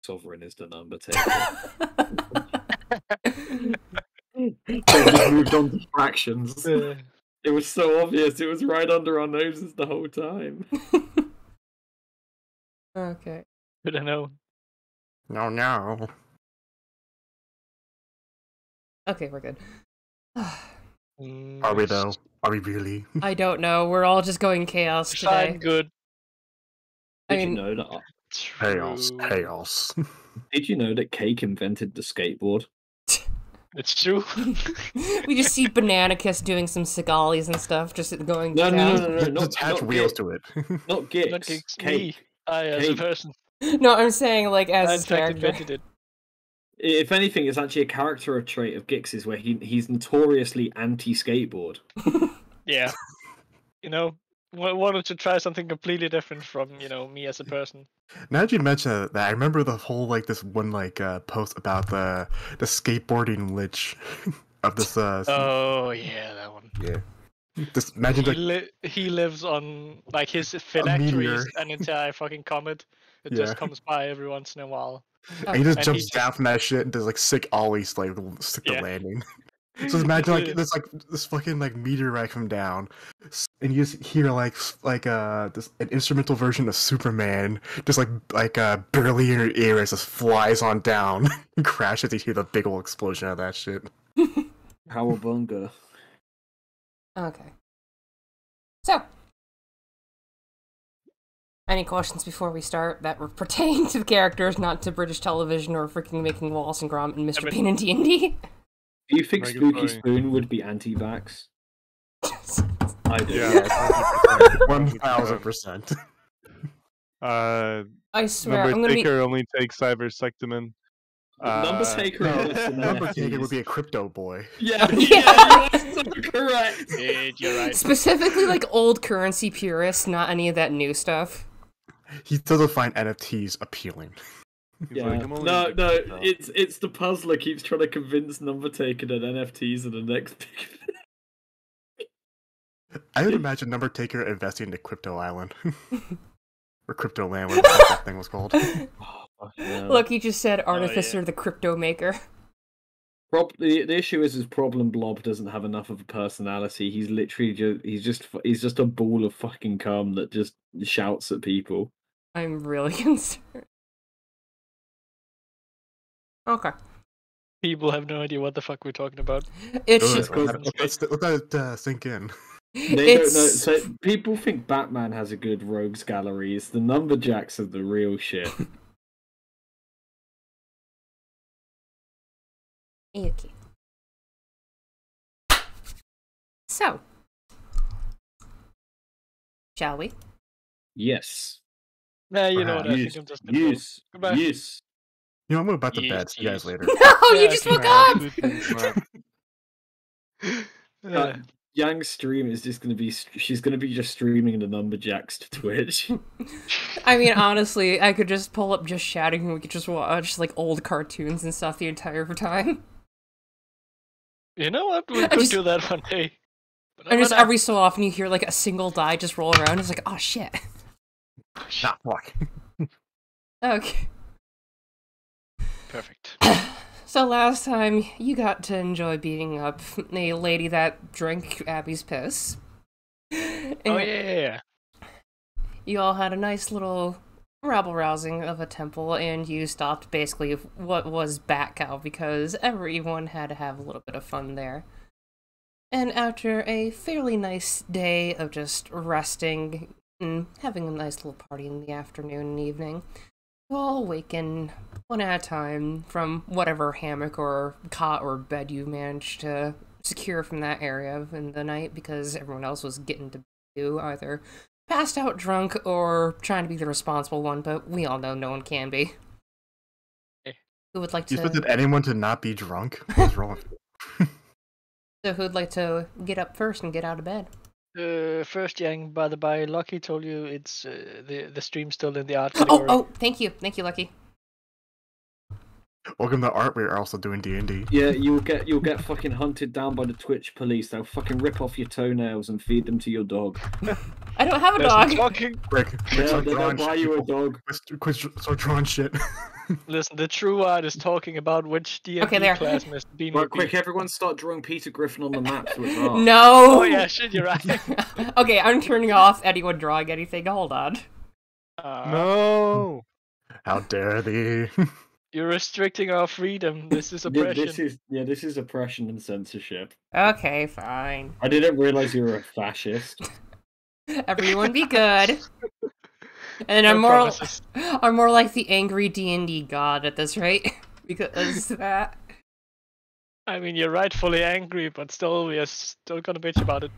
Sovereign is the number taker. They just moved on to fractions. It was so obvious. It was right under our noses the whole time. Okay. I don't know. No. Okay, we're good. Are we though? Are we really? I don't know. We're all just going chaos today. Fine, good. Did you know that? Chaos. Did you know that Cake invented the skateboard? It's true. We just see Banana Kiss doing some Sigalis and stuff, just going No, down. not attach wheels to it. Not Gix. Not Gix, Cake. me. I as a person. No, I'm saying like as I his in fact character. invented it. If anything, it's actually a character trait of Gix's where he's notoriously anti-skateboard. Yeah. Wanted to try something completely different from, me as a person. Now that you mention that, I remember the whole this one post about the skateboarding lich of this. Oh yeah, that one. Yeah. Just imagine He lives on his meteor. phylactery is an entire fucking comet. It just comes by every once in a while. And he just jumps down from that shit and does sick ollies stick the landing. So imagine this fucking meteorite come down, and you just hear this an instrumental version of Superman just barely in your ear as it flies on down and crashes. You hear the big old explosion of that shit. Cowabunga. Okay. So, any questions before we start that were pertaining to the characters, not to British television or freaking making Wallace and Gromit and Mr. Bean and D&D? Do you think Spooky Spoon would be anti-vax? I do. Yeah, 1000%. I swear, Number taker only takes cybersectamin. Number taker would be a crypto boy. Yeah, you're so correct. You're right. Specifically, old currency purists, not any of that new stuff. He doesn't find NFTs appealing. Yeah. No, it's the puzzler keeps trying to convince Number Taker that NFTs are the next big thing. I would imagine Number Taker investing into Crypto Island. Or Crypto Land, whatever that thing was called. Look, he just said Artificer the Crypto Maker. The issue is his Problem Blob doesn't have enough of a personality. He's literally he's just a ball of fucking cum that just shouts at people. I'm really concerned. Okay. People have no idea what the fuck we're talking about. It's just let that sink in. They don't know. So people think Batman has a good rogues gallery. It's the Numberjacks are the real shit. Okay. So, shall we? Yes. Nah, you know what? I think I'm just gonna go. Goodbye. Yes. I'm about to bed. See you guys later. No, you just woke up! Yang's stream is just she's gonna be just streaming the Numberjacks to Twitch. I mean, honestly, I could just pull up Just Shouting and we could just watch old cartoons and stuff the entire time. You know what? We could do that one day. And just every so often you hear a single die just roll around. It's oh shit. Nah, fuck. Okay. Perfect. So last time, you got to enjoy beating up a lady that drank Abby's piss. Oh yeah! You all had a nice little rabble-rousing of a temple, and you stopped basically what was Bat Cow, because everyone had to have a little bit of fun there. And after a fairly nice day of just resting and having a nice little party in the afternoon and evening, you all awaken one at a time from whatever hammock or cot or bed you managed to secure from that area in the night, because everyone else was getting to do either passed out drunk or trying to be the responsible one, but we all know no one can be. Who would like to... You expected anyone to not be drunk? What's wrong with you? So who'd like to get up first and get out of bed? First, Yang, by the by, Lucky told you it's the stream's still in the art category. Oh, thank you, Lucky. Welcome to Art. We're also doing D&D. Yeah, you'll get fucking hunted down by the Twitch police. They'll fucking rip off your toenails and feed them to your dog. I don't have a There's dog. some talking. Rick, Yeah, they'll buy you a dog. Start drawing shit. Listen, the true art is talking about which D&D Okay, there. class Mr. Bean Right, would be. quick, everyone start drawing Peter Griffin on the map so it's art. No. Oh yeah, shit, you're right. Okay, I'm turning off anyone drawing anything. Hold on. No. How dare thee? You're restricting our freedom. This is Yeah, oppression. this is oppression and censorship. Okay, fine. I didn't realize you were a fascist. Everyone be good. And No I'm promises. more like the angry D&D god at this rate. Because that. I mean, you're rightfully angry, but still, we are still gonna bitch about it.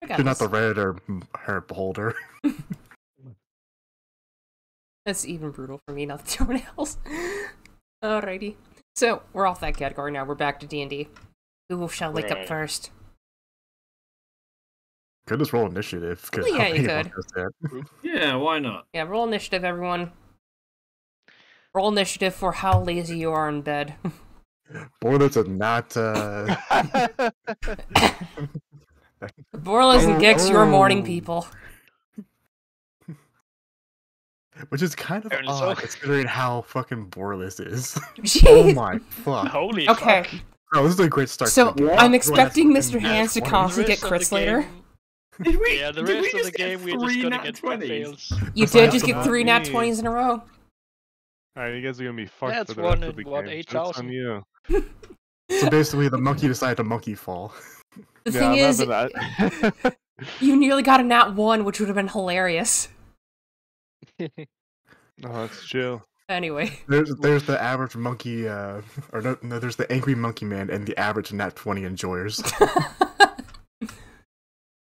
I got You're not this. the Reddit or her beholder. That's even brutal for me, not the toenails. Alrighty. So, we're off that category now. We're back to D&D. Who shall wake up Right. first? Could just roll initiative. 'Cause Well, yeah, how you many could. of us is Yeah, why not? Yeah, roll initiative, everyone. Roll initiative for how lazy you are in bed. that? Boilers are not. Borlas and Gix, you're morning people. Which is kind of Apparently so. odd considering how fucking Borlis is. Oh Jeez. my fuck. Holy Okay. fuck. Bro, this is a great start. So, to the game. I'm Everyone expecting has Mr. fucking Hands to nat 20s. constantly get rest of the crits later. game- Did we? Yeah, the did we rest of the just get game we're just 3 gonna nat get 20s? fails. You That's did like just get not 3 nat me. 20s in a row. Alright, you guys are gonna be fucked That's for the one rest of the in, what, game. 8,000? Joke's on you. So basically, the monkey decided to monkey fall. The Yeah, thing I'm is, having that. you nearly got a nat 1, which would have been hilarious. Oh, that's chill. Anyway. There's the average monkey, or no, there's the angry monkey man and the average nat 20 enjoyers.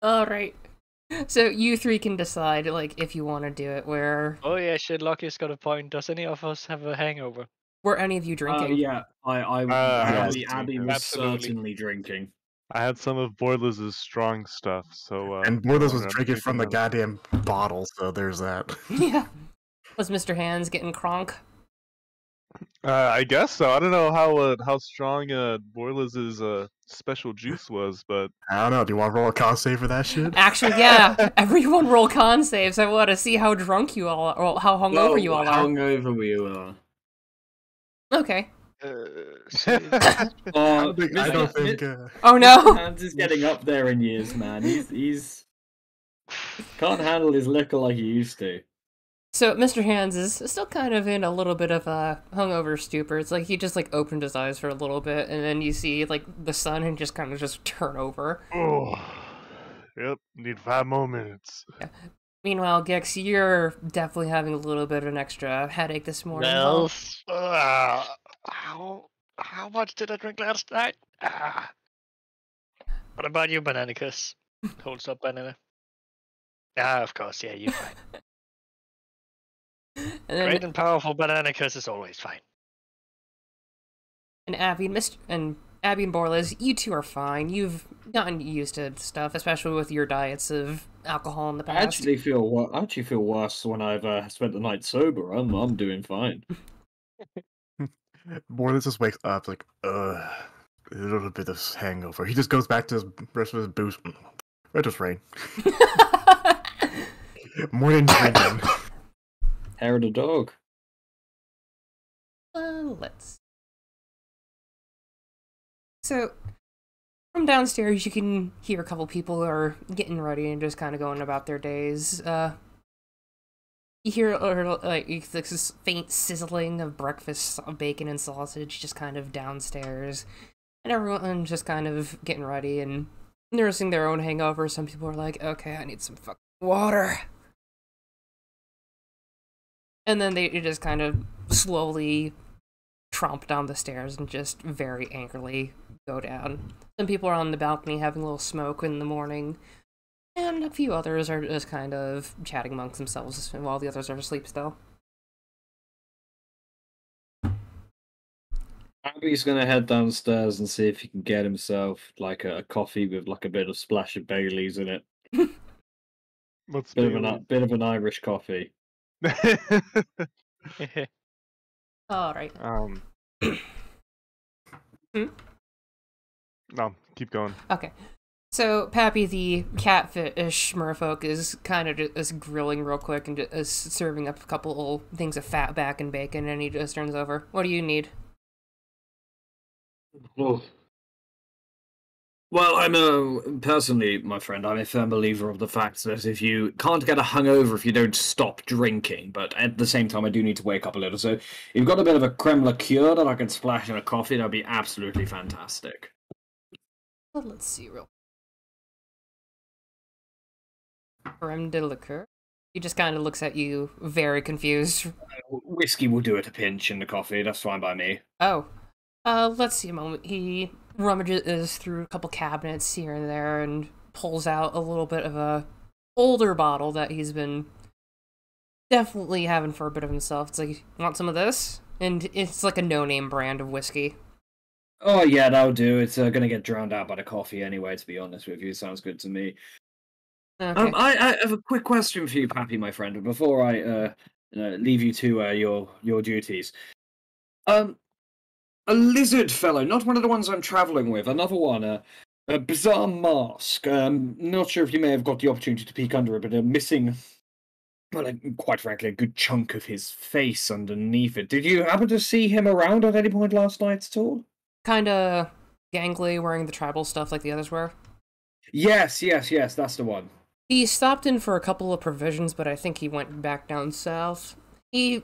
Alright. So, you three can decide, like, if you want to do it, where Oh yeah, shit, Lucky's got a point. Does any of us have a hangover? were any of you drinking? Yeah, I yes. Abby was Absolutely. certainly drinking. I had some of Borlas' strong stuff, so And no Borlis was wonder I'm drinking from the them. goddamn bottle, so there's that. Yeah. Was Mr. Hands getting cronk? I guess so. I don't know how strong Borlas' special juice was, but I don't know, do you want to roll a con save for that shit? Actually, yeah. Everyone roll con saves. I want to see how drunk you all are, or how hungover you all are. Hungover we are. Okay. I don't think. Oh no! Hans is getting up there in years, man. He's can't handle his liquor like he used to. So Mr. Hands is still kind of in a little bit of a hungover stupor. It's like he just like opened his eyes for a little bit, and then you see like the sun and just kind of just turn over. oh, yep. Need 5 more minutes. Meanwhile, Gix, you're definitely having a little bit of an extra headache this morning. Well, how much did I drink last night? What about you, Bananicus? Holds up, Banana. Of course, yeah, you're fine. And then Great and powerful Bananicus is always fine. and Abby and Borlas, you two are fine. You've gotten used to stuff, especially with your diets of alcohol in the I past. actually feel worse when I've spent the night sober. I'm doing fine. Borlis just wakes up like, a little bit of hangover. He just goes back to his rest of his booze. It just rain. Morning drinking. Hair of the dog. Let's. So, from downstairs, you can hear a couple people who are getting ready and just kind of going about their days. You hear like this faint sizzling of breakfast bacon and sausage just kind of downstairs, and everyone's just kind of getting ready and nursing their own hangover. Some people are like, "Okay, I need some fucking water," and then they just kind of slowly tromp down the stairs and just very angrily go down. Some people are on the balcony having a little smoke in the morning, and a few others are just kind of chatting amongst themselves while the others are asleep still. Abby's gonna head downstairs and see if he can get himself like a coffee with like a bit of splash of Baileys in it. What's Bit of an Irish coffee. All right. No, keep going. Okay. So, Pappy, the catfish merfolk, is kind of just grilling real quick and just serving up a couple things of fat back and bacon, and he just turns over. What do you need? Oh. Well, personally, my friend, I'm a firm believer of the fact that if you can't get a hangover if you don't stop drinking, but at the same time, I do need to wake up a little. So, if you've got a bit of a creme liqueur that I can splash in a coffee, that'd be absolutely fantastic. Well, let's see real. Creme de liqueur. He just kind of looks at you, very confused. Whiskey will do it a pinch in the coffee. That's fine by me. Oh, let's see a moment. He rummages through a couple cabinets here and there and pulls out a little bit of a older bottle that he's been definitely having for a bit of himself. It's like, want some of this? And it's like a no-name brand of whiskey. Oh yeah, that'll do. It's gonna get drowned out by the coffee anyway. To be honest with you, sounds good to me. Okay. I have a quick question for you, Pappy, my friend. Before I leave you to your duties. A lizard fellow, not one of the ones I'm traveling with. Another one, a bizarre mask. Not sure if you may have got the opportunity to peek under it, but missing. Well, quite frankly, a good chunk of his face underneath it. Did you happen to see him around at any point last night at all? Kinda gangly, wearing the tribal stuff like the others were. Yes, that's the one. He stopped in for a couple of provisions, but I think he went back down south. He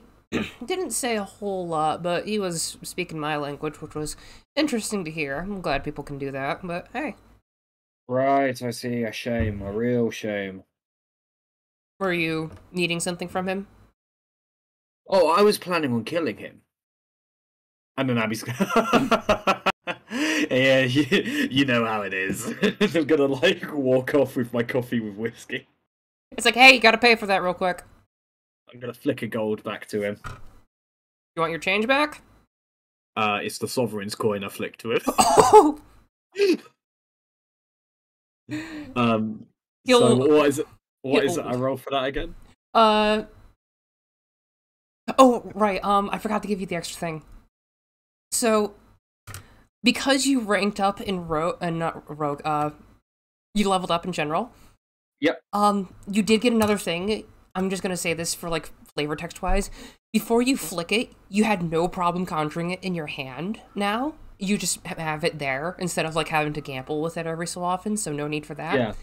didn't say a whole lot, but he was speaking my language, which was interesting to hear. I'm glad people can do that, but hey. Right, I see. A shame. A real shame. Were you needing something from him? Oh, I was planning on killing him. And then Abby's yeah, you know how it is. I'm gonna, like, walk off with my coffee with whiskey. It's like, hey, you gotta pay for that real quick. I'm gonna flick a gold back to him. You want your change back? It's the sovereign's coin I flick to him. Oh! So what is it? What is it I roll for that again? Oh, right, I forgot to give you the extra thing. So, because you ranked up in you leveled up in general. Yep. You did get another thing. I'm just gonna say this for, like, flavor text-wise. Before you flick it, you had no problem conjuring it in your hand now. You just have it there, instead of, like, having to gamble with it every so often, so no need for that. Yeah.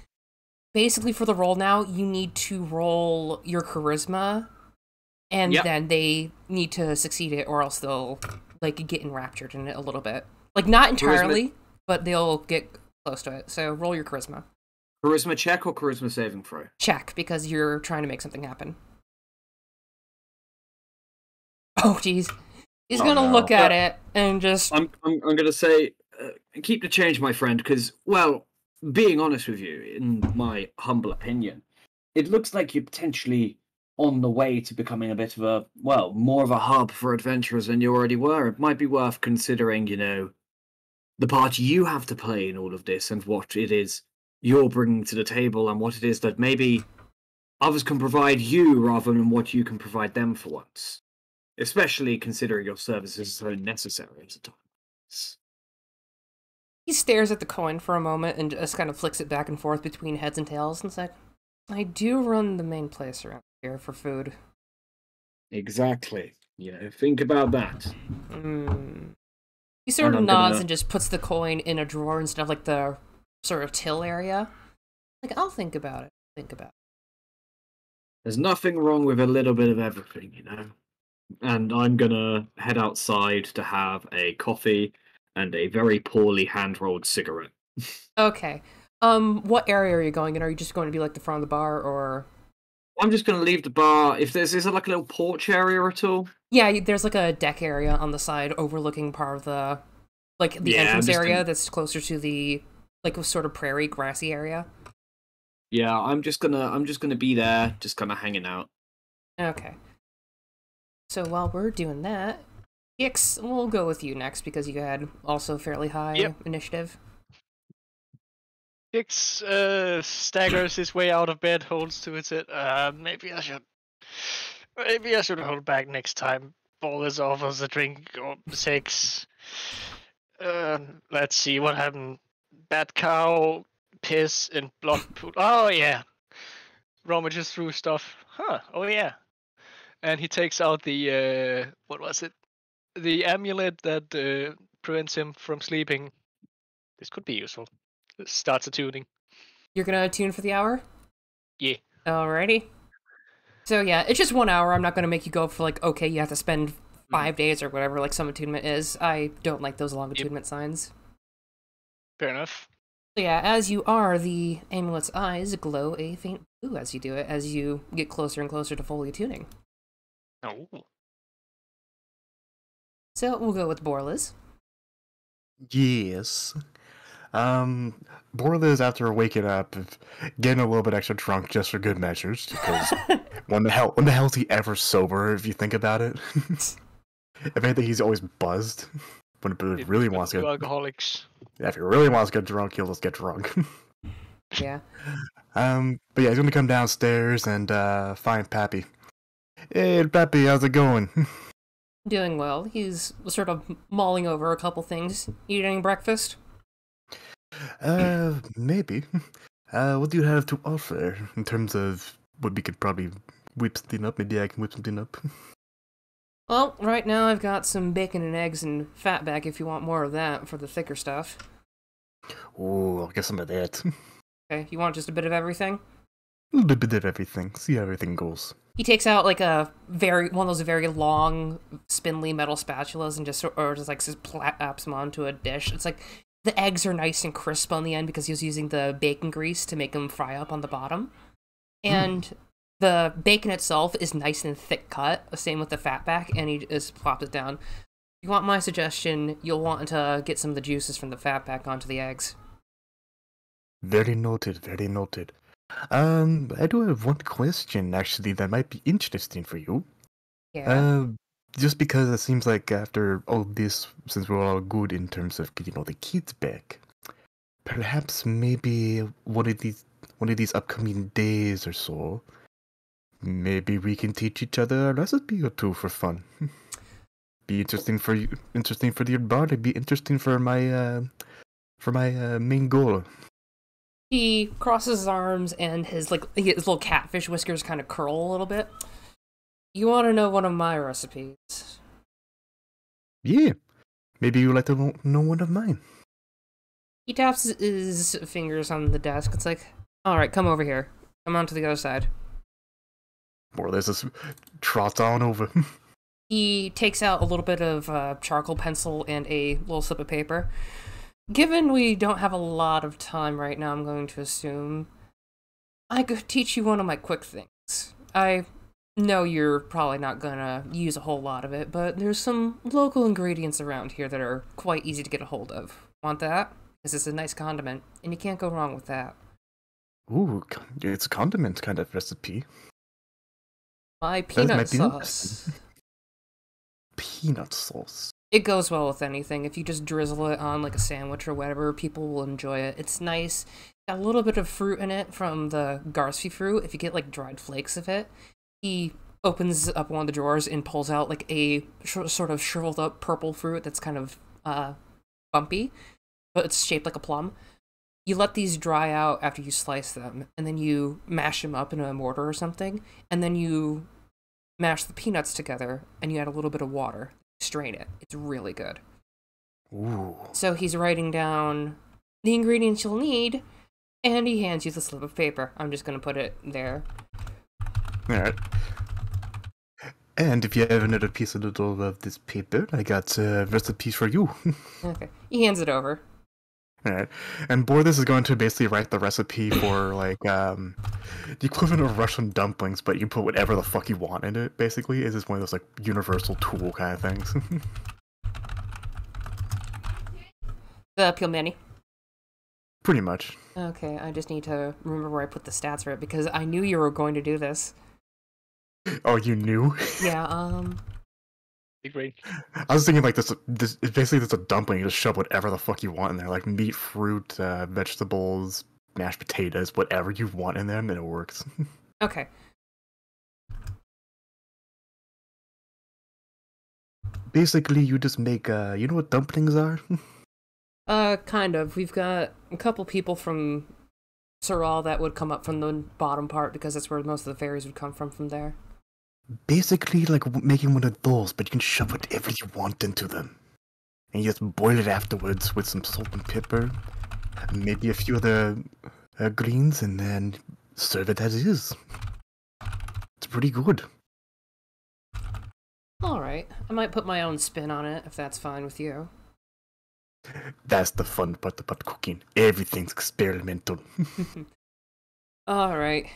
Basically, for the roll now, you need to roll your charisma, and Yep. then they need to succeed it, or else they'll, like, get enraptured in it a little bit. Like, not entirely, but they'll get close to it. So roll your charisma. Charisma check or charisma saving throw? Check, because you're trying to make something happen. Oh, jeez. He's gonna look at it and just... I'm gonna say, keep the change, my friend, because, well, being honest with you, in my humble opinion, it looks like you're potentially on the way to becoming a bit of a, well, more of a hub for adventurers than you already were. It might be worth considering, you know, the part you have to play in all of this and what it is you're bringing to the table and what it is that maybe others can provide you rather than what you can provide them for once. Especially considering your services are so necessary at a time. He stares at the coin for a moment and just kind of flicks it back and forth between heads and tails and said, I do run the main place around here for food. Exactly. You know, think about that. He sort of nods and just puts the coin in a drawer instead of, like, the sort of till area. Like, I'll think about it. There's nothing wrong with a little bit of everything, you know? And I'm gonna head outside to have a coffee and a very poorly hand-rolled cigarette. Okay. What area are you going in? Are you just going to be, like, the front of the bar, or...? I'm just gonna leave the bar. If is there like a little porch area at all? Yeah, there's, like, a deck area on the side overlooking part of the, like, the entrance area that's closer to the, like, sort of prairie, grassy area. Yeah, I'm just gonna be there, just kind of hanging out. Okay. So while we're doing that, Ix, we'll go with you next because you had also fairly high initiative. Ix staggers his way out of bed, holds to it. Maybe I should hold back next time. Boris offers a drink or 6. Let's see what happened. Bad cow, piss, and blood pool. Oh yeah. Rummages through stuff. Huh. Oh yeah. And he takes out the what was it? The amulet that prevents him from sleeping. This could be useful. Starts attuning. You're gonna attune for the hour? Yeah. Alrighty. So yeah, it's just 1 hour. I'm not gonna make you go for like, okay, you have to spend 5 days or whatever, like some attunement is. I don't like those long attunement signs. Fair enough. So yeah, as you are, the amulet's eyes glow a faint blue as you do it, as you get closer and closer to fully attuning. Oh. So we'll go with Borlas. Yes. Borla is after waking up, getting a little bit extra drunk just for good measures, because when the hell is he ever sober, if you think about it? If anything, he's always buzzed. But if he really wants to get... alcoholics. Yeah, if he really wants to get drunk, he'll just get drunk. Yeah. But yeah, he's gonna come downstairs and find Pappy. Hey, Pappy, how's it going? Doing well. He's sort of mulling over a couple things. Eating breakfast? Maybe. What do you have to offer in terms of what we could probably whip something up? Maybe I can whip something up. Well, right now I've got some bacon and eggs and fatback if you want more of that for the thicker stuff. Oh, I'll get some of that. Okay, you want just a bit of everything? A little bit of everything. See how everything goes. He takes out like one of those very long, spindly metal spatulas and just slaps them onto a dish. It's like the eggs are nice and crisp on the end because he was using the bacon grease to make them fry up on the bottom. And the bacon itself is nice and thick cut, same with the fatback, and he just plops it down. If you want my suggestion, you'll want to get some of the juices from the fatback onto the eggs. Very noted, very noted. I do have one question, actually, that might be interesting for you. Yeah. Just because it seems like after all this, since we're all good in terms of getting all the kids back, perhaps maybe one of these upcoming days or so, maybe we can teach each other a recipe or two for fun. Be interesting for you, interesting for your body, be interesting for my main goal. He crosses his arms and his little catfish whiskers kind of curl a little bit. You want to know one of my recipes? Yeah, maybe you'd like to know one of mine. He taps his fingers on the desk. It's like, all right, come over here. Come on to the other side. Or there's this trots on over. He takes out a little bit of charcoal pencil and a little slip of paper. Given we don't have a lot of time right now, I'm going to assume I could teach you one of my quick things. I know you're probably not gonna use a whole lot of it, but there's some local ingredients around here that are quite easy to get a hold of. Want that? Because it's a nice condiment, and you can't go wrong with that. Ooh, it's a condiment kind of recipe. My peanut sauce. Peanut sauce. It goes well with anything. If you just drizzle it on like a sandwich or whatever, people will enjoy it. It's nice. Got a little bit of fruit in it from the Garci fruit. If you get like dried flakes of it, he opens up one of the drawers and pulls out like a sort of shriveled up purple fruit that's kind of bumpy, but it's shaped like a plum. You let these dry out after you slice them, and then you mash them up in a mortar or something, and then you mash the peanuts together, and you add a little bit of water. Strain it. It's really good. Ooh. So he's writing down the ingredients you'll need, and he hands you the slip of paper. I'm just going to put it there. Alright. And if you have another piece of this paper, I got recipes for you. Okay. He hands it over. Alright. And Bordas is going to basically write the recipe for, like, the equivalent of Russian dumplings, but you put whatever the fuck you want in it, basically. It's just one of those, like, universal tool kind of things. The pilmeni. Pretty much. Okay, I just need to remember where I put the stats for it, because I knew you were going to do this. Oh, you knew? Yeah, Great. I was thinking, like, this it's basically just a dumpling. You just shove whatever the fuck you want in there, like meat, fruit, vegetables, mashed potatoes, whatever you want in there, and it works. Okay. Basically, you just make, you know what dumplings are? Kind of. We've got a couple people from Sorrel that would come up from the bottom part because that's where most of the fairies would come from there. Basically, like making one of those, but you can shove whatever you want into them. And you just boil it afterwards with some salt and pepper, and maybe a few other greens, and then serve it as is. It's pretty good. Alright. I might put my own spin on it, if that's fine with you. That's the fun part about cooking. Everything's experimental. Alright.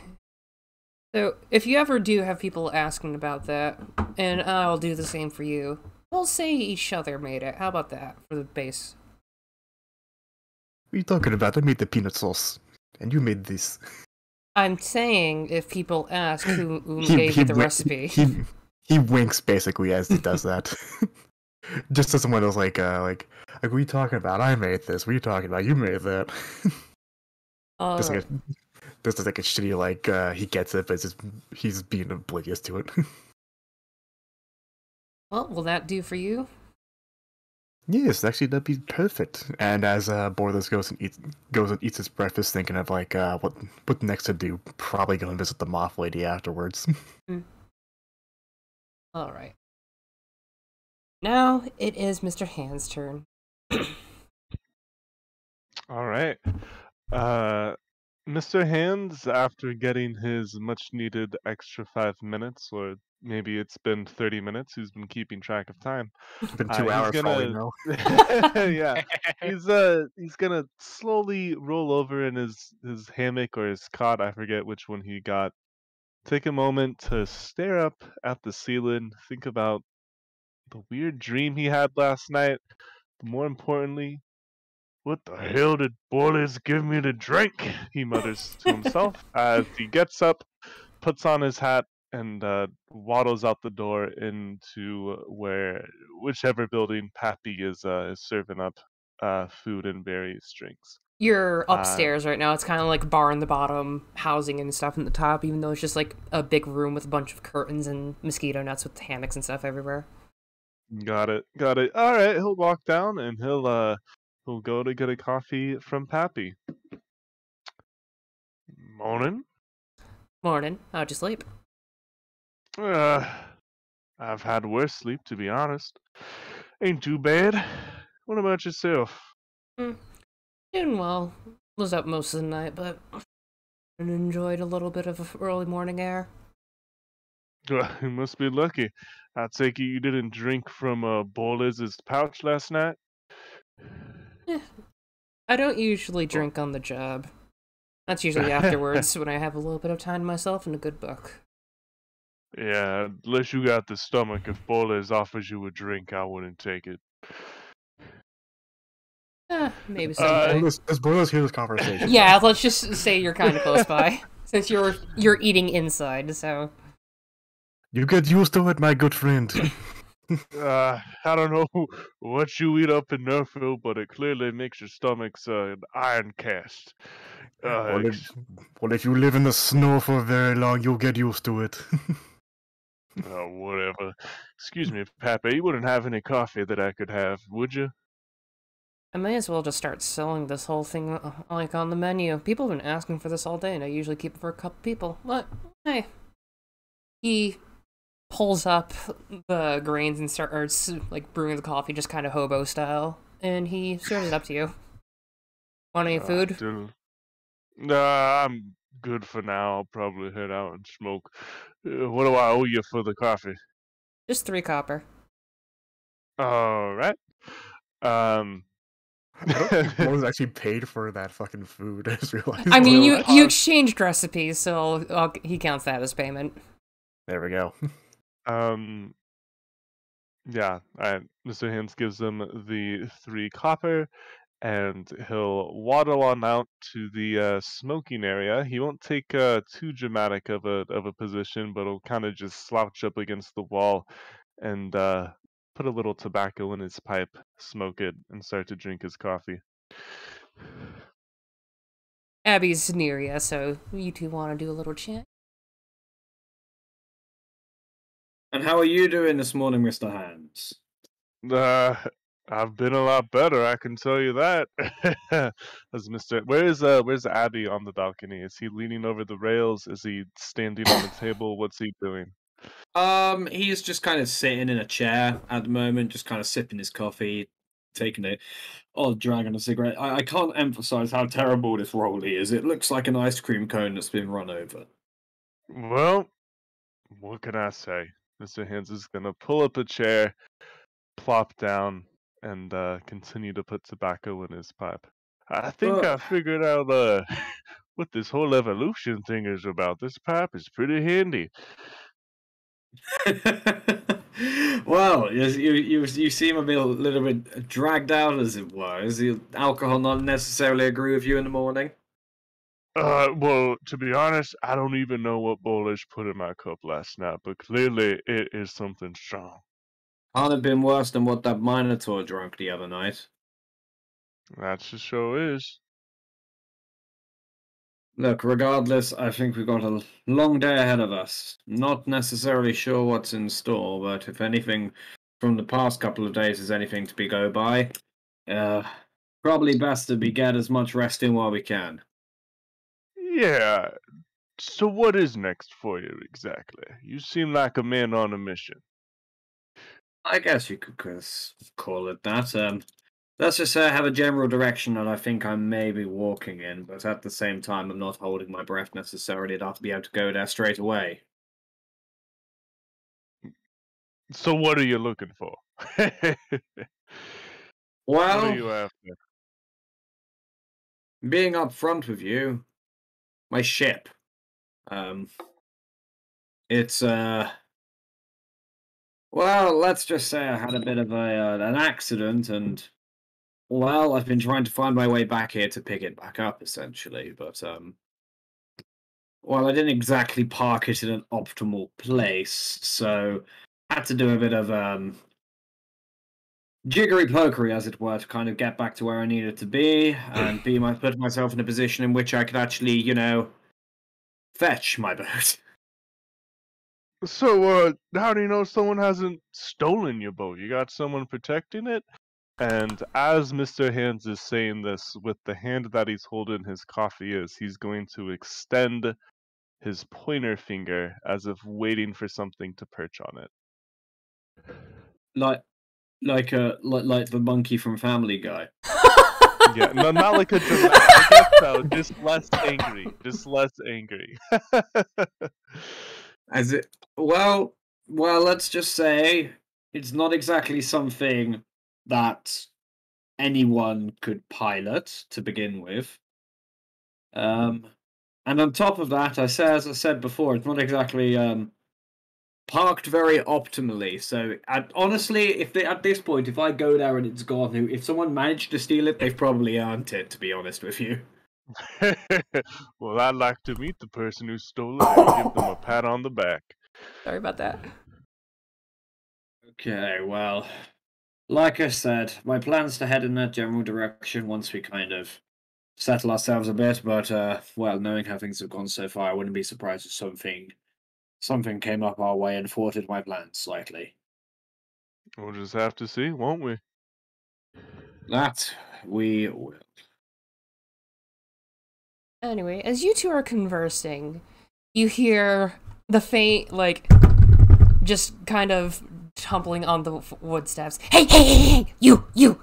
So, if you ever do have people asking about that, and I'll do the same for you, we'll say each other made it. How about that for the base? What are you talking about? I made the peanut sauce, and you made this. I'm saying if people ask who gave you the recipe. He winks basically as he does that. Just as someone else like, what are you talking about? I made this. What are you talking about? You made that. Just like a shitty, he gets it, but he's being oblivious to it. Well, will that do for you? Yes, actually, that'd be perfect. And as Borderless goes and eats his breakfast, thinking of what next to do, probably go and visit the moth lady afterwards. All right. Now it is Mr. Hand's turn. All right. Mr. Hands, after getting his much-needed extra 5 minutes, or maybe it's been 30 minutes, he's been keeping track of time. It's been 2 hours, probably now. Yeah, he's gonna slowly roll over in his hammock or his cot. I forget which one he got. Take a moment to stare up at the ceiling, think about the weird dream he had last night. But more importantly, what the hell did Boilers give me to drink? He mutters to himself as he gets up, puts on his hat, and waddles out the door into whichever building Pappy is serving up food and various drinks. You're upstairs right now. It's kind of like bar in the bottom, housing and stuff in the top, even though it's just like a big room with a bunch of curtains and mosquito nets with hammocks and stuff everywhere. Got it. All right, he'll walk down and he'll go to get a coffee from Pappy. Morning. Morning. How'd you sleep? I've had worse sleep, to be honest. Ain't too bad. What about yourself? Doing well. Was up most of the night, but enjoyed a little bit of early morning air. You must be lucky. I take it you didn't drink from Boilers' pouch last night? I don't usually drink on the job. That's usually afterwards when I have a little bit of time to myself and a good book. Yeah, unless you got the stomach. If Boilers offers you a drink, I wouldn't take it. Maybe someday. Does Boilers hear this conversation? Yeah, let's just say you're kind of close by, since you're eating inside. So you get used to it, my good friend. I don't know what you eat up in Nerfville, but it clearly makes your stomachs an iron cast. Well, if you live in the snow for very long, you'll get used to it. Whatever. Excuse me, Pappy, you wouldn't have any coffee that I could have, would you? I may as well just start selling this whole thing, like, on the menu. People have been asking for this all day, and I usually keep it for a couple people. What? Hey. He pulls up the grains and starts, like, brewing the coffee, just kind of hobo style, and he serves it up to you. Want any food? I'm good for now. I'll probably head out and smoke. What do I owe you for the coffee? Just 3 copper. All right. I don't think Boilers actually paid for that fucking food. I just realized. I mean, you exchanged recipes, so he counts that as payment. There we go. Yeah. Mr. Hands gives him the 3 copper, and he'll waddle on out to the smoking area. He won't take too dramatic of a position, but he'll kind of just slouch up against the wall and put a little tobacco in his pipe, smoke it, and start to drink his coffee. Abby's near you, so you two want to do a little chat? And how are you doing this morning, Mr. Hands? Uh, I've been a lot better, I can tell you that. As Mr. Where's Abby on the balcony? Is he leaning over the rails? Is he standing on the table? What's he doing? He's just kind of sitting in a chair at the moment, just kind of sipping his coffee, taking it, or dragging a cigarette. I can't emphasize how terrible this role is. It looks like an ice cream cone that's been run over. Well, what can I say? Mr. Hands is gonna pull up a chair, plop down, and continue to put tobacco in his pipe. I think I But figured out what this whole evolution thing is about. This pipe is pretty handy. well, you seem a little bit dragged out, as it were. Is the alcohol not necessarily agree with you in the morning? Well, to be honest, I don't even know what Bowlish put in my cup last night, but clearly it is something strong. Can't have been worse than what that Minotaur drank the other night. That just sure is. Look, regardless, I think we've got a long day ahead of us. Not necessarily sure what's in store, but if anything from the past couple of days is anything to be go by, probably best to get as much rest in while we can. Yeah. So what is next for you exactly? You seem like a man on a mission. I guess you could call it that. Let's just say I have a general direction that I think I may be walking in, but at the same time, I'm not holding my breath necessarily enough to be able to go there straight away. So what are you looking for? What are Well, you after? being upfront with you, my ship. It's well, let's just say I had a bit of an accident, and well, I've been trying to find my way back here to pick it back up, essentially. But well, I didn't exactly park it in an optimal place, so I had to do a bit of jiggery pokery, as it were, to kind of get back to where I needed to be and put myself in a position in which I could actually, fetch my boat. So, how do you know someone hasn't stolen your boat? You got someone protecting it? And as Mr. Hands is saying this, with the hand that he's holding his coffee he's going to extend his pointer finger as if waiting for something to perch on it. like the monkey from Family Guy. Yeah, no, not like a dramatic, I guess so, just less angry. Just less angry. As it well, let's just say it's not exactly something that anyone could pilot to begin with. And on top of that, as I said before, it's not exactly parked very optimally. So, honestly, at this point, if I go there and it's gone, if someone managed to steal it, they've probably earned it. To be honest with you. Well, I'd like to meet the person who stole it and give them a pat on the back. Sorry about that. Okay, well, like I said, my plan's to head in that general direction once we kind of settle ourselves a bit. But well, knowing how things have gone so far, I wouldn't be surprised if something came up our way and thwarted my plans slightly. We'll just have to see, won't we? That we will. Anyway, as you two are conversing, you hear the faint, just kind of tumbling on the wood steps. Hey, hey, hey, hey, you!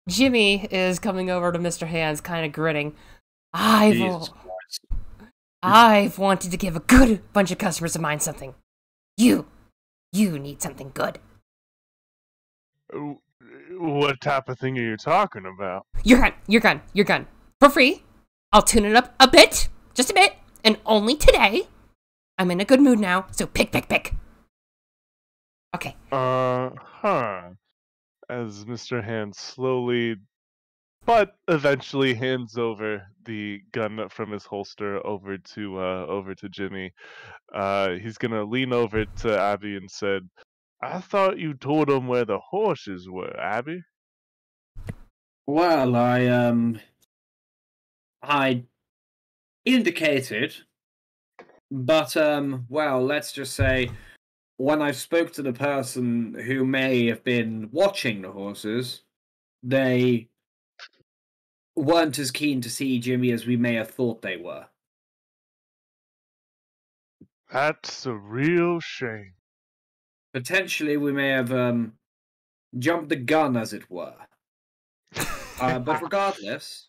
Jimmy is coming over to Mr. Hands, kind of grinning. I've wanted to give a good bunch of customers of mine something. You need something good. What type of thing are you talking about? Your gun. For free. I'll tune it up a bit, just a bit, and only today. I'm in a good mood now, so pick. Okay. As Mr. Hands slowly, but eventually hands over the gun from his holster over to Jimmy. He's gonna lean over to Abby and said, "I thought you told him where the horses were, Abby." Well, I indicated, but well, let's just say when I spoke to the person who may have been watching the horses, they weren't as keen to see Jimmy as we may have thought they were. That's a real shame. Potentially, we may have jumped the gun, as it were. But regardless,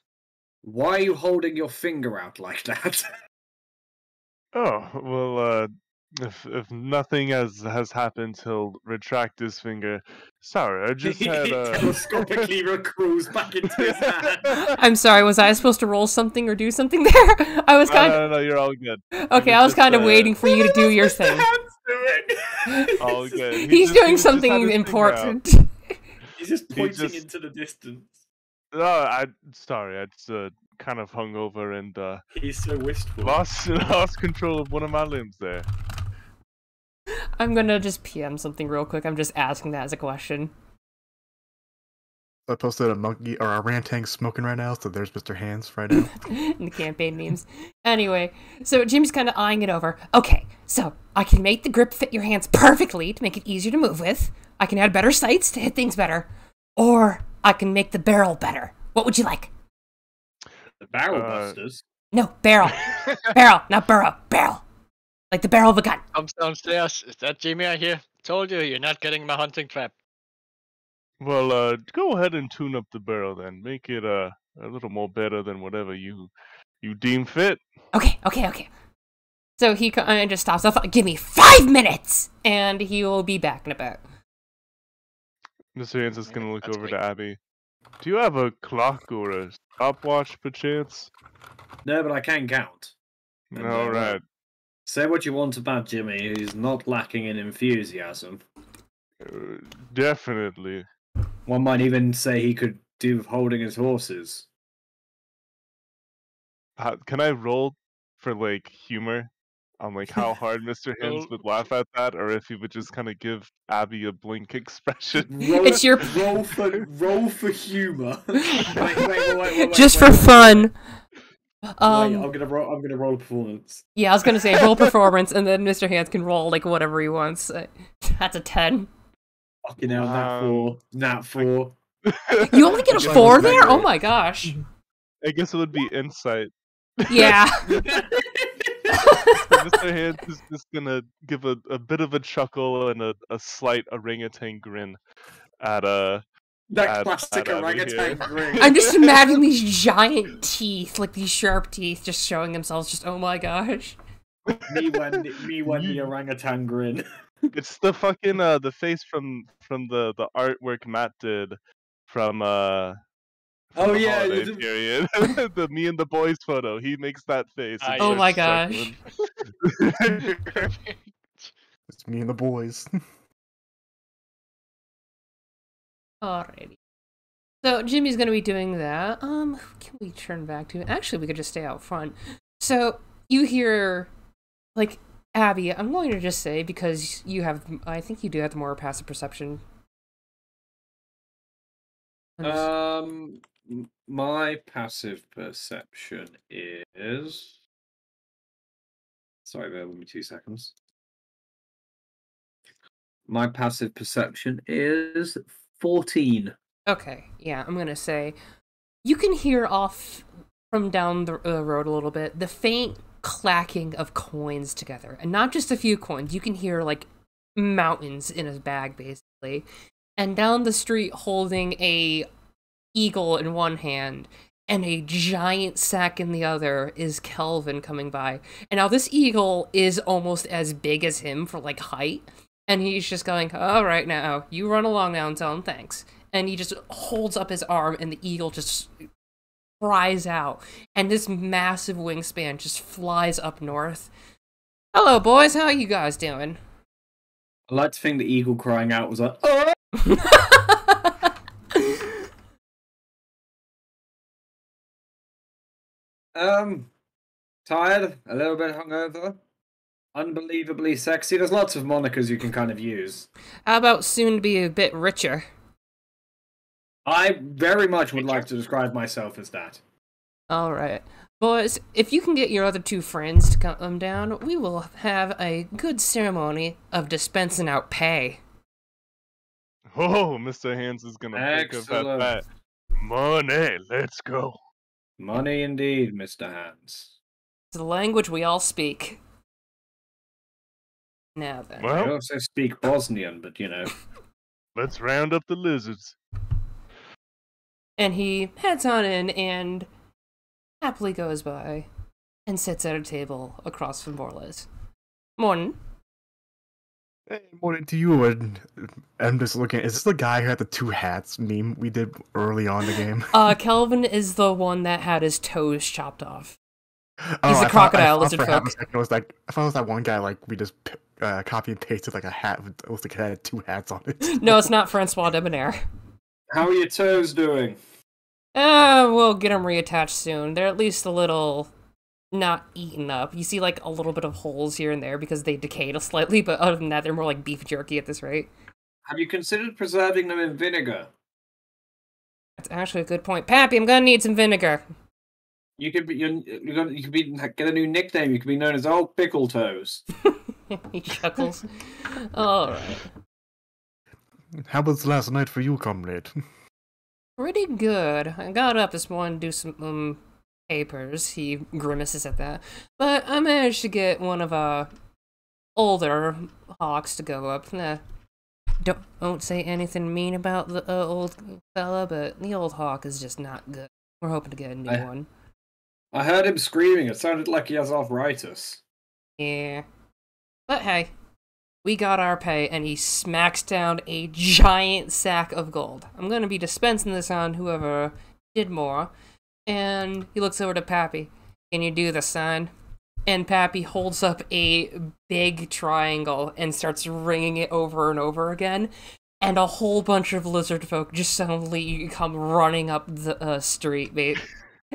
why are you holding your finger out like that? Oh, well, if nothing has happened, he'll retract his finger. Sorry, I just had telescopically recruits back into his hand. I'm sorry, was I supposed to roll something or do something there? I was kind of... No, you're all good. Okay, I was kind of waiting for you to do your thing. All good. He's doing something important. He's just pointing into the distance. Sorry, I just kind of hungover and he's so wistful. Lost control of one of my limbs there. I'm gonna just PM something real quick. I'm just asking that as a question. I posted a monkey or a orangutan smoking right now, so there's Mr. Hands right now. In the campaign memes. Anyway, so Jimmy's kind of eyeing it over. Okay, so I can make the grip fit your hands perfectly to make it easier to move with. I can add better sights to hit things better. Or I can make the barrel better. What would you like? The barrel busters? No, barrel. Barrel, not burrow. Barrel. Like the barrel of a gun. Comes downstairs. Is that Jimmy I hear? Told you, you're not getting my hunting trap. Well, go ahead and tune up the barrel then. Make it a little more better than whatever you deem fit. Okay. So he just stops off. Give me 5 minutes, and he will be back in a bit. Mr. Hands is gonna look over to Abby. Do you have a clock or a stopwatch, perchance? No, but I can count. All right. Say what you want about Jimmy, he's not lacking in enthusiasm. Definitely. One might even say he could do holding his horses. Can I roll for, like, humor on, like, how hard Mr. Hands would laugh at that, or if he would just kind of give Abby a blink expression? It's your roll for humor. wait, just for fun. I'm gonna roll a performance. Yeah, I was gonna say roll performance, and then Mr. Hands can roll like whatever he wants. That's a 10. Fucking hell, nat 4. You only get a 4 there? Oh my gosh. I guess it would be insight. Yeah. So Mr. Hands is just gonna give a bit of a chuckle and a slight orangutan grin at that classic orangutan grin. I'm just imagining these giant teeth, like these sharp teeth, just showing themselves. Just oh my gosh. me when the orangutan grin. It's the fucking the face from the artwork Matt did from the holiday period. The me and the boys photo. He makes that face. Oh my gosh. It's me and the boys. Alrighty. So Jimmy's gonna be doing that. Who can we turn back to? Actually, we could just stay out front. So you hear, like, Abby, I'm going to just say, because you have, I think you do have the more passive perception. My passive perception is... Sorry, bear with me 2 seconds. My passive perception is 14. Okay, yeah, I'm gonna say, you can hear off from down the road a little bit, the faint clacking of coins together, and not just a few coins. You can hear like mountains in a bag, basically. And down the street, holding a eagle in one hand and a giant sack in the other, is Kelvin coming by. And now this eagle is almost as big as him for like height, and he's just going, "All right, now you run along now and tell him thanks." And he just holds up his arm, and the eagle just flies out, and this massive wingspan just flies up north. Hello, boys. How are you guys doing? I like to think the eagle crying out was like, "Oh!" Tired, a little bit hungover, unbelievably sexy. There's lots of monikers you can kind of use. How about soon to be a bit richer? I very much would like to describe myself as that. All right. Boys, if you can get your other two friends to come down, we will have a good ceremony of dispensing out pay. Oh, Mr. Hands is gonna pick up at that. Money, let's go. Money indeed, Mr. Hands. It's the language we all speak. Now then. I Well, also speak Bosnian, but you know. let's round up the lizards. And he heads on in and happily goes by and sits at a table across from Borles. Morning. Hey, morning to you. And I'm just looking. Is this the guy who had the two hats meme we did early on in the game? Kelvin is the one that had his toes chopped off. Oh, He's the crocodile lizard folk. I thought it was that one guy, like, we just copy and pasted, like, a hat. It was like it had two hats on it. No, it's not Francois Debonair. How are your toes doing? We'll get them reattached soon. They're at least a little not eaten up. You see, like, a little bit of holes here and there because they decayed slightly, but other than that, they're more like beef jerky at this rate. Have you considered preserving them in vinegar? That's actually a good point. Pappy, I'm gonna need some vinegar. You could be get a new nickname. You could be known as Old Pickle Toes. He chuckles. Alright. How was last night for you, comrade? Pretty good. I got up this morning to do some, papers. He grimaces at that. But I managed to get one of our older hawks to go up. Don't say anything mean about the old fella, but the old hawk is just not good. We're hoping to get a new one. I heard him screaming. It sounded like he has arthritis. Yeah. But hey, we got our pay, and he smacks down a giant sack of gold. I'm gonna be dispensing this on whoever did more. And he looks over to Pappy. Can you do the sign? And Pappy holds up a big triangle and starts ringing it over and over again. And a whole bunch of lizard folk just suddenly come running up the street, mate.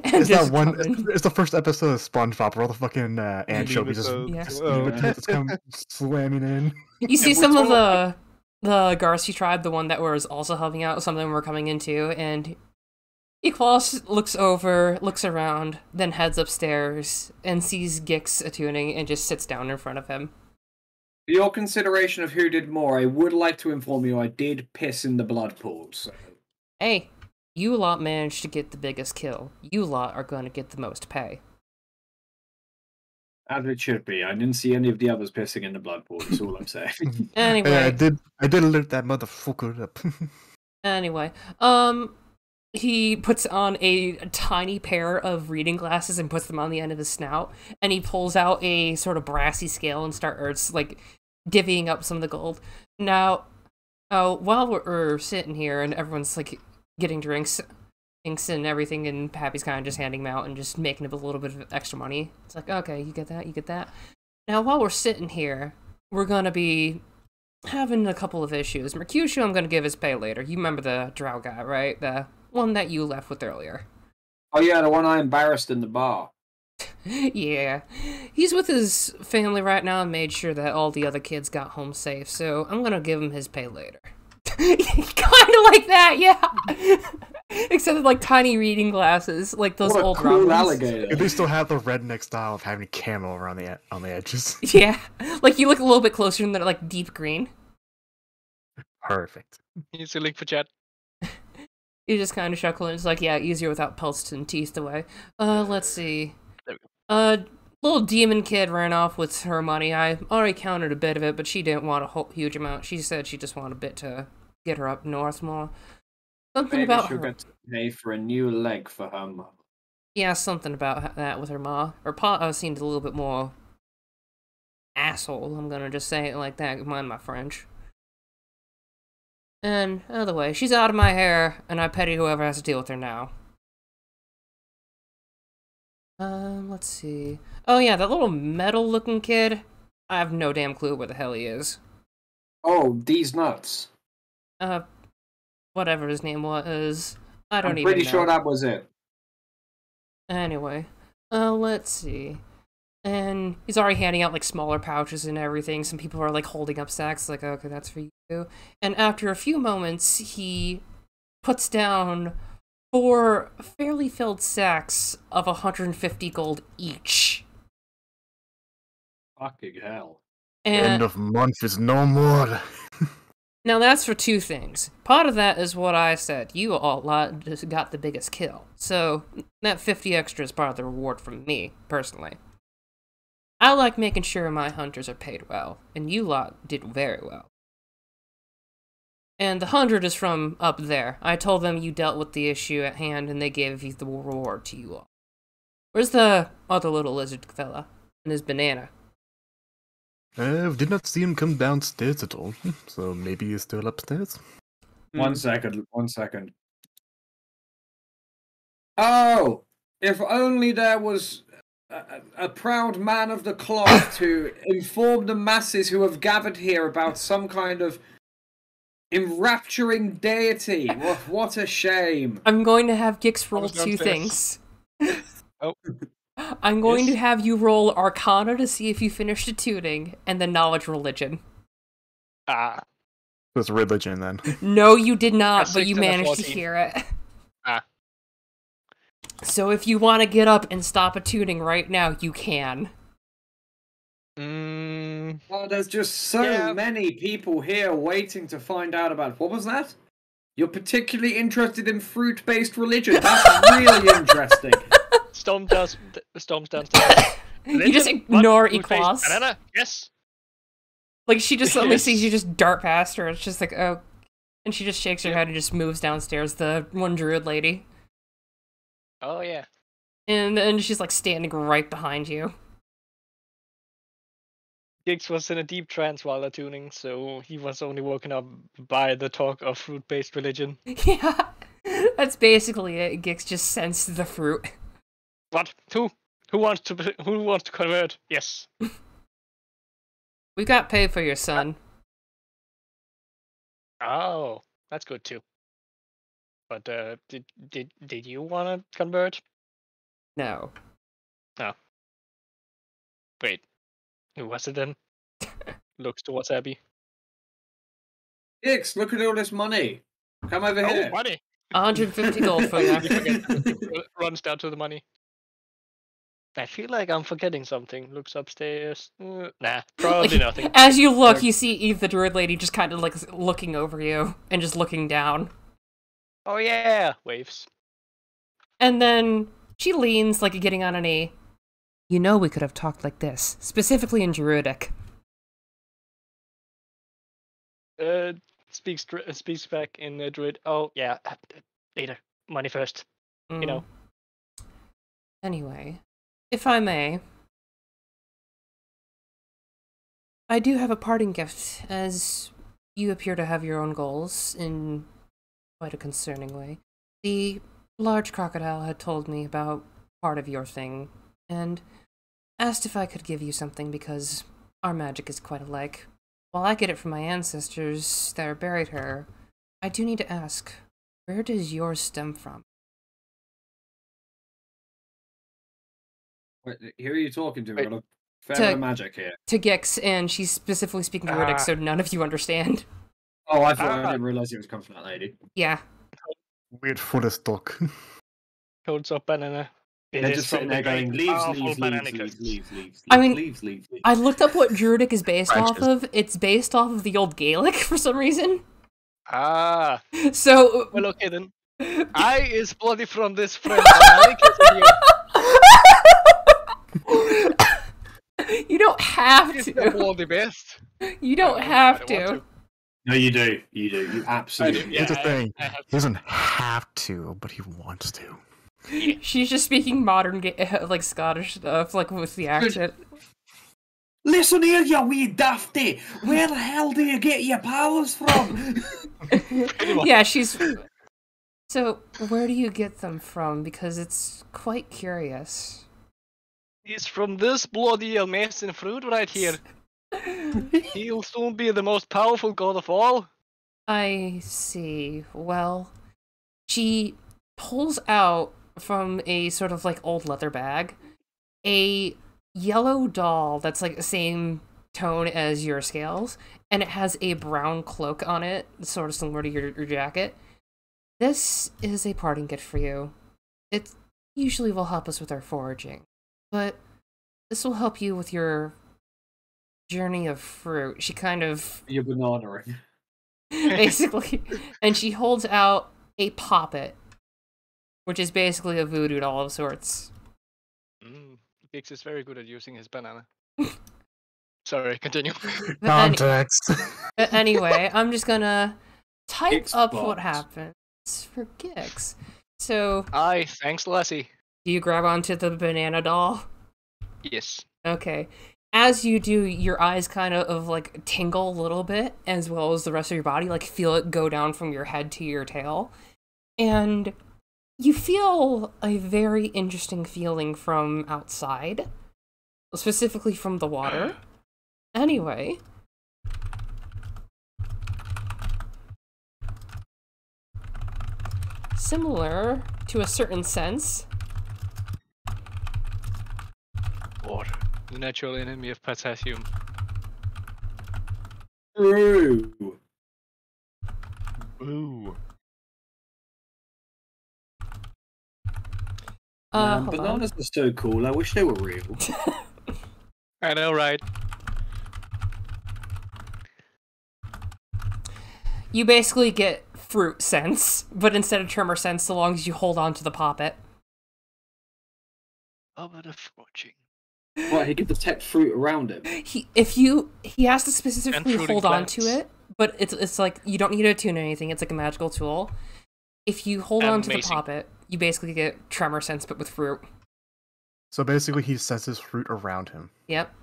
It's that one. It's the first episode of SpongeBob where all the fucking anchovies just come slamming in. You see some of the Garci tribe, the one that was also helping out, some of them were coming into, and Equalis looks over, looks around, then heads upstairs and sees Gix attuning and just sits down in front of him. For your consideration of who did more, I would like to inform you I did piss in the blood pools. So. Hey, you lot managed to get the biggest kill. You lot are going to get the most pay. As it should be. I didn't see any of the others pissing in the blood pool, that's all I'm saying. Anyway. Yeah, I did alert that motherfucker up. Anyway, he puts on a tiny pair of reading glasses and puts them on the end of his snout, and he pulls out a sort of brassy scale and starts, like, divvying up some of the gold. Now, while we're sitting here and everyone's, like, getting drinks and everything, and Pappy's kind of just handing them out and just making up a little bit of extra money. It's like, okay, you get that, you get that. Now, while we're sitting here, we're gonna be having a couple of issues. Mercutio, I'm gonna give his pay later. You remember the drow guy, right? The one that you left with earlier. Oh yeah, the one I embarrassed in the bar. Yeah. He's with his family right now and made sure that all the other kids got home safe, so I'm gonna give him his pay later. Kind of like that, yeah. Except with, like, tiny reading glasses, like those old cool Robins. Alligator. They still have the redneck style of having camo around on the edges. Yeah, like you look a little bit closer and they're like deep green. Perfect. Here's a link for chat. You just kind of chuckle and it's like, yeah, easier without pelts and teeth away. Let's see. There we Little demon kid ran off with her money. I already counted a bit of it, but she didn't want a huge amount. She said she just wanted a bit to get her up north more. Something Maybe about she'll her. get to pay for a new leg for her mother. Yeah, something about that with her ma. Her pa seemed a little bit more asshole. I'm gonna just say it like that. Mind my French. And other way, she's out of my hair, and I pity whoever has to deal with her now. Let's see. Oh yeah, that little metal-looking kid. I have no damn clue where the hell he is. Oh, these nuts. Whatever his name was. I don't even know. I'm pretty sure that was it. Anyway, let's see. And he's already handing out, like, smaller pouches and everything. Some people are, like, holding up sacks, like, okay, that's for you. And after a few moments, he puts down 4 fairly filled sacks of 150 gold each. Fucking hell. And End of month is no more. now that's for 2 things. Part of that is what I said. You all lot just got the biggest kill. So that 50 extra is part of the reward from me, personally. I like making sure my hunters are paid well, and you lot did very well. And the 100 is from up there. I told them you dealt with the issue at hand, and they gave you the reward to you all. Where's the other little lizard fella and his banana? Did not see him come downstairs at all, so maybe he's still upstairs. 1 second, 1 second. Oh! If only there was a proud man of the cloth to inform the masses who have gathered here about some kind of enrapturing deity. What a shame. I'm going to have Gix roll was 2 things. Oh. I'm going Yes. to have you roll Arcana to see if you finished the tuning, and then Knowledge Religion. Ah. It's religion then. No, you did not, A but you 6 and a managed to 14. hear it. Ah. So if you want to get up and stop a tuning right now, you can. Well, there's just so many people here waiting to find out about... What was that? You're particularly interested in fruit-based religion. That's really interesting. Storm downstairs. You just Religion? ignore What? Food-based Equas. banana? Yes. Like, she just suddenly Yes. sees you just dart past her. It's just like, oh. And she just shakes her head and just moves downstairs, the one druid lady. Oh yeah. And then she's like standing right behind you. Giggs was in a deep trance while they're tuning, so he was only woken up by the talk of fruit-based religion. Yeah. That's basically it. Gix just sensed the fruit. What? Who wants to convert? Yes. We got paid for your son. Oh, that's good too. But did you want to convert? No. Wait, who was it then? Looks towards Abby. Ix, look at all this money. Come over Oh, here. money! 150 gold for You you. forget, runs down to the money. I feel like I'm forgetting something. Looks upstairs. Nah, probably nothing. As you look, you see Eve the druid lady just kind of like looking over you and just looking down. Oh yeah, waves. And then she leans, like getting on a knee. You know we could have talked like this, specifically in Druidic. Speaks back in Druid. Oh yeah, later. Money first. You know. Anyway, if I may, I do have a parting gift, as you appear to have your own goals in quite a concerning way. The large crocodile had told me about part of your thing, and asked if I could give you something because our magic is quite alike. While I get it from my ancestors that buried her, I do need to ask, where does yours stem from? Wait, who are you talking to? Wait. We've got a fair bit of magic here. To Gix, and she's specifically speaking Druidic, so none of you understand. Oh, I didn't realise it was coming from that lady. Yeah. Wait for the stock. Holds up banana. It They're is just from sitting the there going, great leaves, powerful leaves, banana leaves, curse. leaves. I mean, leaves. I looked up what Druidic is based off Branches. of. It's based off of the old Gaelic for some reason. Ah, So, well, okay then. I is bloody from this friend. banana curse here. you don't have It's the to. bloody best. You don't I have don't want to. No, you do. You absolutely do. Yeah, Here's the thing. I have He doesn't have to, but he wants to. She's just speaking modern, like Scottish stuff, like with the accent. Listen here, you wee dafty. Where the hell do you get your powers from? Yeah, she's. So, where do you get them from? Because it's quite curious. He's from this bloody amazing fruit right here. He'll soon be the most powerful god of all. I see. Well, she pulls out from a sort of like old leather bag a yellow doll that's like the same tone as your scales, and it has a brown cloak on it, sort of similar to your jacket. This is a parting gift for you. It usually will help us with our foraging, but this will help you with your journey of fruit. She kind of... Your banana ring. basically. And she holds out a poppet, which is basically a voodoo doll of sorts. Biggs is very good at using his banana. Sorry, continue. Context. But anyway, I'm just gonna type Gix up box. what happens for Gix. So, Aye, thanks, Lassie. do you grab onto the banana doll? Yes. Okay. As you do, your eyes kind of like tingle a little bit, as well as the rest of your body, like feel it go down from your head to your tail. And you feel a very interesting feeling from outside, specifically from the water. Anyway, similar to a certain sense, Water. The natural enemy of potassium. True. Ooh. Man, hold on. bananas are so cool. I wish they were real. I know, right? You basically get fruit sense, but instead of tremor sense, so long as you hold on to the poppet. Over the foraging. What, he can detect fruit around him? He has to specifically fruiting hold on to plants. it, but it's like you don't need to attune anything. It's like a magical tool. If you hold on to the Amazing. poppet, you basically get tremor sense, but with fruit. So basically, he senses fruit around him. Yep.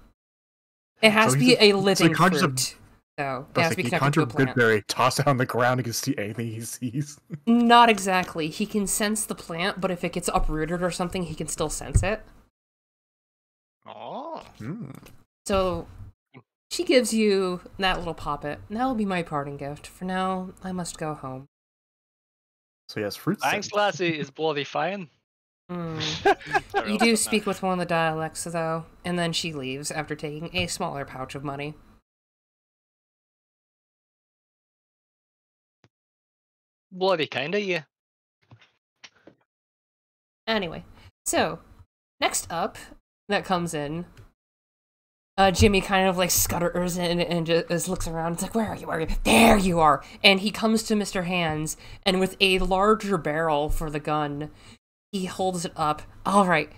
It has So to he's be a so he living conjures a- fruit. So it But has like, to be he connected to a conjures plant. Goodberry, toss it on the ground, he can see anything he sees. Not exactly. He can sense the plant, but if it gets uprooted or something, he can still sense it. Oh. So she gives you that little poppet. And that will be my parting gift. For now, I must go home. So he has fruit Thanks, sense. Lassie. Is bloody fine. You do speak with one of the dialects, though, and then she leaves after taking a smaller pouch of money. Bloody kinda, yeah. Anyway, so, next up, that comes in, Jimmy kind of like scutters in and just looks around. It's like, where are you? Where are you? There you are! And he comes to Mr. Hands, and with a larger barrel for the gun, he holds it up. Alright,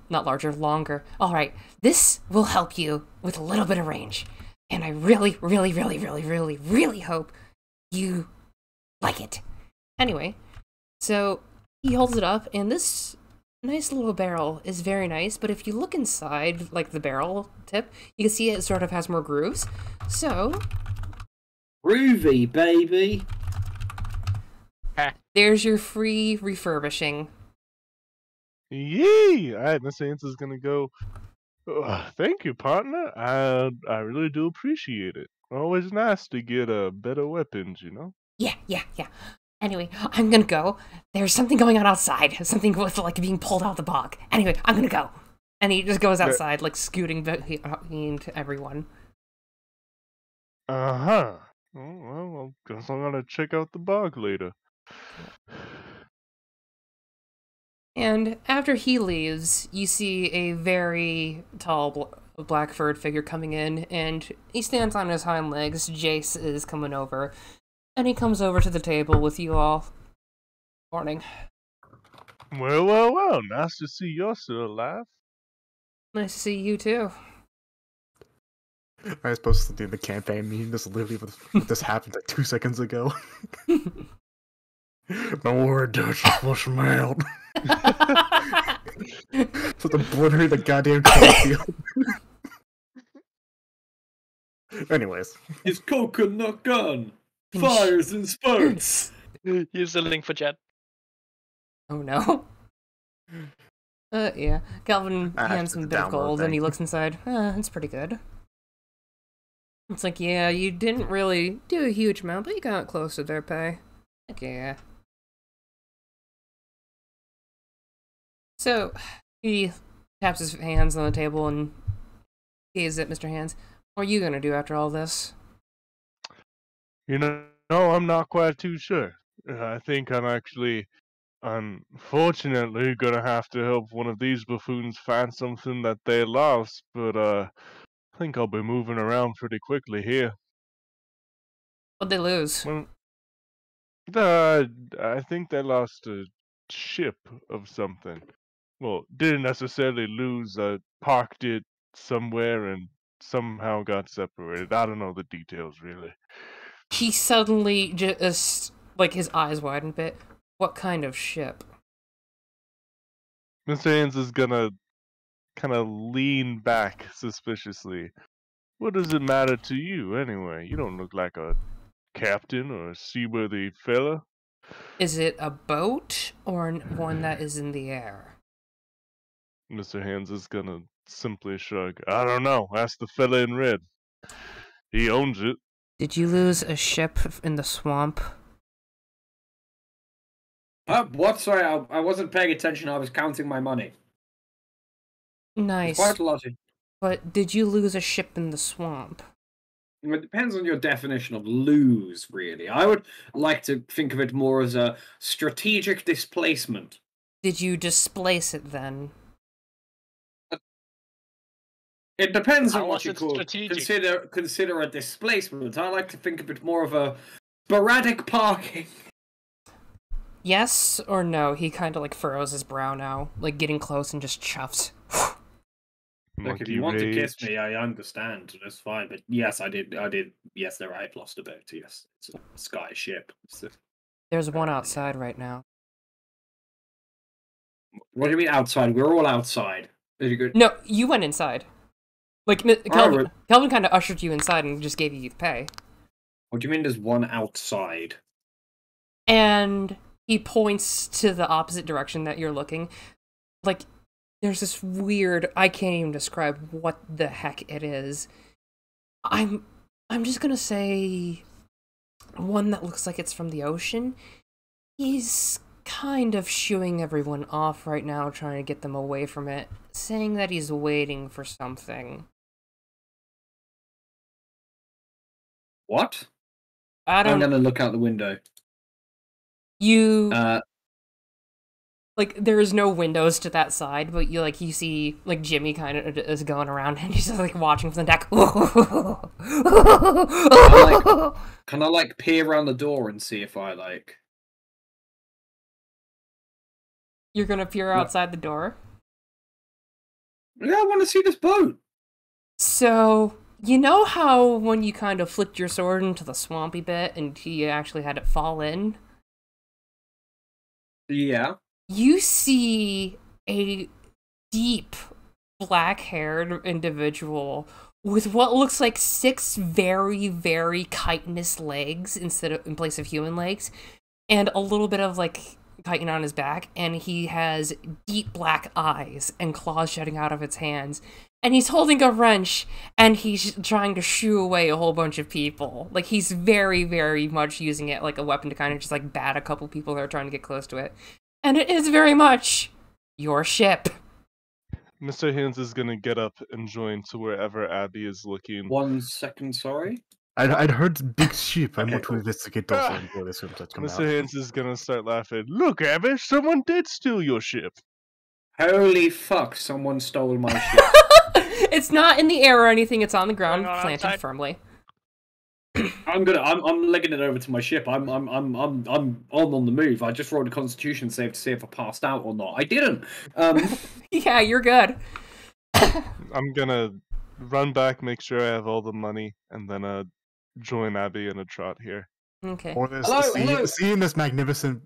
not larger, longer. Alright, this will help you with a little bit of range. And I really, really, really, really, really, really hope you like it. Anyway, so he holds it up, and this nice little barrel is very nice, but if you look inside, like the barrel tip, you can see it sort of has more grooves. So, Groovy, baby. there's your free refurbishing. Yee! Alright, Mr. Ince is gonna go. Thank you, partner. I really do appreciate it. Always nice to get better weapons, you know? Yeah. Anyway, I'm gonna go. There's something going on outside. Something with, like, being pulled out of the bog. Anyway, I'm gonna go. And he just goes outside, like, scooting behind everyone. Uh-huh. Well, I guess I'm gonna check out the bog later. And after he leaves, you see a very tall black-furred figure coming in, and he stands on his hind legs. Jace is coming over, and he comes over to the table with you all. Morning. Well. Nice to see you're still alive. Nice to see you too. I was supposed to do the campaign meeting. This literally what this happened like 2 seconds ago. Don't worry, Dutch. Flush them out. So obliterate the goddamn cornfield. Anyways, His coconut gun fires and spurts. Here's the link for chat. Oh no. Yeah. Calvin I have hands to him a bit of download gold, and thing. he looks inside. It's pretty good. It's like, yeah, you didn't really do a huge amount, but you got close to their pay. Like, yeah. So, he taps his hands on the table and gazes at Mr. Hands. What are you gonna do after all this? You know, I'm not quite too sure. I think I'm actually, unfortunately, gonna have to help one of these buffoons find something that they lost, but I think I'll be moving around pretty quickly here. What'd they lose? Well, I think they lost a ship of something. Well, didn't necessarily lose. Parked it somewhere and somehow got separated. I don't know the details really. He suddenly just, like, his eyes widen a bit. What kind of ship? Mr. Haynes is gonna kind of lean back suspiciously. What does it matter to you anyway? You don't look like a captain or a seaworthy fella. Is it a boat or one that is in the air? Mr. Haynes is gonna simply shrug. I don't know. Ask the fella in red. He owns it. Did you lose a ship in the swamp? What? Sorry, I wasn't paying attention. I was counting my money. Nice. It's quite a lot. But did you lose a ship in the swamp? It depends on your definition of lose, really. I would like to think of it more as a strategic displacement. Did you displace it then? It depends How on was what you it call strategic? consider a displacement. I like to think of it more of a sporadic parking. Yes or no? He kind of like furrows his brow now, like getting close and just chuffs. Look, if you want to kiss me, I understand. That's fine. But yes, I did. Yes, there I've lost a boat. Yes, it's a sky ship. There's one outside right now. What do you mean outside? We're all outside. Is it good? No, you went inside. Like, Kelvin kind of ushered you inside and just gave you the pay. What do you mean there's one outside? And he points to the opposite direction that you're looking. Like, there's this weird, I can't even describe what the heck it is. I'm just gonna say one that looks like it's from the ocean. He's kind of shooing everyone off right now, trying to get them away from it, saying that he's waiting for something. What? I'm gonna look out the window. You like there is no windows to that side, but you see like Jimmy kind of is going around and he's just like watching from the deck. Can I like peer around the door and see if I like? You're gonna peer outside the door? Yeah, I want to see this boat. So, you know how when you kind of flicked your sword into the swampy bit and he actually had it fall in? Yeah. You see a deep black-haired individual with what looks like 6 very, very chitinous legs in place of human legs, and a little bit of like chitin on his back, and he has deep black eyes and claws jutting out of its hands. And he's holding a wrench, and he's trying to shoo away a whole bunch of people. Like, he's very, very much using it like a weapon to kind of just, like, bat a couple people that are trying to get close to it. And it is very much your ship. Mr. Haynes is gonna get up and join to wherever Abby is looking. 1 second, sorry. I'd heard big sheep. I Okay, want to cool. investigate those and go this room to come Mr. out. Haynes is gonna start laughing. Look, Abby, someone did steal your ship. Holy fuck! Someone stole my ship. It's not in the air or anything. It's on the ground, planted outside. firmly. I'm legging it over to my ship. I'm on the move. I just rolled a Constitution save to see if I passed out or not. I didn't. Yeah, you're good. I'm gonna run back, make sure I have all the money, and then join Abby in a trot here. Okay. For this, Hello? seeing this magnificent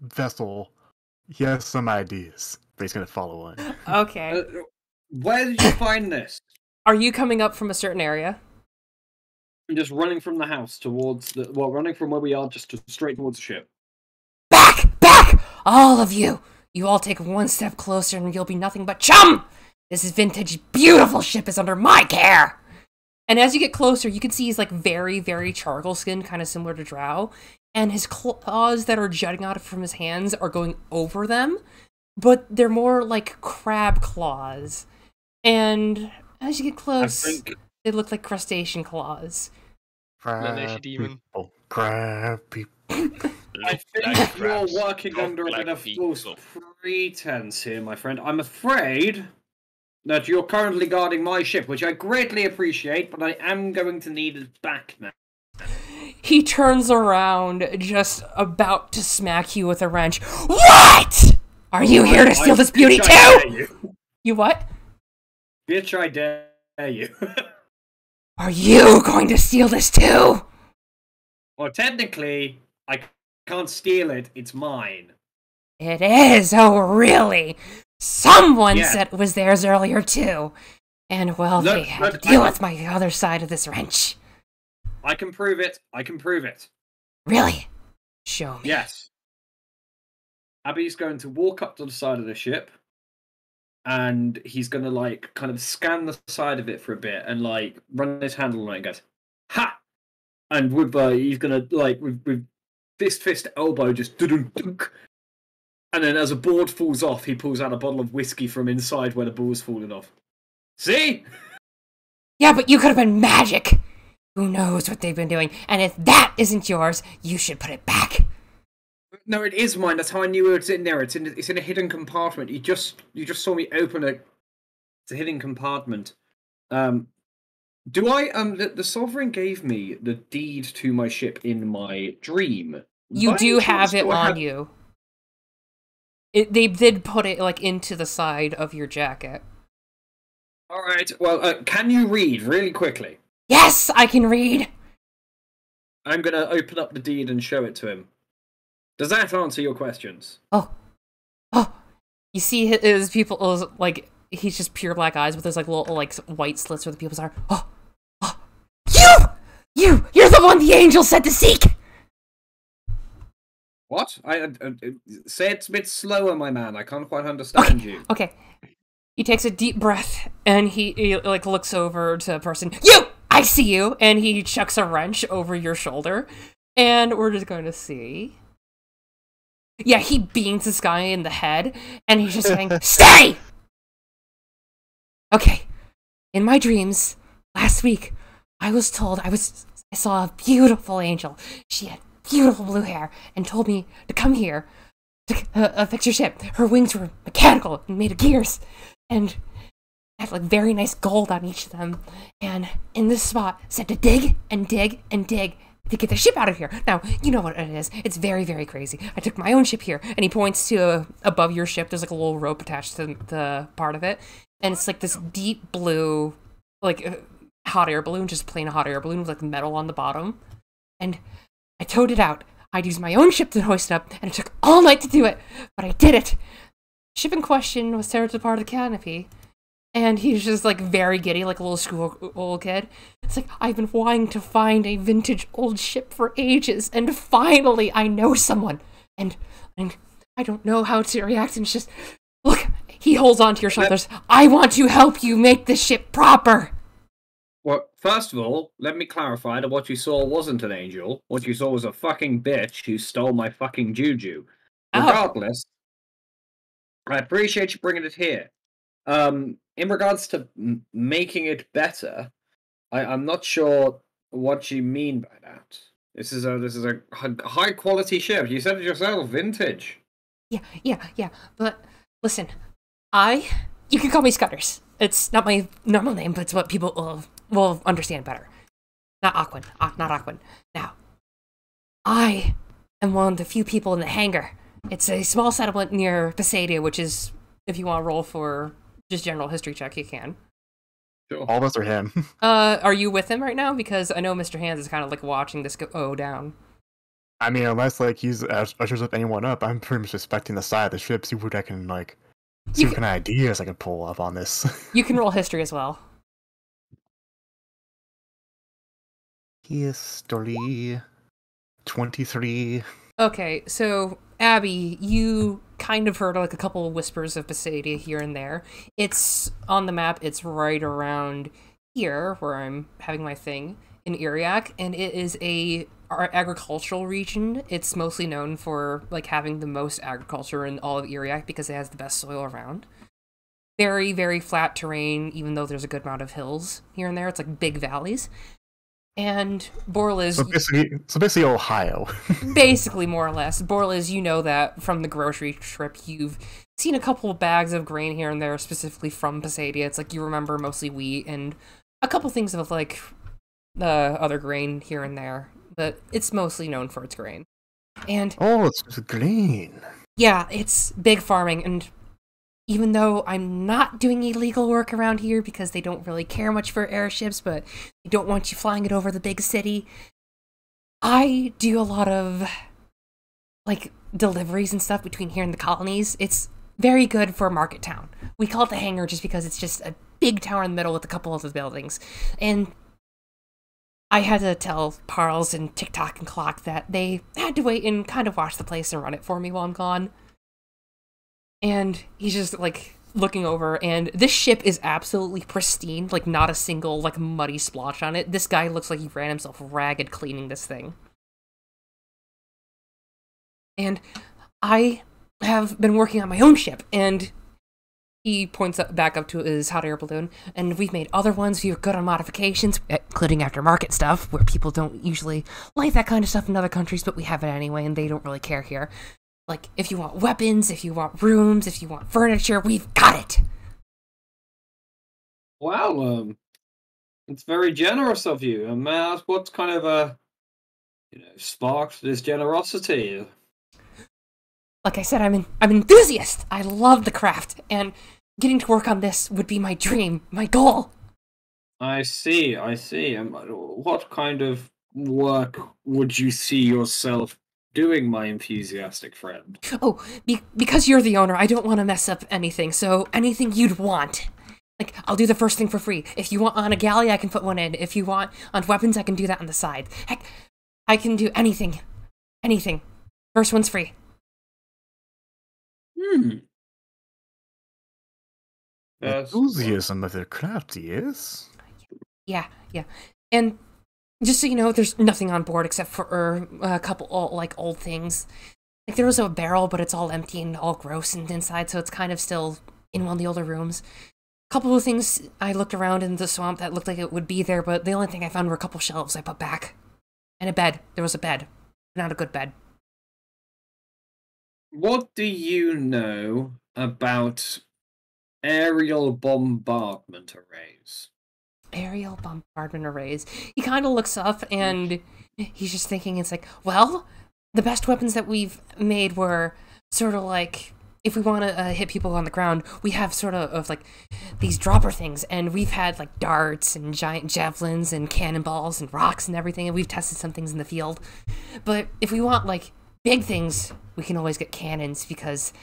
vessel, he has some ideas, but he's gonna follow one. Okay. Where did you find this? Are you coming up from a certain area? I'm just running from the house towards running from where we are just straight towards the ship. Back! Back! All of you! You all take one step closer and you'll be nothing but chum! This vintage, beautiful ship is under my care! And as you get closer, you can see he's like very, very charcoal skinned, kind of similar to Drow. And his claws that are jutting out from his hands are going over them, but they're more like crab claws. And as you get close, they look like crustacean claws. Ah, Laneshi demon. Crab people. I think you're working under a bit of false pretense here, my friend. I'm afraid that you're currently guarding my ship, which I greatly appreciate, but I am going to need it back now. He turns around, just about to smack you with a wrench. What? Are you here to steal this beauty too? You what? Bitch, I dare you. Are you going to steal this too? Well, technically, I can't steal it. It's mine. It is? Oh, really? Someone said it was theirs earlier too. And, well, they had to deal with my other side of this wrench. I can prove it. I can prove it. Really? Show me. Yes. Abby's going to walk up to the side of the ship, and he's going to, like, kind of scan the side of it for a bit and, like, run his handle on it and goes, ha! And with, he's going to, like, with fist, elbow, just dunk. And then as a board falls off, he pulls out a bottle of whiskey from inside where the ball's fallen off. See? Yeah, but you could have been magic! Who knows what they've been doing? And if that isn't yours, you should put it back. No, it is mine. That's how I knew it's in there. It's in a hidden compartment. You just saw me open it's a hidden compartment. Do I the Sovereign gave me the deed to my ship in my dream. You do have it on you. They did put it, like, into the side of your jacket. Alright, well, can you read really quickly? Yes, I can read! I'm gonna open up the deed and show it to him. Does that answer your questions? Oh. You see his pupils, like, he's just pure black eyes with those, like, little, like, white slits where the pupils are. Oh! You're the one the angel said to seek! What? Say it a bit slower, my man. I can't quite understand you. Okay. He takes a deep breath, and he like, looks over to a person. You! I see you! And he chucks a wrench over your shoulder. And we're just going to see. Yeah, he beans this guy in the head, and he's just saying, stay! Okay. In my dreams, last week, I was told I saw a beautiful angel. She had beautiful blue hair and told me to come here to fix your ship. Her wings were mechanical and made of gears, and had, like, very nice gold on each of them. And in this spot, said to dig and dig and dig to get the ship out of here. Now, you know what it is. It's very, very crazy. I took my own ship here, and he points to above your ship. There's, like, a little rope attached to the part of it, and it's like this deep blue, like, hot air balloon, just plain hot air balloon with, like, metal on the bottom. And I towed it out. I'd used my own ship to hoist it up, and it took all night to do it, but I did it. Ship in question was teared apart of the canopy, and he's just, like, very giddy, like a little school kid. It's like, I've been wanting to find a vintage old ship for ages, and finally I know someone. And I don't know how to react, and it's just, look, he holds onto your shoulders. I want to help you make this ship proper. Well, first of all, let me clarify that what you saw wasn't an angel. What you saw was a fucking bitch who stole my fucking juju. Regardless, I appreciate you bringing it here. In regards to making it better, I'm not sure what you mean by that. This is a high quality ship. You said it yourself, vintage. Yeah. But listen, you can call me Scutters. It's not my normal name, but it's what people will understand better. Not Aquan. Now, I am one of the few people in the hangar. It's a small settlement near Poseidon, which is, if you want to roll for just general history check, you can. Sure. All of us are him. Are you with him right now? Because I know Mr. Hands is kind of like watching this go down. I mean, unless like he's ushers up anyone up, I'm pretty much inspecting the side of the ship, see what I can like, see what kind of ideas I can pull up on this. You can roll history as well. History 23. Okay, so Abby, you kind of heard like a couple of whispers of Poseidon here and there. It's on the map. It's right around here where I'm having my thing in Iriak, and it is a agricultural region. It's mostly known for like having the most agriculture in all of Iriak because it has the best soil around. Very, very flat terrain, even though there's a good amount of hills here and there. It's like big valleys. And Borliz, So basically Ohio. basically more or less. Borliz, you know that from the grocery trip, you've seen a couple of bags of grain here and there, specifically from Passadia. It's like you remember mostly wheat and a couple things of like other grain here and there, but it's mostly known for its grain. And Oh, it's grain. yeah, it's big farming, and even though I'm not doing illegal work around here because they don't really care much for airships, but they don't want you flying it over the big city, I do a lot of, like, deliveries and stuff between here and the colonies. It's very good for Market Town. We call it the hangar just because it's just a big tower in the middle with a couple of the buildings. And I had to tell Parles and TikTok and Clock that they had to wait and kind of watch the place and run it for me while I'm gone. And he's just, like, looking over, and this ship is absolutely pristine, like, not a single, like, muddy splotch on it. This guy looks like he ran himself ragged cleaning this thing. And I have been working on my own ship, and he points back up to his hot air balloon, and we've made other ones. We're good on modifications, including aftermarket stuff, where people don't usually like that kind of stuff in other countries, but we have it anyway, and they don't really care here. Like, if you want weapons, if you want rooms, if you want furniture, we've got it! Wow, it's very generous of you. And may I ask what kind of, sparked this generosity? Like I said, I'm an enthusiast! I love the craft, and getting to work on this would be my dream, my goal! I see. What kind of work would you see yourself doing, my enthusiastic friend? Oh, because you're the owner, I don't want to mess up anything, so anything you'd want. Like, I'll do the first thing for free. If you want on a galley, I can put one in. If you want on weapons, I can do that on the side. Heck, I can do anything. Anything. First one's free. Enthusiasm of their craft, yes? Yeah. And just so you know, there's nothing on board except for a couple old things. Like, there was a barrel, but it's all empty and all gross and inside, so it's kind of still in one of the older rooms. A couple of things I looked around in the swamp that looked like it would be there, but the only thing I found were a couple shelves I put back. And a bed. There was a bed. Not a good bed. What do you know about aerial bombardment arrays? Aerial bombardment arrays. He kind of looks up and he's just thinking, it's like, well, the best weapons that we've made were sort of like, if we want to hit people on the ground, we have sort of like these dropper things, and we've had like darts and giant javelins and cannonballs and rocks and everything, and we've tested some things in the field. But if we want like big things, we can always get cannons, because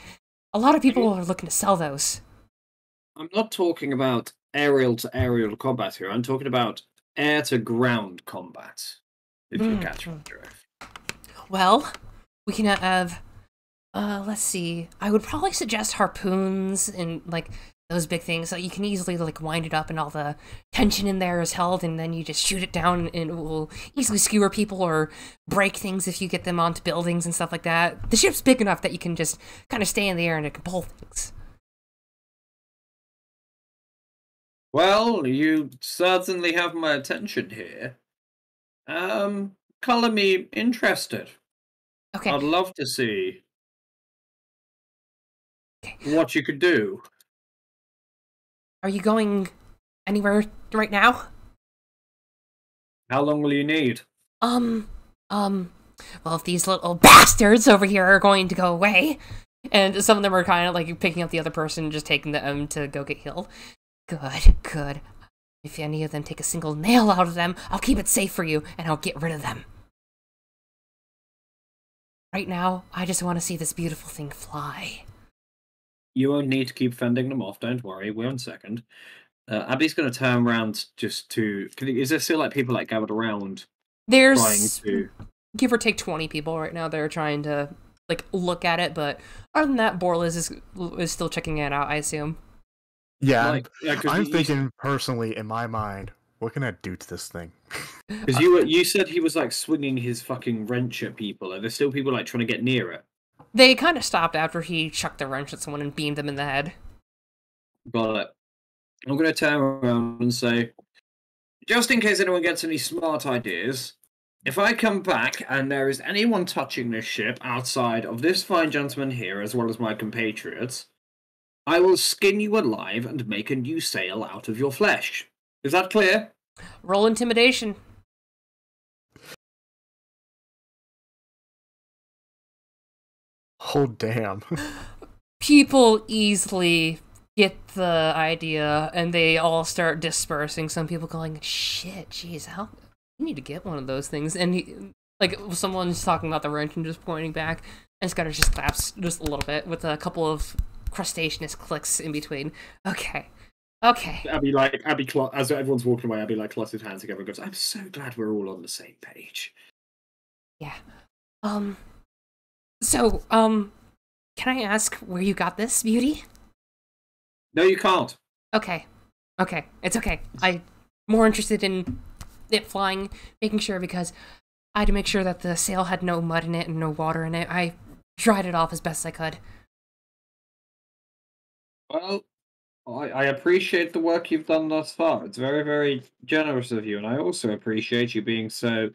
a lot of people are looking to sell those. I'm not talking about aerial to aerial combat here. I'm talking about air to ground combat. If you catch my drift. Well, we can have, let's see. I would probably suggest harpoons and like those big things, so you can easily like wind it up and all the tension in there is held, and then you just shoot it down and it will easily skewer people or break things if you get them onto buildings and stuff like that. The ship's big enough that you can just kind of stay in the air and it can pull things. Well, you certainly have my attention here. Color me interested. Okay. I'd love to see what you could do. Are you going anywhere right now? How long will you need? Well, if these little bastards over here are going to go away, and some of them are kind of like picking up the other person and just taking them to go get healed. Good. If any of them take a single nail out of them, I'll keep it safe for you, and I'll get rid of them. Right now, I just want to see this beautiful thing fly. You won't need to keep fending them off, don't worry. 1 second. Abby's going to turn around just to... Is there still like people like gathered around? There's, trying to... give or take 20 people right now. They're trying to like look at it, but other than that, Borliz is still checking it out, I assume. Yeah, I'm thinking personally in my mind, what can I do to this thing? Because you said he was like swinging his fucking wrench at people. Are there still people like trying to get near it? They kind of stopped after he chucked the wrench at someone and beamed them in the head. Got it. I'm going to turn around and say, just in case anyone gets any smart ideas, if I come back and there is anyone touching this ship outside of this fine gentleman here, as well as my compatriots, I will skin you alive and make a new sail out of your flesh. Is that clear? Roll intimidation. Oh, damn. People easily get the idea, and they all start dispersing. Some people going, shit, jeez, how... You need to get one of those things. And someone's talking about the wrench and just pointing back, and Scudder just claps just a little bit with a couple of crustaceanous clicks in between. Okay. As everyone's walking away, Abby clasps his hands together and goes, I'm so glad we're all on the same page. Yeah. So, can I ask where you got this, Beauty? No, you can't. Okay. It's okay. I'm more interested in it flying, making sure, because I had to make sure that the sail had no mud in it and no water in it. I dried it off as best I could. Well, I appreciate the work you've done thus far. It's very, very generous of you, and I also appreciate you being so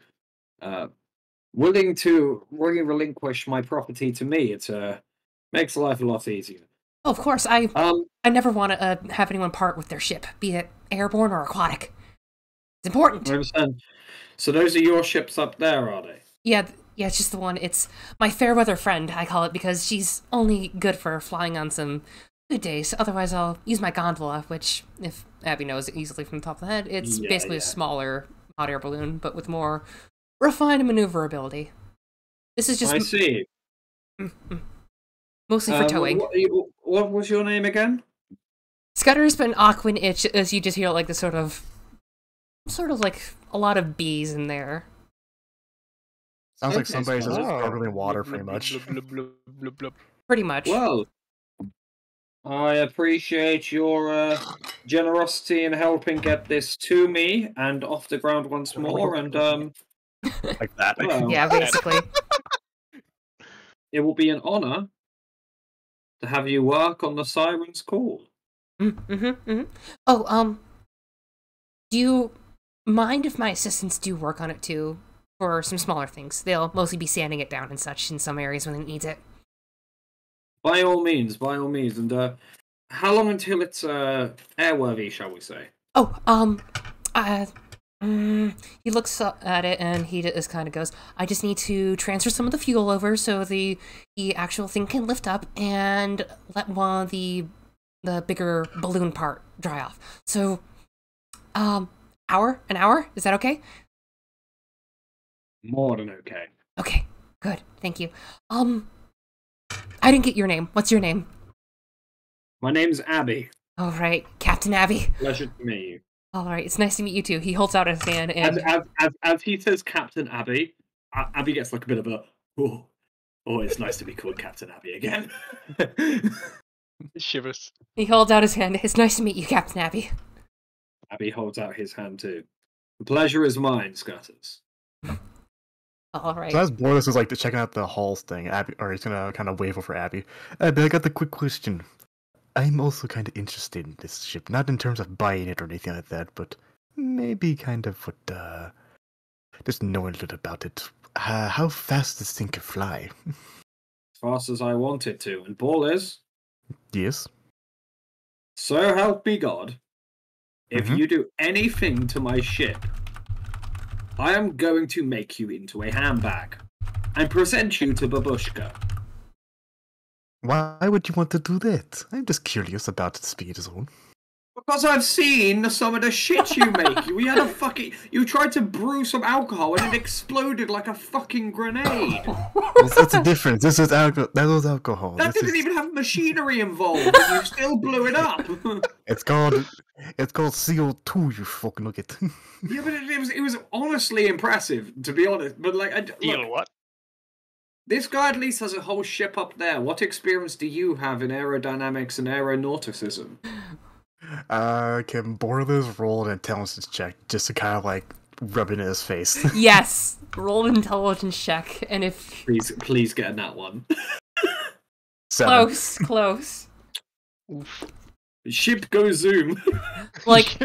willing to relinquish my property to me. It makes life a lot easier. Oh, of course, I never want to have anyone part with their ship, be it airborne or aquatic. It's important. I understand. So those are your ships up there, are they? Yeah, it's just the one. It's my fair weather friend, I call it, because she's only good for flying on some good days. Otherwise, I'll use my gondola, which, if Abby knows it easily from the top of the head, it's basically a smaller hot air balloon, but with more refined maneuverability. This is just... I see. Mostly for towing. What was your name again? Scudder's been Aquin Itch, as you just hear like the sort of like a lot of bees in there. Sounds like somebody's just struggling water, pretty much. Pretty much. Well, I appreciate your generosity in helping get this to me and off the ground once more, and like that. Well, yeah, basically. It will be an honor to have you work on the Siren's call. Oh, do you mind if my assistants do work on it too? For some smaller things. They'll mostly be sanding it down and such in some areas when it needs it. By all means. And how long until it's airworthy, shall we say? Oh, he looks at it and he just kind of goes, I just need to transfer some of the fuel over so the actual thing can lift up and let one of the bigger balloon part dry off. So, an hour? Is that okay? More than okay. Okay, good. Thank you. I didn't get your name. What's your name? My name's Abby. All right, Captain Abby. Pleasure to meet you. All right, it's nice to meet you too. He holds out his hand and... As he says Captain Abby, Abby gets like a bit of a, oh, it's nice to be called Captain Abby again. Shivers. He holds out his hand. It's nice to meet you, Captain Abby. Abby holds out his hand too. The pleasure is mine, Scutters. All right. So as Boris is like checking out the halls thing, Abby, or he's gonna kind of wave over Abby. Abby, I got the quick question. I'm also kind of interested in this ship, not in terms of buying it or anything like that, but maybe kind of what, just knowing a little about it. How fast this thing can fly? As fast as I want it to. And Ballers, Yes. so help me God, if you do anything to my ship, I am going to make you into a handbag and present you to Babushka. Why would you want to do that? I'm just curious about the speed zone. Because I've seen some of the shit you make. You tried to brew some alcohol and it exploded like a fucking grenade. That's a difference. This is alcohol. That was alcohol. That didn't even have machinery involved, and you still blew it up. It's called CO2. You fucking look at. Yeah, but it was honestly impressive, to be honest. But look, What? This guy at least has a whole ship up there. What experience do you have in aerodynamics and aeronauticism? Can Borlas roll an intelligence check just to kind of like rub it in his face? Yes, roll an intelligence check, and if please get in that one. 7. Close. Ship goes zoom. Like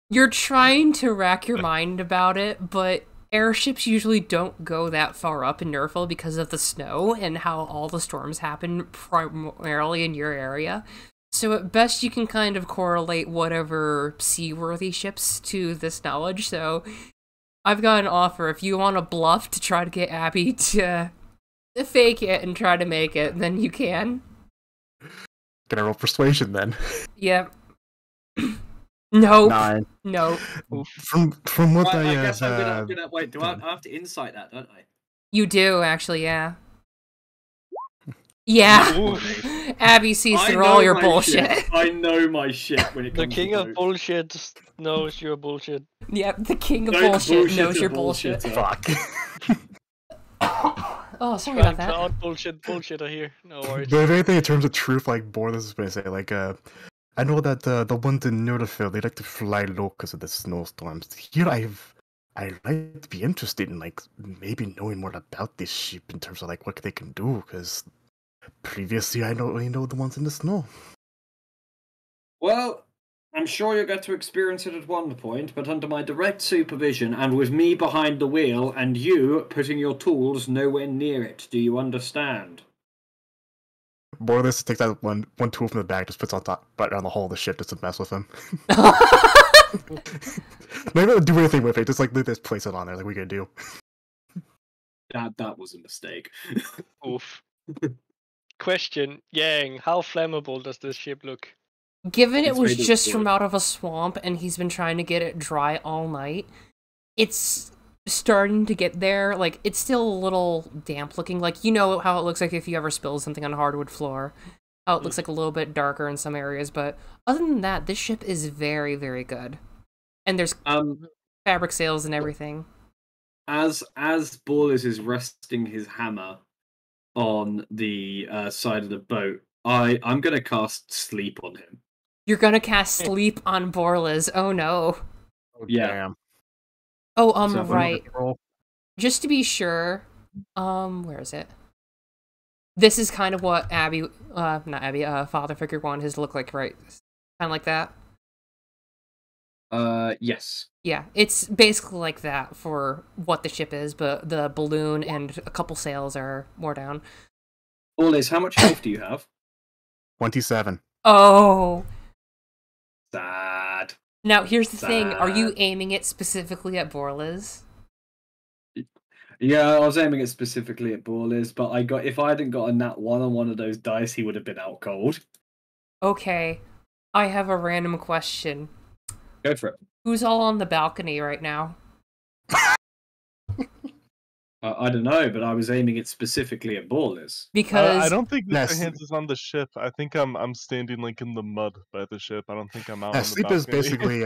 You're trying to rack your mind about it, but airships usually don't go that far up in Nerfville because of the snow and how all the storms happen primarily in your area. So at best you can kind of correlate whatever seaworthy ships to this knowledge, so I've got an offer. If you want a bluff to try to get Abby to fake it and try to make it, then you can. Gonna roll persuasion then. Yep. Nope. 9. Nope. From what Right, I I guess I'm gonna wait. Do I have to insight that? Don't I? You do, actually, yeah. Yeah. Abby sees through all your bullshit. Shit. I know my shit when it The comes king to of bullshit knows your bullshit. Yep, the king of Don't bullshit knows bullshit your a bullshit. bullshitter. Oh, sorry Trying about to that. out bullshitter here. No worries. But if anything in terms of truth, like Borlas is gonna say, like I know that the ones in Nordafell, they like to fly low because of the snowstorms. Here I'd like to be interested in like maybe knowing more about this ship in terms of like what they can do, because previously I only know the ones in the snow. Well, I'm sure you'll get to experience it at one point, but under my direct supervision and with me behind the wheel and you putting your tools nowhere near it. Do you understand? Borlas takes that one tool from the bag, just puts on top, right around the hole of the ship, just to mess with him. Not even do anything with it, just like just place it on there, like we could do. That was a mistake. Oof. Question, Yang, how flammable does this ship look? Given it It's was made of just wood. from out of a swamp and he's been trying to get it dry all night, it's starting to get there. Like, it's still a little damp looking. Like, you know how it looks like if you ever spill something on a hardwood floor. How it looks like a little bit darker in some areas, but other than that, this ship is very, very good. And there's fabric sails and everything. As Ballers is resting his hammer on the side of the boat, I'm gonna cast sleep on him. You're gonna cast sleep on Borlas. Oh no. Oh, Yeah. damn. Oh, So, right. Just to be sure, where is it? This is kind of what Abby, not Abby, father figure wanted his to look like, right? Kind of like that? Yes. Yeah, it's basically like that for what the ship is, but the balloon and a couple sails are more down. Ballers, how much health do you have? 27. Oh! Sad. Now, here's the thing. Are you Sad. aiming it specifically at Borlas? Yeah, I was aiming it specifically at Ballers, but if I hadn't got a nat 1 on one of those dice, he would have been out cold. Okay. I have a random question. Go for it. Who's all on the balcony right now? I don't know, but I was aiming it specifically at Ballers. Because I don't think Mr. Yes. Hands is on the ship. I think I'm standing like in the mud by the ship. I don't think I'm out Yeah, on the sleep balcony. is basically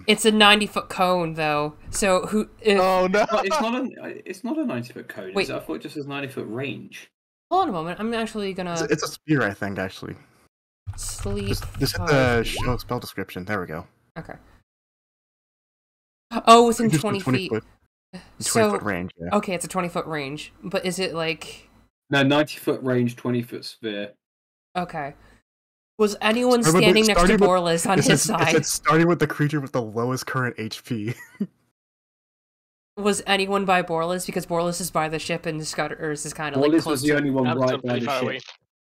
it's a 90-foot cone, though. So who? If, Oh no! It's not a 90-foot cone. Wait. I thought it just has 90-foot range. Hold on a moment. I'm actually gonna it's a spear, I think, actually. sleep. Just hit the show spell description. There we go. Okay. Oh, within Just 20 feet. 20 So foot range, yeah. okay, it's a 20-foot range, but is it like No, 90-foot range, 20-foot sphere. okay? Was anyone Starting with standing next to starting with- Borlas on It his says, it side? says starting with the creature with the lowest current HP. Was anyone by Borlas? Because Borlas is by the ship and Scutters is kind of like Ballers close was the to. only one I'm right still by pretty the far ship. away.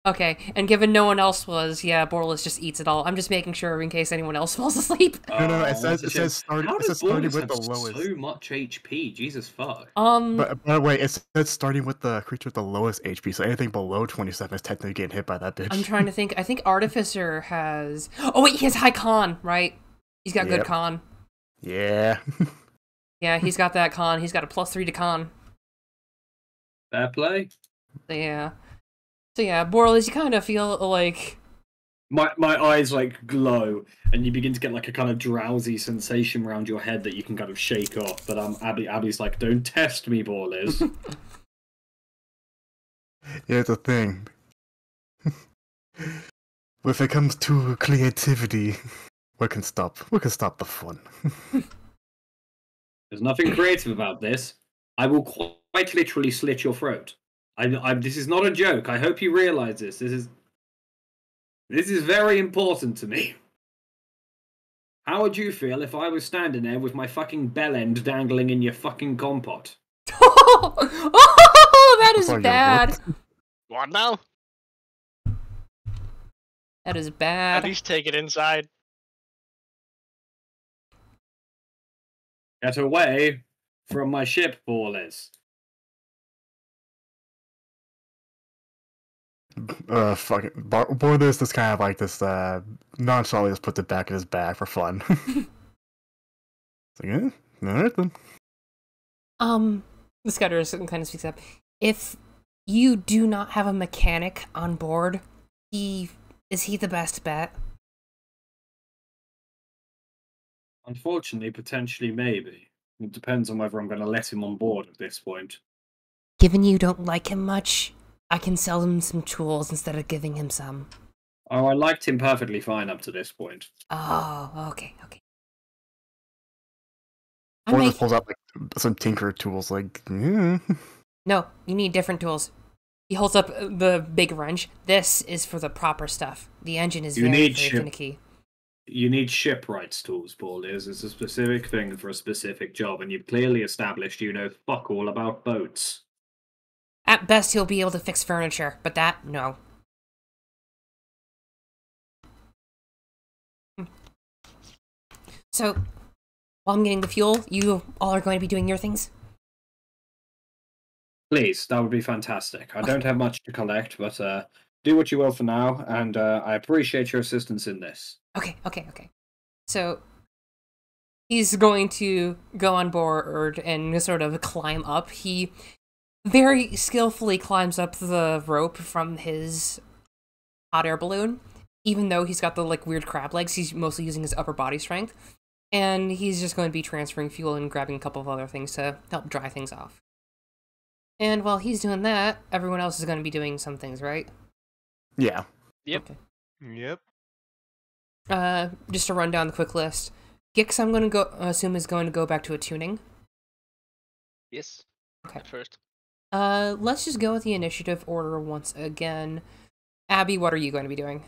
Okay, and given no one else was, yeah, Borlas just eats it all. I'm just making sure in case anyone else falls asleep. No, it Oh, says that's a shame. starting. How It does says starting Ballers with the have lowest. so much HP? Jesus fuck. But by the way, it says starting with the creature with the lowest HP, so anything below 27 is technically getting hit by that bitch. I'm trying to think. I think Artificer has. Oh wait, he has high con, right? He's got good Yep. con. Yeah. Yeah, he's got that con. He's got a +3 to con. Fair play. So yeah, Borlas, you kind of feel like My eyes like glow, and you begin to get like a kind of drowsy sensation around your head that you can kind of shake off. But Abby's like, "Don't test me, Ballers." Here's the thing. If it comes to creativity, what can stop? What can stop the fun? There's nothing creative about this. I will quite literally slit your throat. This is not a joke. I hope you realize this. This is very important to me. How would you feel if I was standing there with my fucking bell end dangling in your fucking compot? Oh, that is That's like, bad. What now? That is At bad. least take it inside. Get away from my ship, ballers. Fuck it. Boy, this kind of like this, nonchalantly just puts it back in his bag for fun. It's like, alright then. The scouter kind of speaks up. If you do not have a mechanic on board, is he the best bet? Unfortunately, potentially, maybe. It depends on whether I'm going to let him on board at this point. Given you don't like him much, I can sell him some tools instead of giving him some. Oh, I liked him perfectly fine up to this point. Oh, okay. Boy just pulls out like some tinker tools, like, yeah. No, you need different tools. He holds up the big wrench. This is for the proper stuff. The engine is very finicky. You need shipwrights tools, Balders. It's a specific thing for a specific job, and you've clearly established you know fuck all about boats. At best, he'll be able to fix furniture, but that, no. So, while I'm getting the fuel, you all are going to be doing your things? Please, that would be fantastic. I don't have much to collect, but do what you will for now, and I appreciate your assistance in this. Okay. So, he's going to go on board and sort of climb up. He very skillfully climbs up the rope from his hot air balloon. Even though he's got the like weird crab legs, he's mostly using his upper body strength. And he's just going to be transferring fuel and grabbing a couple of other things to help dry things off. And while he's doing that, everyone else is going to be doing some things, right? Yeah. Yep. Okay. Yep. Just to run down the quick list. Gix, I'm going to assume is going to go back to a tuning. Yes. Okay. At first. Let's just go with the initiative order once again. Abby, what are you going to be doing?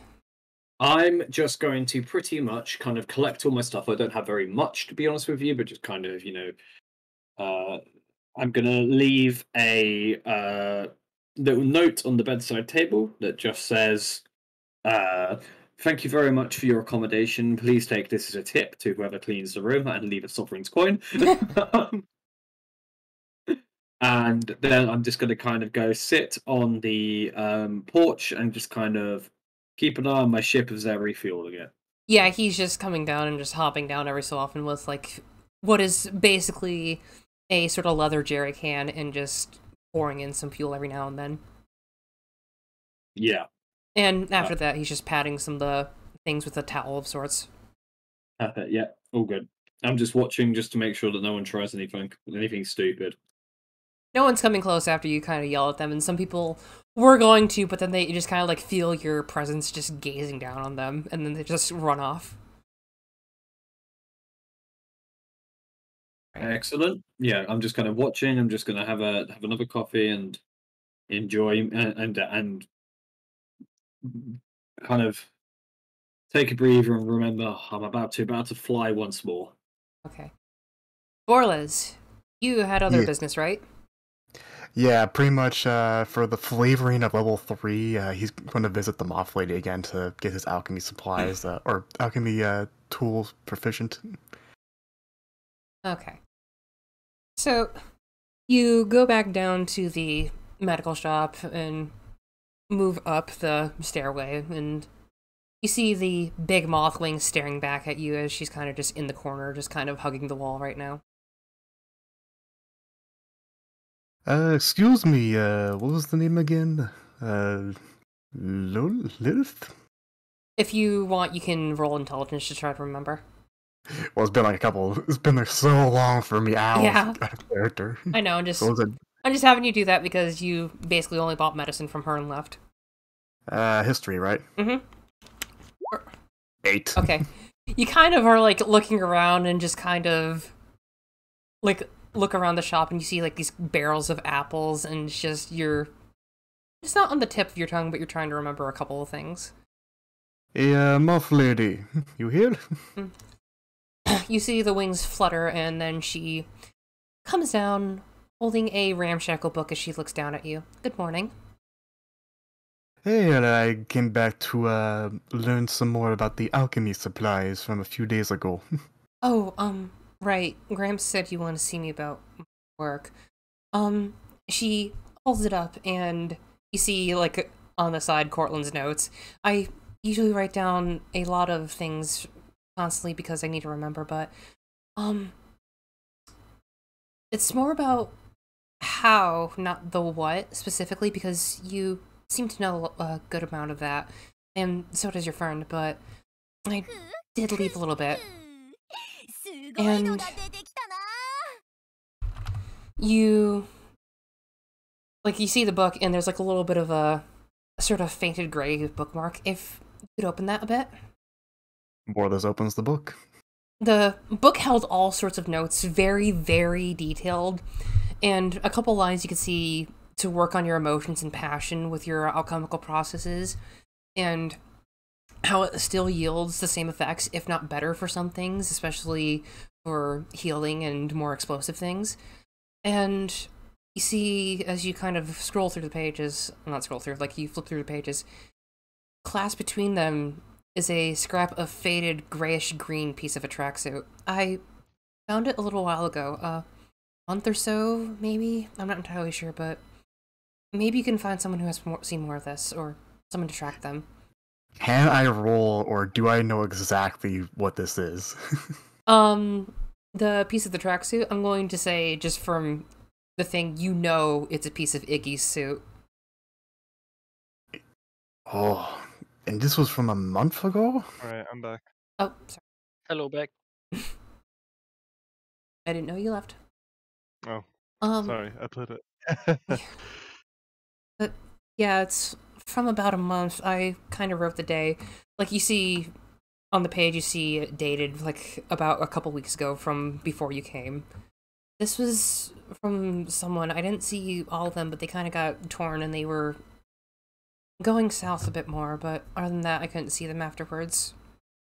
I'm just going to pretty much kind of collect all my stuff. I don't have very much, to be honest with you, but just kind of, I'm going to leave a little note on the bedside table that just says, thank you very much for your accommodation. Please take this as a tip to whoever cleans the room and leave a sovereign's coin. And then I'm just going to kind of go sit on the porch and just kind of keep an eye on my ship as they're refueling it. Yeah, he's just coming down and just hopping down every so often with, like, what is basically a sort of leather jerry can and just pouring in some fuel every now and then. Yeah. And after that, he's just patting some of the things with a towel of sorts. Yeah, all good. I'm just watching just to make sure that no one tries anything stupid. No one's coming close after you kind of yell at them, and some people were going to, but then they just kind of like feel your presence just gazing down on them, and then they just run off. Right. Excellent. Yeah, I'm just kind of watching. I'm just going to have another coffee and enjoy and kind of take a breather and remember I'm about to fly once more. Okay. Borles, you had other business, right? Yeah, pretty much for the flavoring of level 3, he's going to visit the Moth Lady again to get his alchemy supplies, or alchemy tools proficient. Okay. So, you go back down to the medical shop and move up the stairway, and you see the big Mothwing staring back at you as she's kind of just in the corner, just kind of hugging the wall right now. Excuse me, what was the name again? Lilith? If you want, you can roll intelligence to try to remember. Well, it's been like so long for me out of character. I know, I'm just having you do that because you basically only bought medicine from her and left. History, right? Mm-hmm. 8. Okay. You kind of are like looking around and just kind of like look around the shop and you see like these barrels of apples and it's not on the tip of your tongue, but you're trying to remember a couple of things. Hey, Moth Lady, you here? you see the wings flutter, and then she comes down holding a ramshackle book as she looks down at you. Good morning. Hey, I came back to learn some more about the alchemy supplies from a few days ago. Oh, right. Gramps said you want to see me about work. She holds it up, and you see, like, on the side, Cortland's notes. I usually write down a lot of things constantly because I need to remember, but, it's more about how, not the what, specifically, because you seem to know a good amount of that, and so does your friend, but I did leave a little bit. And you see the book, and there's like a little bit of a sort of fainted gray bookmark. If you could open that a bit. Bordas opens the book. The book held all sorts of notes, very, very detailed, and a couple lines you could see to work on your emotions and passion with your alchemical processes, and how it still yields the same effects, if not better, for some things, especially for healing and more explosive things. And you see, as you kind of scroll through the pages, not scroll through, like you flip through the pages, clasped between them is a scrap of faded grayish-green piece of a tracksuit. I found it a little while ago, a month or so, maybe? I'm not entirely sure, but maybe you can find someone who has seen more of this, or someone to track them. Can I roll, or do I know exactly what this is? The piece of the tracksuit, I'm going to say, just from the thing, you know it's a piece of Iggy's suit. Oh, and this was from a month ago? Alright, I'm back. Oh, sorry. Hello, back. I didn't know you left. Oh, sorry, I put it. But yeah, it's from about a month. I kind of wrote the day. Like, you see on the page, you see it dated, like, about a couple weeks ago from before you came. This was from someone, I didn't see all of them, but they kind of got torn and they were going south a bit more, but other than that, I couldn't see them afterwards.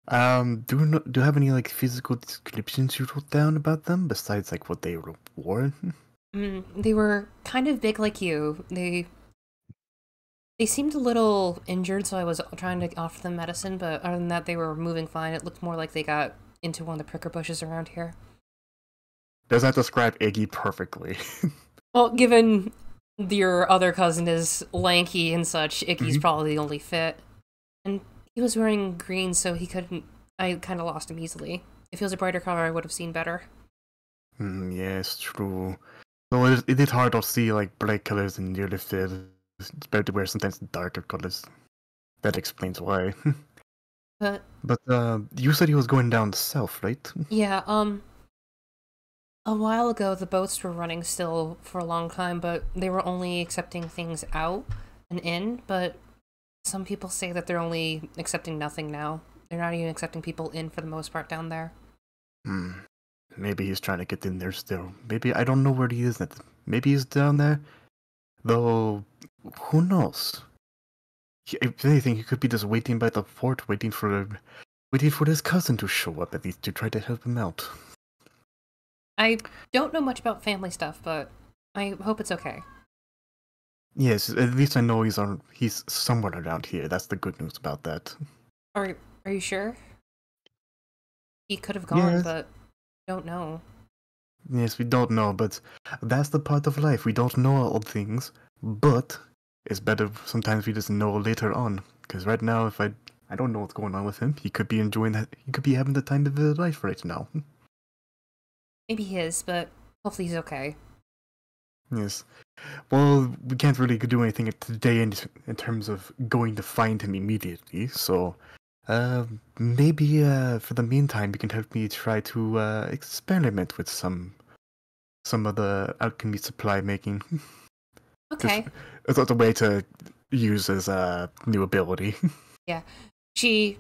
Do you have any like physical descriptions you wrote down about them besides like what they wore? They were kind of big like you. They seemed a little injured, so I was trying to offer them medicine, but other than that, they were moving fine. It looked more like they got into one of the pricker bushes around here. Does that describe Iggy perfectly? Well, given your other cousin is lanky and such, Iggy's probably the only fit. And he was wearing green, so he couldn't... I kind of lost him easily. If he was a brighter color, I would have seen better. Yes, true. So it is hard to see like bright colors in nearly fit. It's better to wear sometimes darker colors. That explains why. But you said he was going down south, right? yeah, a while ago the boats were running still for a long time, but they were only accepting things out and in, but some people say that they're only accepting nothing now. They're not even accepting people in for the most part down there. Maybe he's trying to get in there still. Maybe, I don't know where he is. Maybe he's down there. Though, who knows? If anything, he could be just waiting by the fort, waiting for his cousin to show up, at least to try to help him out. I don't know much about family stuff, but I hope it's okay. Yes, at least I know he's somewhere around here. That's the good news about that. Are you sure? He could have gone, Yes. but don't know. Yes, we don't know, but that's the part of life. We don't know all things, but it's better sometimes we just know later on. Because right now, if I don't know what's going on with him, he could be enjoying that. He could be having the time of his life right now. Maybe he is, but hopefully he's okay. Yes. Well, we can't really do anything today in terms of going to find him immediately, so maybe for the meantime you can help me try to experiment with some of the alchemy supply making. Okay. It's a way to use his new ability. Yeah. She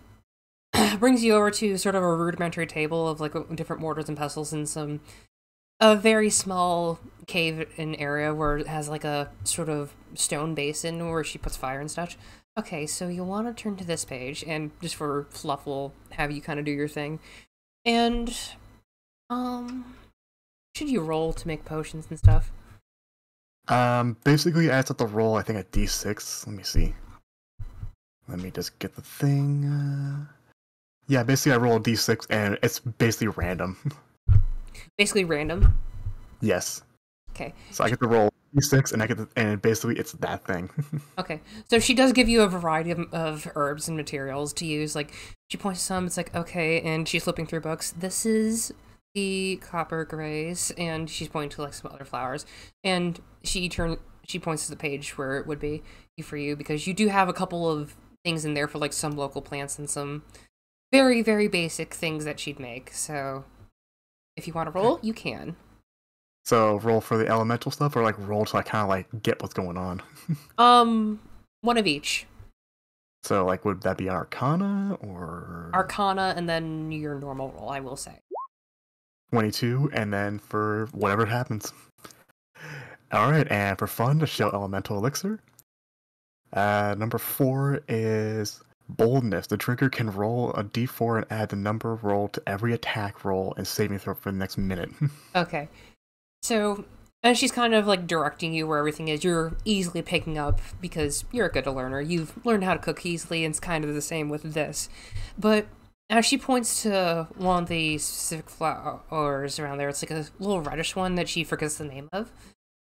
brings you over to sort of a rudimentary table of like different mortars and pestles and a very small cave-in area where it has like a sort of stone basin where she puts fire and such. Okay, so you'll want to turn to this page, and just for fluff, we'll have you kind of do your thing. And, should you roll to make potions and stuff? Basically, I have to roll, I think, a d6. Let me see. Let me just get the thing. Yeah, basically, I roll a d6, and it's basically random. Basically random? Yes. Okay. So I get to roll d6, and basically, it's that thing. Okay. So she does give you a variety of herbs and materials to use. Like, she points to some, it's like, okay, and she's flipping through books. This is the copper grace, and she's pointing to, like, some other flowers. And she points to the page where it would be for you, because you do have a couple of things in there for, like, some local plants and some very, very basic things that she'd make. So if you want to roll, you can. So roll for the elemental stuff, or like roll to like kind of like get what's going on. One of each. So like, would that be Arcana or Arcana, and then your normal roll, I will say. 22, and then for whatever happens. All right, and for fun, to show elemental elixir. Number 4 is boldness. The drinker can roll a d4 and add the number rolled to every attack roll and saving throw for the next minute. Okay. So, and she's kind of like directing you where everything is. You're easily picking up because you're a good learner. You've learned how to cook easily, and it's kind of the same with this. But as she points to one of the specific flowers around there, it's like a little reddish one that she forgets the name of.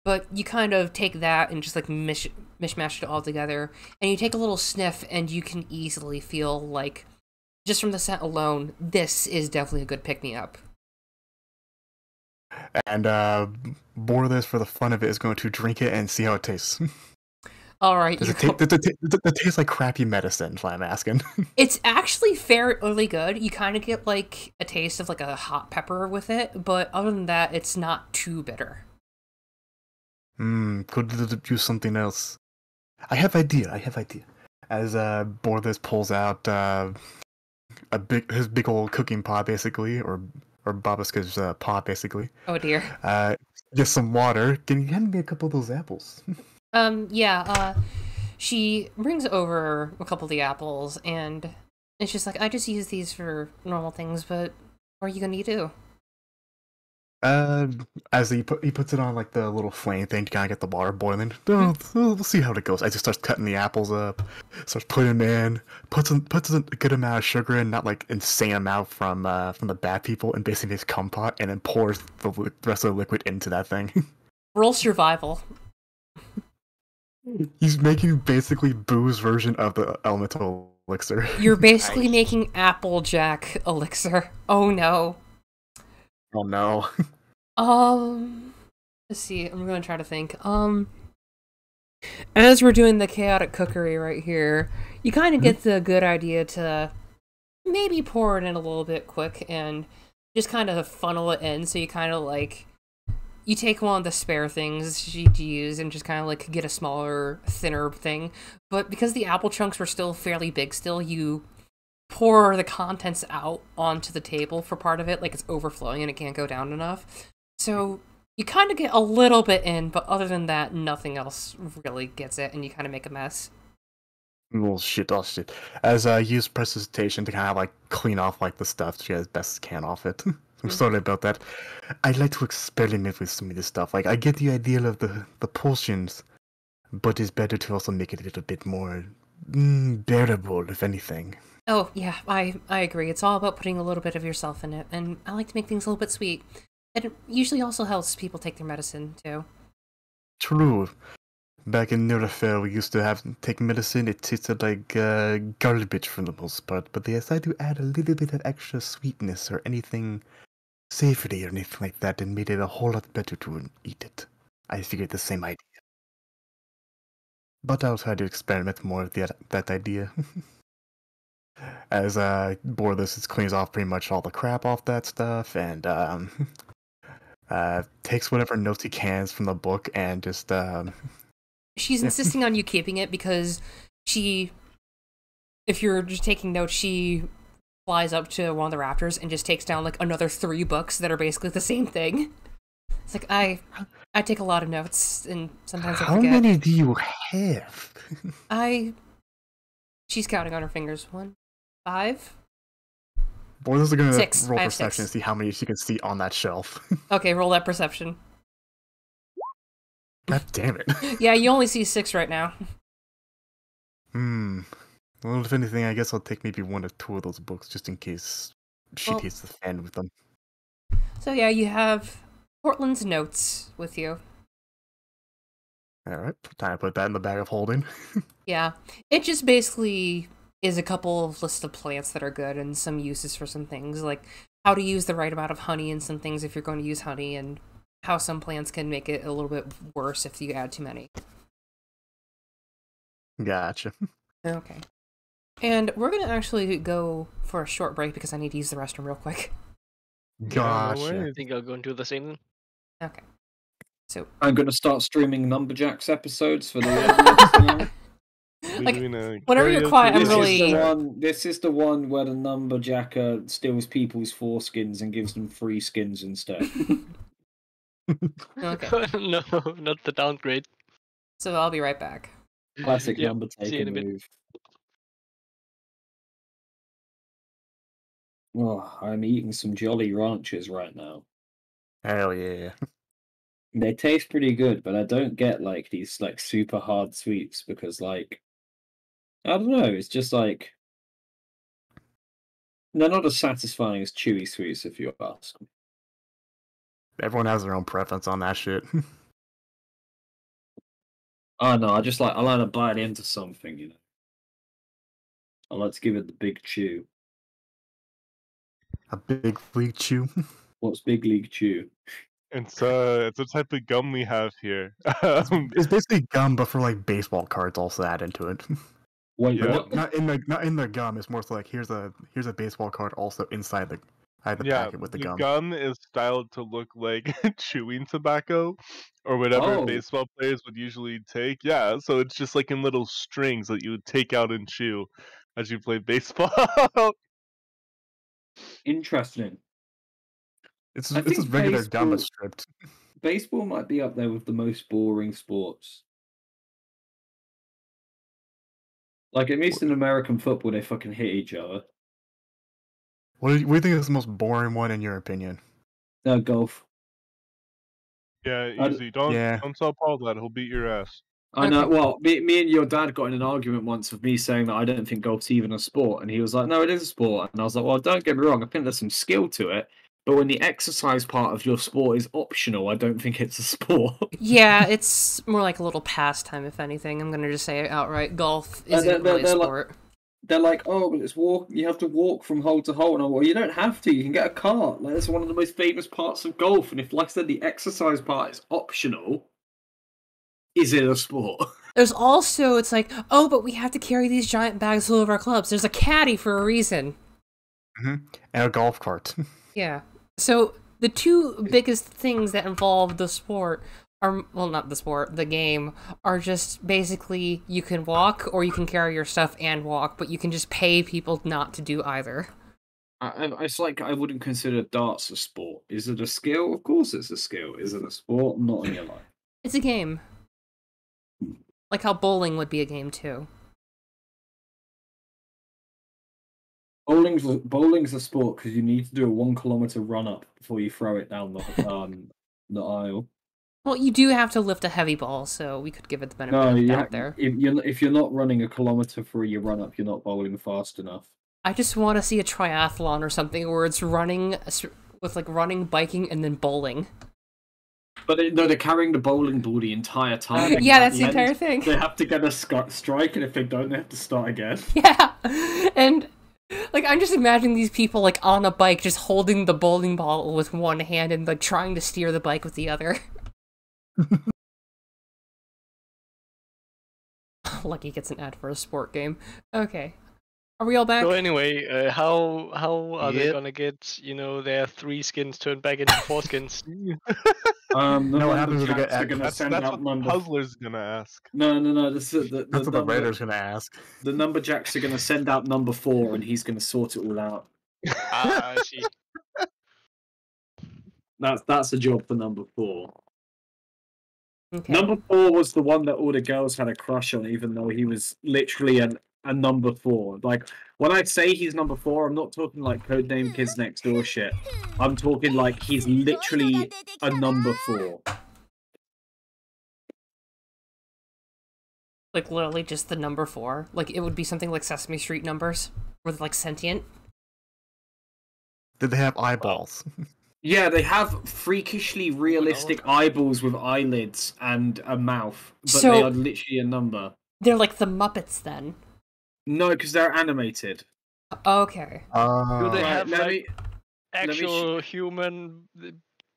But you kind of take that and just like mishmash it all together, and you take a little sniff, and you can easily feel like, just from the scent alone, this is definitely a good pick-me-up. And Borderless, for the fun of it, is going to drink it and see how it tastes. All right. Does it taste like crappy medicine, is what I'm asking. It's actually fairly good. You kind of get like a taste of like a hot pepper with it, but other than that, it's not too bitter. Could use something else. I have idea. As Borderless pulls out his big old cooking pot, basically, or Babaska's pot, basically. Oh dear. Just some water. Can you hand me a couple of those apples? She brings over a couple of the apples, and it's just like, I just use these for normal things, but what are you gonna do? As he puts it on like the little flame thing to kind of get the water boiling. We'll see how it goes. I just starts cutting the apples up, starts putting them in, puts a good amount of sugar in, not like insane amount from the bad people, and basically makes compote, and then pours the rest of the liquid into that thing. Roll survival. He's making basically Boo's version of the elemental elixir. You're basically making Applejack elixir. Oh no. Oh no. Let's see, I'm gonna try to think. As we're doing the chaotic cookery right here, you kind of get the good idea to maybe pour it in a little bit quick and just kind of funnel it in, so you kind of like, you take one of the spare things you'd use and just kind of like get a smaller, thinner thing. But because the apple chunks were still fairly big still, you pour the contents out onto the table for part of it, like it's overflowing and it can't go down enough. So you kind of get a little bit in, but other than that, nothing else really gets it, and you kind of make a mess. Oh shit. As I use precipitation to kind of like clean off like the stuff to get as best as can off it. I'm sorry about that. I'd like to experiment with some of this stuff. Like, I get the idea of the potions, but it's better to also make it a little bit more bearable, if anything. Oh, yeah, I agree. It's all about putting a little bit of yourself in it, and I like to make things a little bit sweet. It usually also helps people take their medicine, too. True. Back in Nurafel, we used to take medicine. It tasted like garbage for the most part, but they decided to add a little bit of extra sweetness or anything savory or anything like that, and made it a whole lot better to eat it. I figured the same idea. But I'll try to experiment more with that idea. As Borderless cleans off pretty much all the crap off that stuff, and takes whatever notes he can from the book, and just She's insisting on you keeping it because if you're just taking notes, she flies up to one of the rafters and just takes down like another 3 books that are basically the same thing. It's like, I take a lot of notes, and sometimes I forget. How many do you have? She's counting on her fingers. 1, 5. Boys is gonna 6. roll I have perception 6. and see how many she can see on that shelf. Okay, roll that perception. God damn it. Yeah, you only see 6 right now. Well, if anything, I guess I'll take maybe 1 or 2 of those books just in case she Well- takes the fan with them. So yeah, you have Portland's notes with you. Alright, time to put that in the bag of holding. Yeah, it just basically is a couple of lists of plants that are good and some uses for some things, like how to use the right amount of honey and some things if you're going to use honey, and how some plants can make it a little bit worse if you add too many. Gotcha. Okay. And we're gonna actually go for a short break because I need to use the restroom real quick. Gotcha. No I worries. think I'll go and do the same then. Okay. So, I'm going to start streaming Numberjacks episodes for the audience. We like, doing a whenever you're karaoke quiet, I'm This really- is the one. This is the one where the Numberjacker steals people's foreskins and gives them free skins instead. okay. No, not the downgrade. So I'll be right back. Classic Yep, number see you in taker a bit. move. Oh, I'm eating some Jolly Ranchers right now. Hell yeah. They taste pretty good, but I don't get like these like super hard sweets because like I don't know, it's just like they're not as satisfying as chewy sweets if you ask me. Everyone has their own preference on that shit. Oh no, I like to bite into something, you know. I like to give it the big chew. A big league chew. What's big league chew? It's a type of gum we have here. It's basically gum, but for like baseball cards also add into it. Wait, Yeah. what? Not in the gum. It's more so like here's a baseball card also inside the packet with the gum. gum is styled to look like chewing tobacco or whatever Oh. baseball players would usually take. Yeah, so it's just like in little strings that you would take out and chew as you play baseball. Interesting. It's I just think regular gum but baseball- stripped. Baseball might be up there with the most boring sports. Like at least in American football, they fucking hit each other. What do you think is the most boring one in your opinion? No golf. Yeah, I'd- easy. Don't Yeah. tell Paul that. He'll beat your ass. I know. Okay. Well, me and your dad got in an argument once of me saying that I don't think golf's even a sport, and he was like, "No, it is a sport." And I was like, "Well, don't get me wrong. I think there's some skill to it, but when the exercise part of your sport is optional, I don't think it's a sport." Yeah, it's more like a little pastime, if anything. I'm gonna just say it outright. Golf isn't they're- really a they're like- sport. They're like, "Oh, but it's walk. You have to walk from hole to hole." And I'm like, well, you don't have to. You can get a cart. Like that's one of the most famous parts of golf. And if, like I said, the exercise part is optional, is it a sport? There's also, it's like, oh, but we have to carry these giant bags full of our clubs. There's a caddy for a reason. And a golf cart. Yeah. So the two biggest things that involve the sport are, well, not the sport, the game, are just basically you can walk or you can carry your stuff and walk, but you can just pay people not to do either. It's like I wouldn't consider darts a sport. Is it a skill? Of course, it's a skill. Is it a sport? Not in your life. It's a game. Like how bowling would be a game too. Bowling's a sport because you need to do a 1 kilometer run up before you throw it down the aisle. Well, you do have to lift a heavy ball, so we could give it the benefit No, of the you doubt there. if you're not running a kilometer for your run up, you're not bowling fast enough. I just want to see a triathlon or something where it's running with like running, biking, and then bowling. But no, they're carrying the bowling ball the entire time. and Yeah, at that's the end, entire thing. They have to get a strike, and if they don't, they have to start again. Yeah, and like I'm just imagining these people like on a bike, just holding the bowling ball with one hand and like trying to steer the bike with the other. Lucky gets an ad for a sport game. Okay, are we all back? So anyway, how are they Yep. gonna get their 3 skins turned back into 4 skins? The No, what happens is they Lumberjacks get are act- gonna That's send what out the number. puzzler's gonna ask. No. This is the That's what the number- writer's gonna ask. The Numberjacks are gonna send out number 4, and he's gonna sort it all out. I see. That's a job for number 4. Okay. Number 4 was the one that all the girls had a crush on, even though he was literally an a number 4. Like, when I say he's number 4, I'm not talking like Codename Kids Next Door shit. I'm talking like he's literally a number 4. Like, literally just the number 4. Like, it would be something like Sesame Street numbers, where they're, like, sentient. Did they have eyeballs? Yeah, they have freakishly realistic eyeballs with eyelids and a mouth, but they are literally a number. They're like the Muppets, then. No, because they're animated. Okay. Do they have let actual human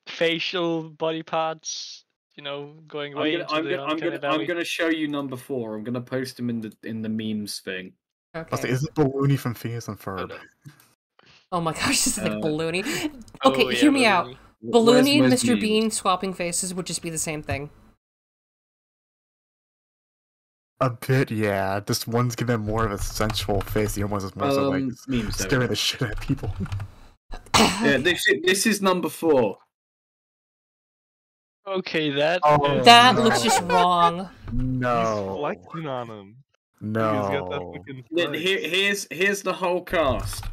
facial body parts? You know, going way into the uncanny valley? I'm gonna show you number 4. I'm gonna post him in the memes thing. Okay. Is it Balloony from Phineas and Ferb? Oh my gosh, this is like Balloony. Oh, Okay, yeah, hear me out. Balloony and Where's Mr. memes? Bean swapping faces would just be the same thing. A bit, yeah. This one's giving more of a sensual face. The other one's more so like memes staring the shit at people. Yeah, this is number 4. Okay, that That no. looks just wrong. No. He's flexing on him. No. He's got that fucking flex. Here's the whole cast.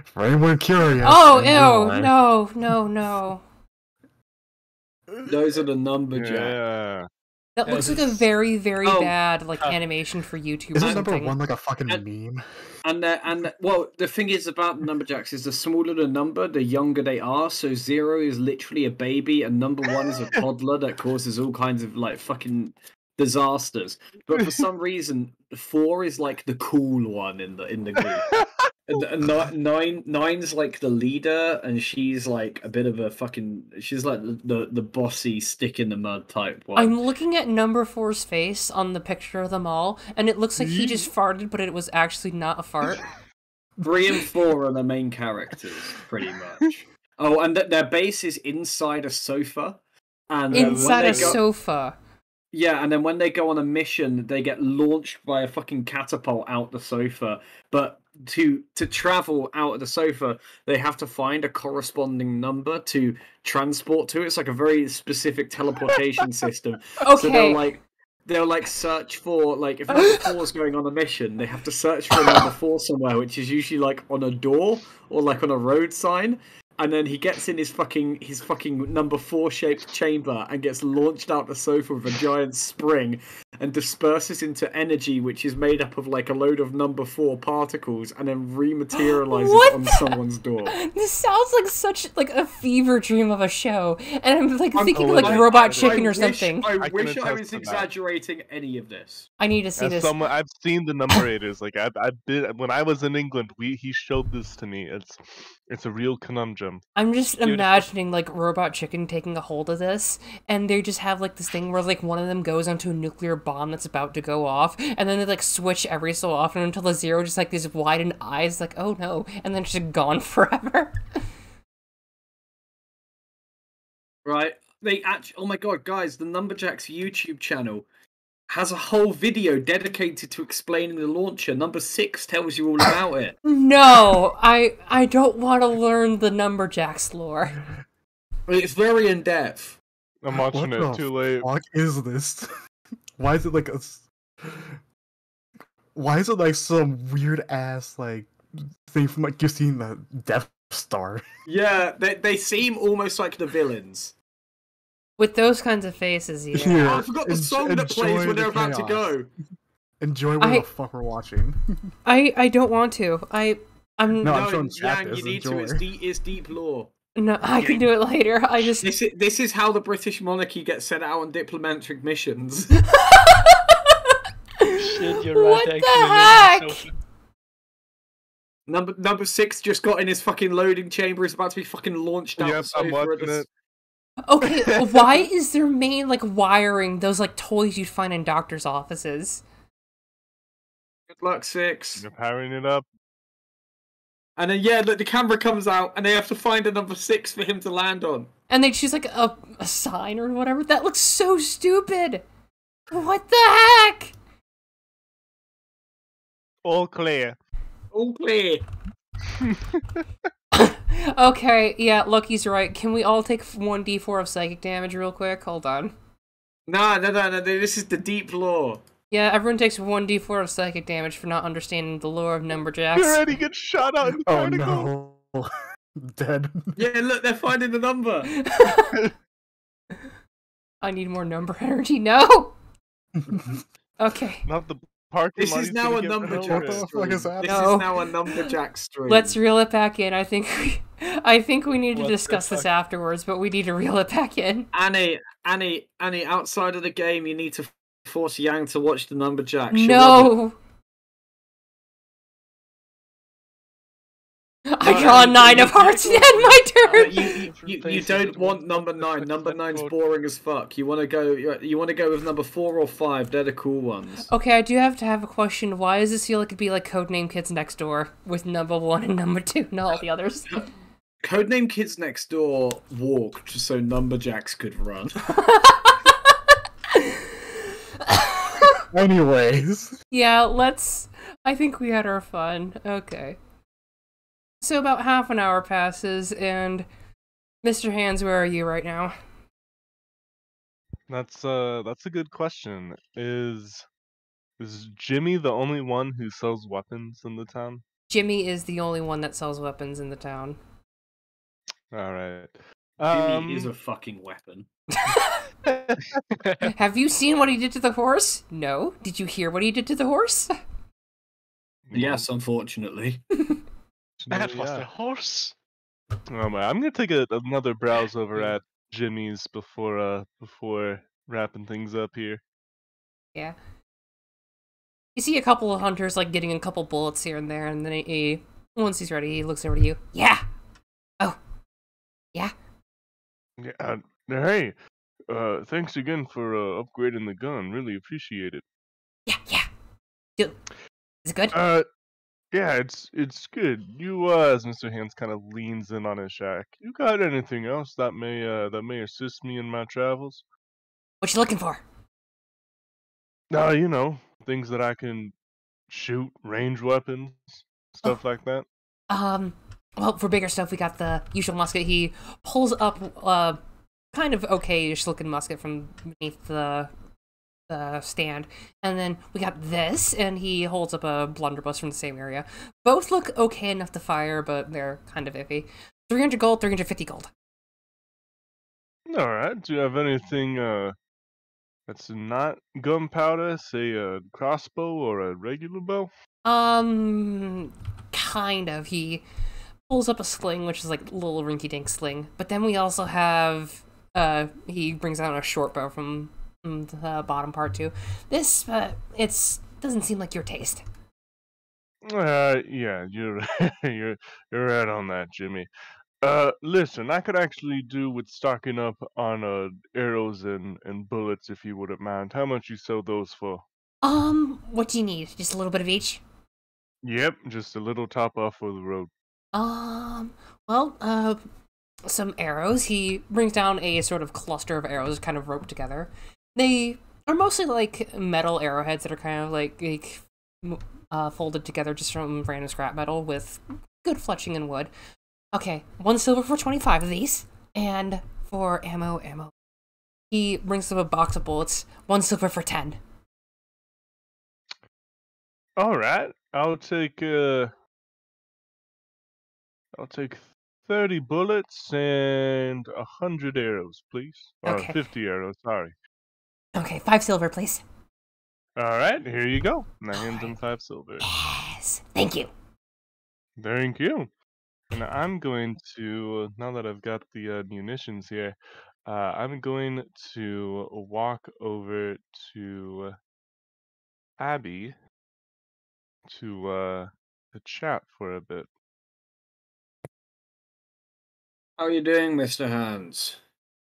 For anyone curious. Oh, enjoy. ew, no. Those are the number jacks. Yeah. That looks like a very, very bad like animation for YouTube. Is or this number something. 1 like a fucking meme? And well, the thing is about the numberjacks is the smaller the number, the younger they are. So 0 is literally a baby, and number 1 is a toddler that causes all kinds of like fucking disasters. But for some reason, 4 is like the cool one in the group. Nine's like the leader, and she's like a bit of a fucking. She's like the bossy stick in the mud type one. I'm looking at number 4's face on the picture of them all, and it looks like he just farted, but it was actually not a fart. 3 and 4 are the main characters, pretty much. Oh, and their base is inside a sofa. And Inside a sofa. Yeah, and then when they go on a mission, they get launched by a fucking catapult out the sofa. But to travel out of the sofa, they have to find a corresponding number to transport to. It's like a very specific teleportation system. Okay. So they'll search for, like, if number 4 is going on a mission, they have to search for number 4 somewhere, which is usually like on a door or like on a road sign. And then he gets in his fucking number 4 shaped chamber and gets launched out the sofa with a giant spring and disperses into energy, which is made up of like a load of number 4 particles, and then rematerializes on someone's door. This sounds like such like a fever dream of a show, and I'm like thinking like Robot Chicken or something. I wish I was exaggerating any of this. I need to see this. I've seen the numerators. Like I've been when I was in England. He showed this to me. It's a real conundrum. I'm just imagining like Robot Chicken taking a hold of this, and they just have like this thing where like one of them goes onto a nuclear bomb that's about to go off, and then they like switch every so often until the 0 just like these widened eyes, like oh no, and then it's just gone forever. Right? They actually, oh my god, guys, the Numberjacks YouTube channel has a whole video dedicated to explaining the launcher. Number 6 tells you all about it. No, I don't want to learn the Numberjacks lore. It's very in depth. I'm watching it too late. What is this? Why is it like a? Why is it like some weird ass like thing from like you've seen the Death Star? Yeah, they seem almost like the villains. With those kinds of faces, yeah. Here, Oh, I forgot the song that plays when they're about to go. Enjoy what the fuck we're watching. I don't want to. I'm I'm showing chat Yang, this. you need Enjoy. to. It's deep lore. No, I can do it later. I just This is how the British monarchy gets sent out on diplomatic missions. Shit, you're right. What Actually, the heck? Number 6 just got in his fucking loading chamber. He's about to be fucking launched out. Yep, the I'm sofa at watching the it. Okay, why is their main like wiring those like toys you'd find in doctors' offices? Good luck, 6. You're powering it up. And then yeah, look, the camera comes out, and they have to find a number 6 for him to land on. And they choose like a sign or whatever. That looks so stupid. What the heck? All clear. All clear. Okay, yeah, Lucky's right. Can we all take 1d4 of psychic damage real quick? Hold on. No. This is the deep lore. Yeah, everyone takes 1d4 of psychic damage for not understanding the lore of Numberjacks. You already get shot out in the Oh tentacle. no. Dead. Yeah, look, they're finding the number. I need more number energy. No! Okay. Not the parking This lot. is he's now gonna a get the hell numberjack with. What the stream. fuck is that? This No. is now a numberjack stream. Let's reel it back in. I think we need to What the discuss this fuck? afterwards, but we need to reel it back in. Annie, outside of the game, you need to force Yang to watch the numberjack. No! I draw a 9 of hearts and my turn! You don't want number 9. Number 9's boring as fuck. You want to go with number 4 or 5. They're the cool ones. Okay, I do have to have a question. Why does this feel like it'd be like Codename Kids Next Door with number 1 and number 2 and all the others? Codename Kids Next Door walked so numberjacks could run. Anyways. Yeah, I think we had our fun. Okay. So about half an hour passes, and Mr. Hands, where are you right now? That's a good question. Is Jimmy the only one who sells weapons in the town? Jimmy is the only one that sells weapons in the town. All right. Jimmy is a fucking weapon. Have you seen what he did to the horse? No. Did you hear what he did to the horse? Yes, unfortunately. That was yeah. the horse. Oh, man. I'm gonna take another browse over at Jimmy's before wrapping things up here. Yeah. You see a couple of hunters like getting a couple bullets here and there, and then once he's ready, he looks over to you. Yeah. Oh. Yeah. Yeah. Hey. Thanks again for upgrading the gun. Really appreciate it. Yeah. Is it good? Yeah, it's good. You as Mr. Hands kind of leans in on his shack. You got anything else that may assist me in my travels? What you looking for? You know, things that I can shoot, range weapons, stuff like that. Well, for bigger stuff, we got the usual musket. He pulls up, kind of okay-ish looking musket from beneath the stand, and then we got this, and he holds up a blunderbuss from the same area. Both look okay enough to fire, but they're kind of iffy. 300 gold, 350 gold. All right. Do you have anything that's not gunpowder, say a crossbow or a regular bow? Kind of. He pulls up a sling, which is like a little rinky-dink sling, but then we also have he brings out a short bow from the bottom part too. This it's doesn't seem like your taste. Yeah, you're you're right on that, Jimmy. Listen, I could actually do with stocking up on arrows and bullets if you wouldn't mind. How much you sell those for? What do you need? Just a little bit of each? Yep, just a little top off for the road. Well, some arrows. He brings down a sort of cluster of arrows kind of roped together. They are mostly like metal arrowheads that are kind of like folded together just from random scrap metal with good fletching and wood. Okay, 1 silver for 25 of these. And for ammo. He brings up a box of bullets. 1 silver for 10. All right, I'll take 30 bullets and 100 arrows, please. Okay. 50 arrows, sorry. Okay, 5 silver, please. All right, here you go. And I hand him 5 silver. Yes. Thank you. Thank you. And I'm going to, now that I've got the munitions here, I'm going to walk over to Abby to chat for a bit. How are you doing, Mr. Hands?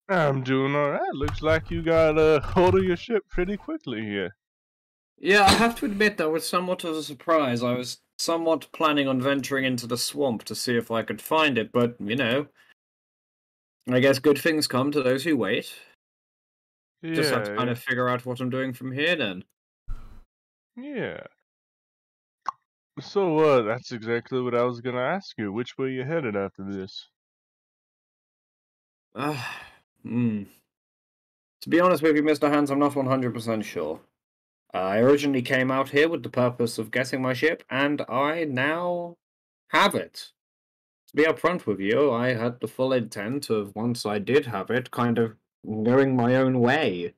I'm doing all right. Looks like you got a hold of your ship pretty quickly here. Yeah, I have to admit that was somewhat of a surprise. I was somewhat planning on venturing into the swamp to see if I could find it, but, you know, I guess good things come to those who wait. Just have to kind of figure out what I'm doing from here, then. Yeah. So, that's exactly what I was gonna ask you. Which way you headed after this? To be honest with you, Mr. Hands, I'm not 100% sure. I originally came out here with the purpose of getting my ship, and I now have it. To be upfront with you, I had the full intent of, once I did have it, kind of going my own way.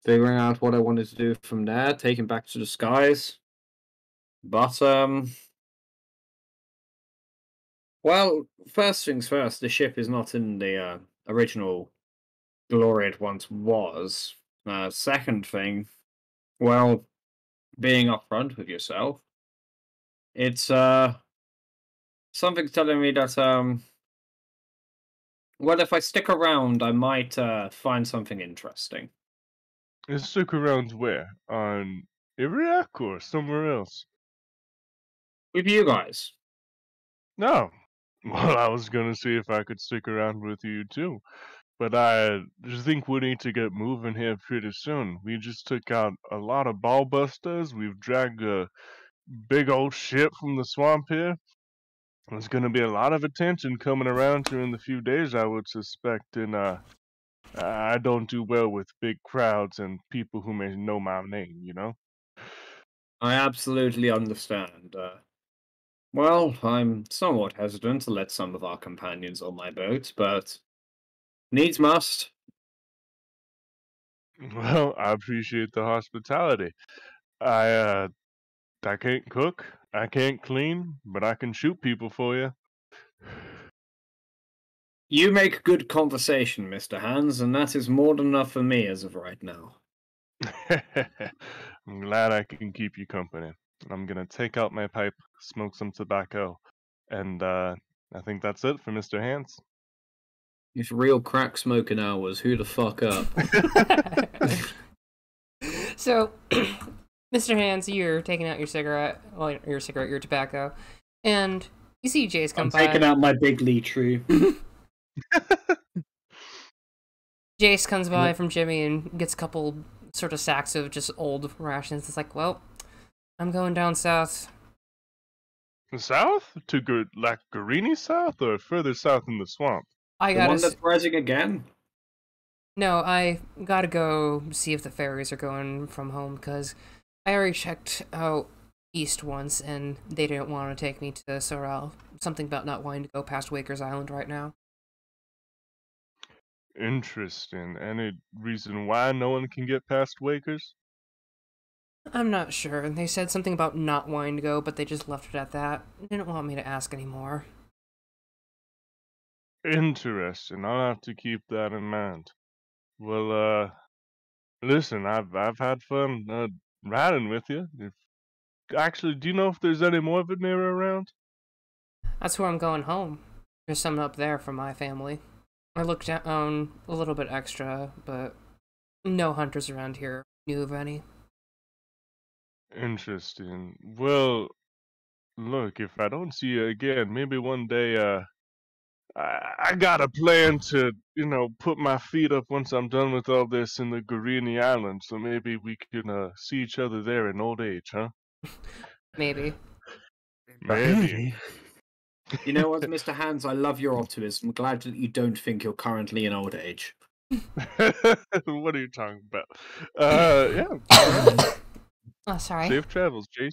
Figuring out what I wanted to do from there, taking back to the skies. But, well, first things first, the ship is not in the original glory it once was. Second thing, well, being upfront with yourself, it's, something's telling me that, well, if I stick around, I might, find something interesting. And stick around where? On Iriak or somewhere else? With you guys. No. Well, I was gonna see if I could stick around with you too. But I just think we need to get moving here pretty soon. We just took out a lot of ball busters. We've dragged a big old ship from the swamp here. There's gonna be a lot of attention coming around here in the few days, I would suspect, and I don't do well with big crowds and people who may know my name, you know? I absolutely understand. Well, I'm somewhat hesitant to let some of our companions on my boat, but needs must. Well, I appreciate the hospitality. I I can't cook, I can't clean, but I can shoot people for you. You make good conversation, Mr. Hans, and that is more than enough for me as of right now. I'm glad I can keep you company. I'm gonna take out my pipe, smoke some tobacco, and I think that's it for Mr. Hans. If real crack smoking hours, who the fuck up? So, Mr. Hans, you're taking out your cigarette, well, your tobacco, and you see Jace come I'm by. taking out my big Lee tree. Jace comes by from Jimmy and gets a couple sort of sacks of just old rations. It's like, well, I'm going down south. South? To like Guarini South or further south in the swamp? I The one gotta. that's rising again? No, I gotta go see if the ferries are going from home because I already checked out east once and they didn't want to take me to Sorrel. Something about not wanting to go past Waker's Island right now. Interesting. Any reason why no one can get past Wakers? I'm not sure. They said something about not wanting to go, but they just left it at that. They didn't want me to ask anymore. Interesting. I'll have to keep that in mind. Well, listen, I've had fun riding with you. Actually, do you know if there's any more Vanera around? That's where I'm going home. There's some up there for my family. I looked down a little bit extra, but no hunters around here knew of any. Interesting. Well, look, if I don't see you again, maybe one day, I got a plan to, put my feet up once I'm done with all this in the Guarini Islands, so maybe we can, see each other there in old age, huh? Maybe. Maybe. You know what, Mr. Hans, I love your optimism. I'm glad that you don't think you're currently in old age. What are you talking about? Yeah. Oh, sorry. Safe travels, Jace.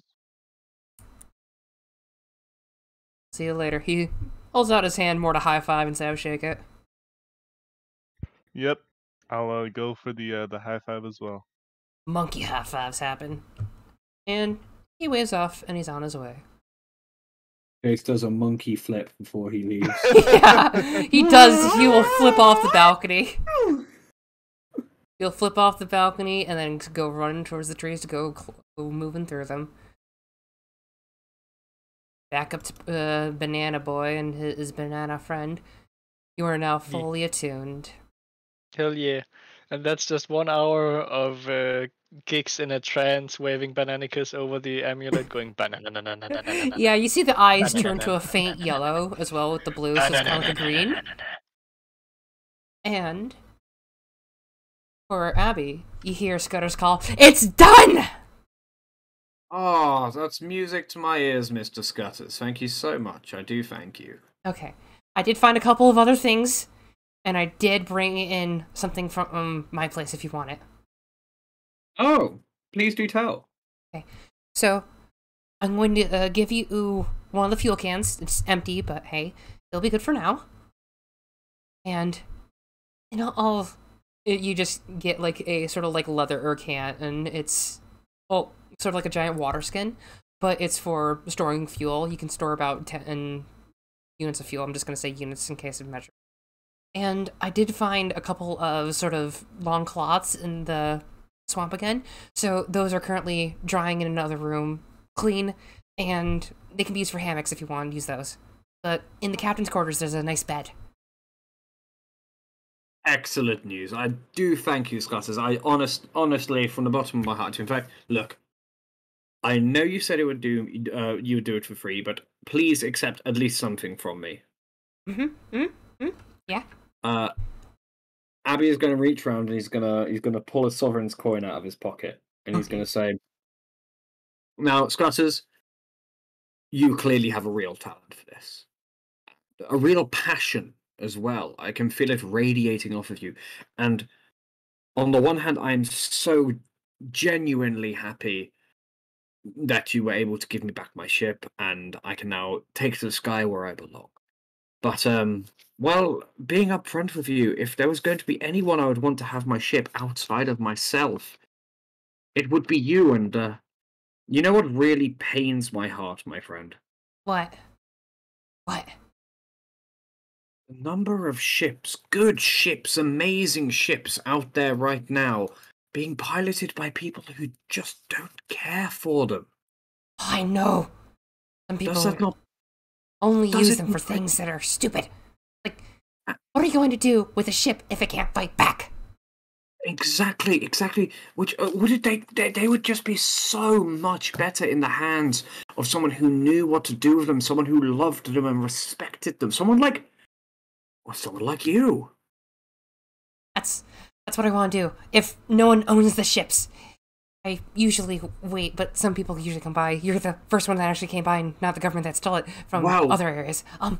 See you later. He holds out his hand more to high five instead of shake it. Yep. I'll go for the high five as well. Monkey high fives happen. And he waves off and he's on his way. Jace does a monkey flip before he leaves. Yeah, he does. He will flip off the balcony. He'll flip off the balcony and then go running towards the trees to go moving through them. Back up to Banana Boy and his banana friend. You are now fully attuned. Hell yeah. And that's just 1 hour of gigs in a trance, waving bananicas over the amulet, going banana. Yeah, you see the eyes turn to a faint yellow as well with the blue, so it's kind of like a green. And for Abby, you hear Scudder's call, "It's done!" Oh, that's music to my ears, Mr. Scutters. Thank you so much. I do thank you. Okay. I did find a couple of other things, and I did bring in something from my place if you want it. Oh, Please do tell. Okay, so I'm going to give you one of the fuel cans. It's empty, but hey, it'll be good for now. And you just get like a sort of like leather can, and it's sort of like a giant water skin, but it's for storing fuel. You can store about 10 units of fuel. I'm just going to say units in case of measure. And I did find a couple of sort of long cloths in the swamp again, so those are currently drying in another room, clean, and they can be used for hammocks if you want to use those. But in the captain's quarters, there's a nice bed. Excellent news. I do thank you, Scotters. Honestly, from the bottom of my heart. In fact, look, I know you said you would do it for free, but please accept at least something from me. Yeah. Abby is going to reach around and he's gonna pull a sovereign's coin out of his pocket, and he's going to say, "Now, Scotters, you clearly have a real talent for this, a real passion as well. I can feel it radiating off of you. And on the one hand, I'm so genuinely happy that you were able to give me back my ship, and I can now take to the sky where I belong. But, well, being upfront with you, if there was going to be anyone I would want to have my ship outside of myself, it would be you. And, you know what really pains my heart, my friend? What? The number of ships, good ships, amazing ships out there right now, being piloted by people who just don't care for them. I know. Some people only use them for things that are stupid. Like, what are you going to do with a ship if it can't fight back? Exactly. Which they would just be so much better in the hands of someone who knew what to do with them, someone who loved them and respected them, someone like you. That's what I want to do. If no one owns the ships, I usually wait, but some people usually come by. You're the first one that actually came by, and not the government that stole it from other areas. I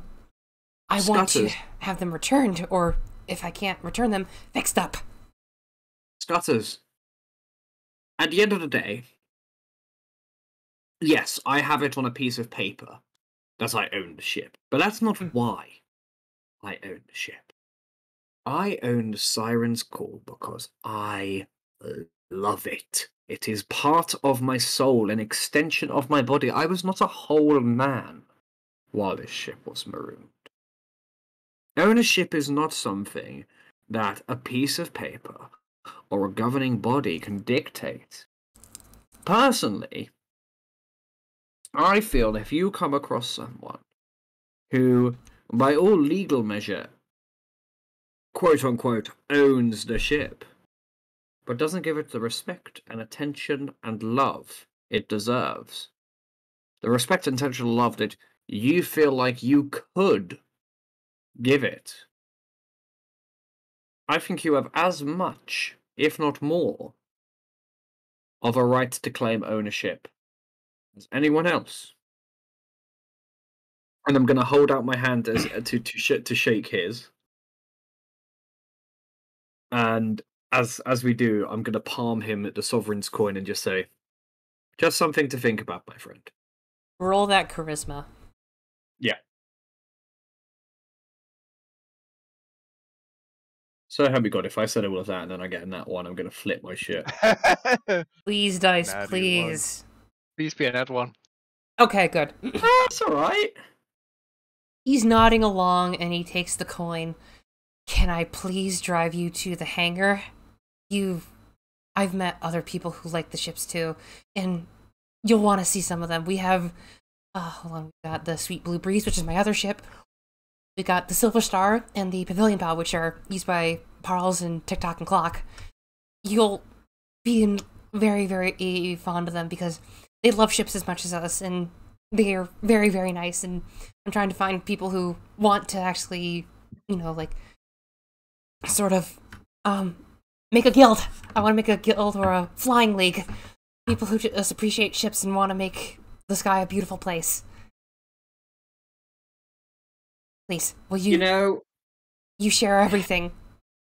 want to have them returned, or if I can't return them, fixed up. Scotters, at the end of the day, yes, I have it on a piece of paper that I own the ship, but that's not why I own the ship. I own the Siren's Call because I love it. It is part of my soul, an extension of my body. I was not a whole man while this ship was marooned. Ownership is not something that a piece of paper or a governing body can dictate. Personally, I feel if you come across someone who, by all legal measure, quote-unquote, owns the ship, but doesn't give it the respect and attention and love it deserves, the respect and attention and love that you feel like you could give it, I think you have as much, if not more, of a right to claim ownership as anyone else. And I'm going to hold out my hand to shake his. And as we do, I'm going to palm him the sovereign's coin and just say, just something to think about, my friend. Roll that charisma. Yeah. So help me God, if I said all of that and then I get in that one, I'm going to flip my shit. Please, dice, Natty please. Please be a net one. Okay, good. That's alright. He's nodding along and he takes the coin. Can I please drive you to the hangar? I've met other people who like the ships too, and you'll want to see some of them. We have, hold on, we got the Sweet Blue Breeze, which is my other ship. We got the Silver Star and the Pavilion Bow, which are used by Parles and TikTok and Clock. You'll be very, very fond of them because they love ships as much as us, and they are very, very nice. And I'm trying to find people who want to actually, like, sort of, make a guild. I want to make a guild or a flying league. People who just appreciate ships and want to make the sky a beautiful place. Please, will you? You share everything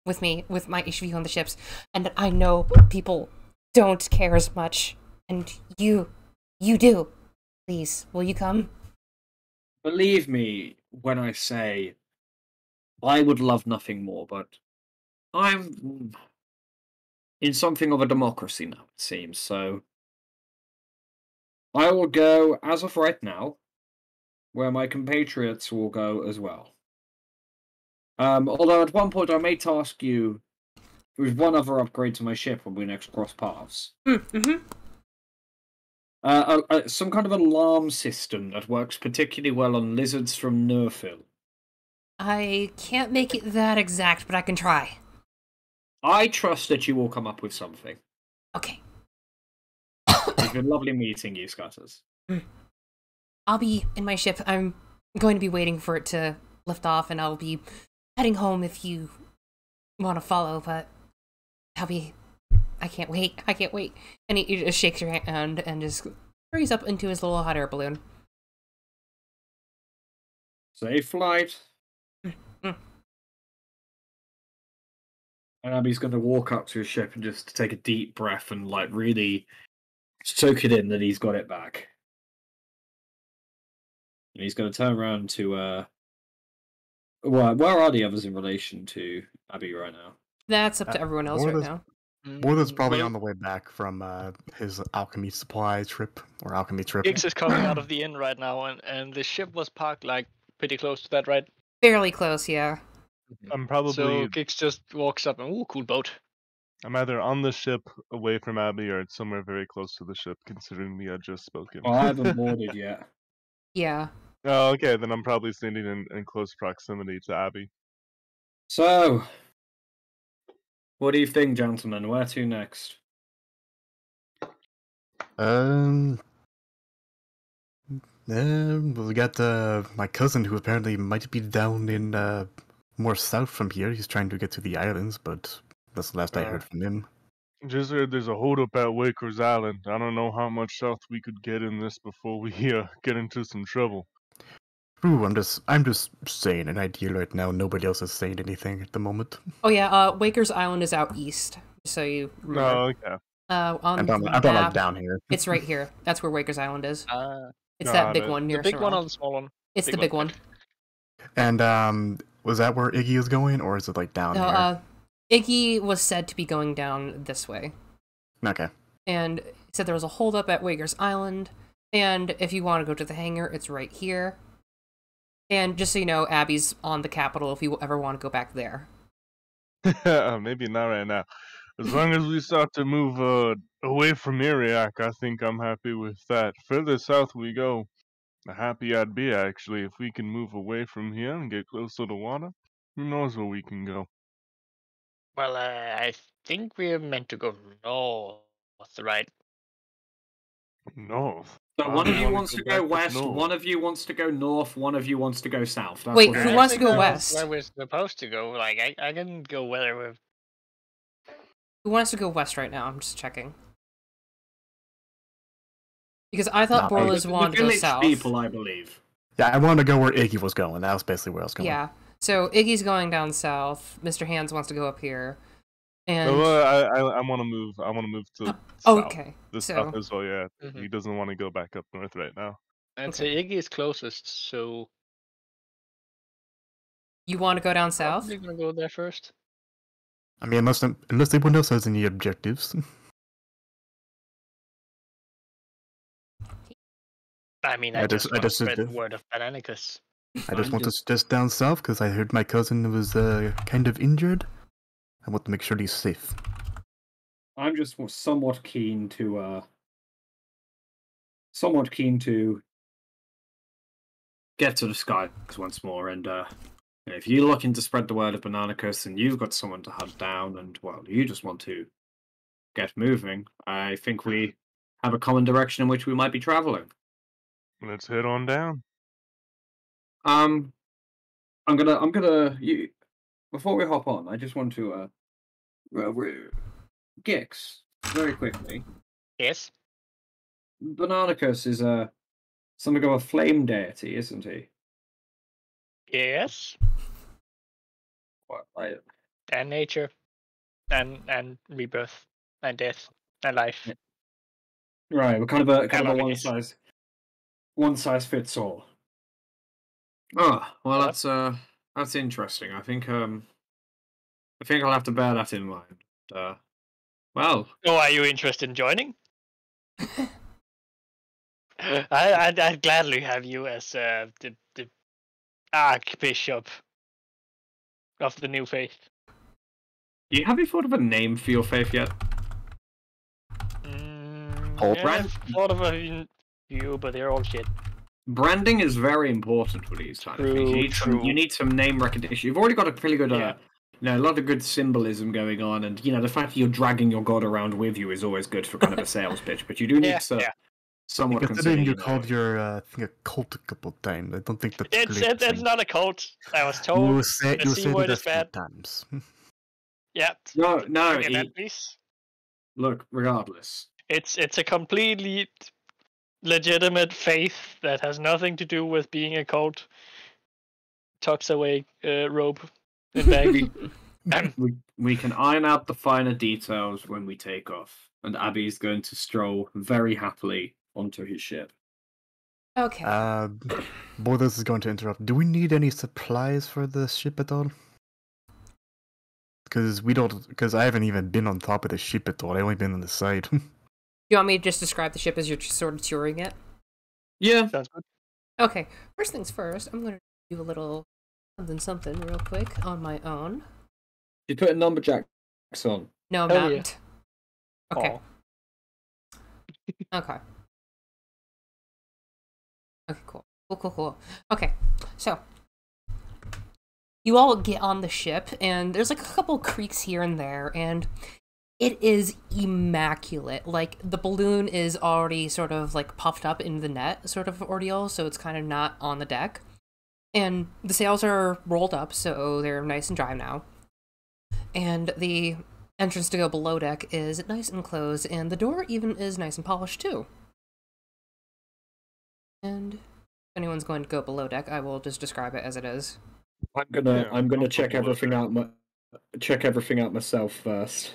with me, with my issue on the ships, and I know people don't care as much. And you do. Please, will you come? Believe me when I say I would love nothing more, but I'm in something of a democracy now, it seems, so I will go, as of right now, where my compatriots will go as well. Although at one point I may task you with one other upgrade to my ship when we next cross paths. Mm-hmm. Some kind of alarm system that works particularly well on lizards from Nerfil. I can't make it that exact, but I can try. I trust that you will come up with something. Okay. It's been lovely meeting you, Scutters. I'll be in my ship. I'm going to be waiting for it to lift off, and I'll be heading home if you want to follow, but I can't wait. I can't wait. And he just shakes your hand and just hurries up into his little hot air balloon. Safe flight. Mm. And Abby's going to walk up to his ship and just take a deep breath and like really soak it in that he's got it back. And he's going to turn around to where are the others in relation to Abby right now? That's up to everyone else right now. Border's probably Well, on the way back from his alchemy supply trip or alchemy trip. Giggs is coming out of the inn right now, and the ship was parked like pretty close to that, right? Fairly close, yeah. I'm probably So Giggs just walks up and ooh, cool boat. I'm either on the ship away from Abby or somewhere very close to the ship, considering we had just spoken. Oh, I haven't boarded yet. Yeah. Oh, okay, then I'm probably standing in close proximity to Abby. So, what do you think, gentlemen? Where to next? We got my cousin who apparently might be down in more south from here. He's trying to get to the islands, but that's the last I heard from him. Just heard there's a holdup at Waker's Island. I don't know how much south we could get in this before we get into some trouble. Ooh, I'm just saying an idea right now. Nobody else is saying anything at the moment. Oh yeah, Waker's Island is out east, so you remember. Oh, okay. On I'm the not map, like down here. it's right here. That's where Waker's Island is. It's got that big it. one near The big one Saran. or the small one? It's the big one. And was that where Iggy is going, or is it like down here? Iggy was said to be going down this way. Okay. And he said there was a holdup at Waker's Island, and if you want to go to the hangar, it's right here. And just so you know, Abby's on the capital if you ever want to go back there. Maybe not right now. As long as we start to move away from Iriak, I think I'm happy with that. Further south we go, the happy I'd be actually. If we can move away from here and get closer to water, who knows where we can go. Well, I think we're meant to go north, right? North. So Why one do of we you wanna wants go to back go up west, north? one of you wants to go north, one of you wants to go south. That's Wait, what who it wants is. to go Where west? we're supposed to go. Like, I can go whether Who wants to go west right now? I'm just checking. Because I thought Nah, Borlas The wanted to go village south. people, I believe. Yeah, I wanted to go where Iggy was going. That was basically where I was going. Yeah. So Iggy's going down south. Mr. Hands wants to go up here. And I want to move. I want to move to oh, south. okay. The So south as well. Yeah, Mhm. he doesn't want to go back up north right now. and Okay. say Iggy is closest, so you want to go down south? probably gonna go there first. I mean, unless anyone else has any objectives. I mean, I I just- just I want to just- spread the word of Bananicus. I just I'm want to just- suggest down south because I heard my cousin was kind of injured. I want to make sure he's safe. I'm just somewhat keen to get to the skies once more, and if you're looking to spread the word of Bananicus and you've got someone to hunt down, and well, you just want to get moving, I think we have a common direction in which we might be traveling. Let's head on down. I'm gonna before we hop on, I just want to Gix, very quickly. Yes. Bananicus is something of a flame deity, isn't he? Yes. What, And nature, and rebirth, and death, and life. Right, we're kind of a love one it. size fits all. Oh, well, What? that's interesting. I think I'll have to bear that in mind. Well, Oh, are you interested in joining? I'd gladly have you as the Archbishop of the new faith. have you thought of a name for your faith yet? I've thought of a few, but they're all shit. Branding is very important for these kind of things. You need some name recognition. You've already got a pretty good, a lot of good symbolism going on, and the fact that you're dragging your god around with you is always good for kind of a sales pitch. But you do need to somewhat consider. You called your thing a cult a couple times. I don't think that's it's not a cult. I was told. You said it a few times. Yeah. No. Please. Look, regardless, it's a completely legitimate faith that has nothing to do with being a cult. Tucks away robe in bag. we can iron out the finer details when we take off, and Abby's going to stroll very happily onto his ship. Okay. Borders is going to interrupt. Do we need any supplies for the ship at all? Because I haven't even been on top of the ship at all. I've only been on the side. You want me to just describe the ship as you're sort of touring it? Yeah. Sounds good. Okay. First things first, I'm going to do a little something real quick on my own. You put lumberjacks on. No, I'm Hell not. yeah. Okay. Okay. Okay, cool. Okay, so you all get on the ship, and there's like a couple creaks here and there, and it is immaculate. Like, the balloon is already sort of like puffed up in the net sort of ordeal, so it's kind of not on the deck. And the sails are rolled up, so they're nice and dry now. And the entrance to go below deck is nice and closed, and the door even is nice and polished too. And if anyone's going to go below deck, I will just describe it as it is. I'm gonna check everything out myself first.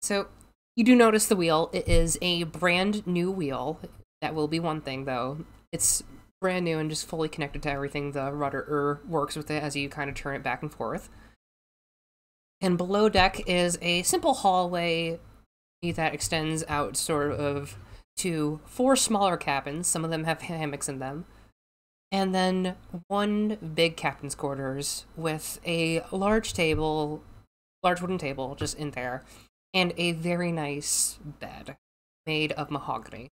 So you do notice the wheel. It is a brand new wheel. That will be one thing, though. It's brand new and just fully connected to everything. The rudder works with it as you kind of turn it back and forth. And below deck is a simple hallway that extends out sort of to 4 smaller cabins. Some of them have hammocks in them. And then one big captain's quarters with a large wooden table just in there, and a very nice bed made of mahogany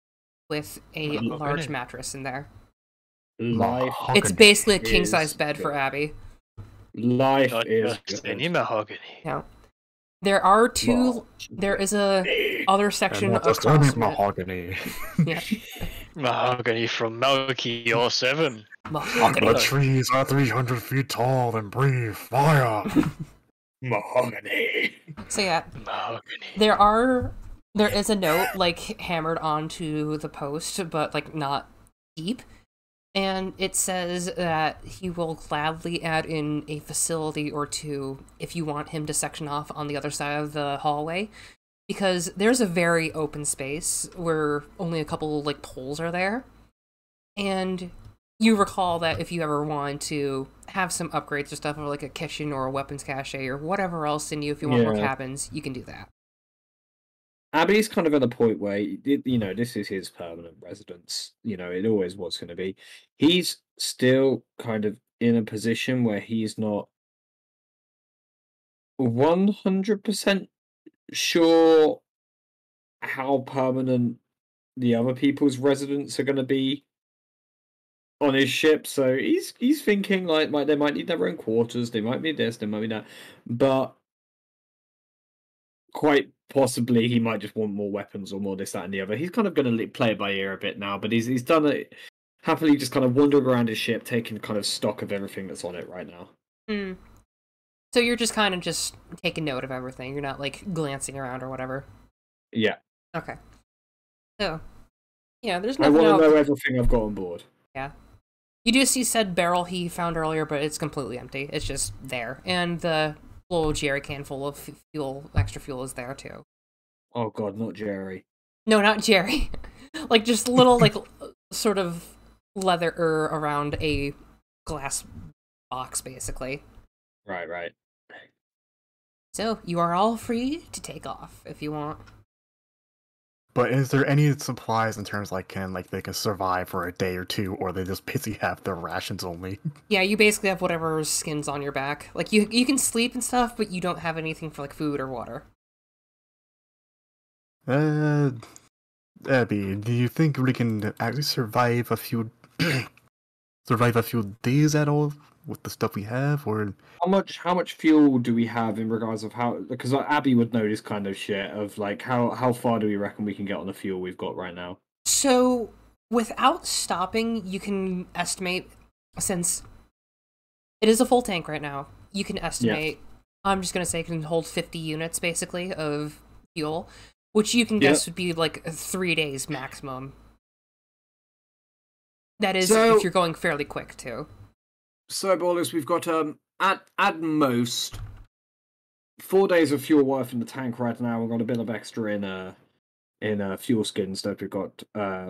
with a large mattress in there. It's basically a king-size bed for Abby. Life Not is just any mahogany. Yeah. There are two. There is a other section across from mahogany. Yeah. Mahogany from Malky 7. Mahogany. The trees are 300 feet tall and breathe fire. mahogany. So yeah, mahogany. There is a note like hammered onto the post, but like not deep. And it says that he will gladly add in a facility or two if you want him to section off on the other side of the hallway. Because there's a very open space where only a couple like poles are there. And you recall that if you ever want to have some upgrades or stuff, or like a kitchen or a weapons cache or whatever else in you, if you want more cabins, you can do that. Abby's kind of at a point where, this is his permanent residence. It always was going to be. He's still kind of in a position where he's not 100% sure how permanent the other people's residents are going to be on his ship. So he's thinking like they might need their own quarters, they might need this, they might need that, but quite possibly he might just want more weapons or more this, that, and the other. He's kind of going to play it by ear a bit now, but he's done it happily, just kind of wandering around his ship, taking kind of stock of everything that's on it right now. So you're just kind of just taking note of everything. You're not like glancing around or whatever. Yeah. Okay. So, yeah, there's I nothing want to else. know everything I've got on board. Yeah. You do see said barrel he found earlier, but it's completely empty. It's just there. And the little jerry can full of fuel, extra fuel, is there too. Oh god, not Jerry. No, not Jerry. Like, just little, like, sort of leather around a glass box, basically. Right. So, you are all free to take off if you want. But is there any supplies in terms like they can survive for a day or two, or they just basically have their rations only? Yeah, you basically have whatever skins on your back. Like, you can sleep and stuff, but you don't have anything for, like, food or water. Abby, do you think we can actually survive a few days at all with the stuff we have, or How much fuel do we have in regards of how? Because Abby would know this kind of shit of like how far do we reckon we can get on the fuel we've got right now? So, without stopping, you can estimate, since it is a full tank right now, you can estimate, I'm just going to say it can hold 50 units, basically, of fuel, which you can guess would be, like, 3 days maximum. That is, if you're going fairly quick, too. So, Ballers, we've got, at most, 4 days of fuel worth in the tank right now. We've got a bit of extra in fuel skins that we got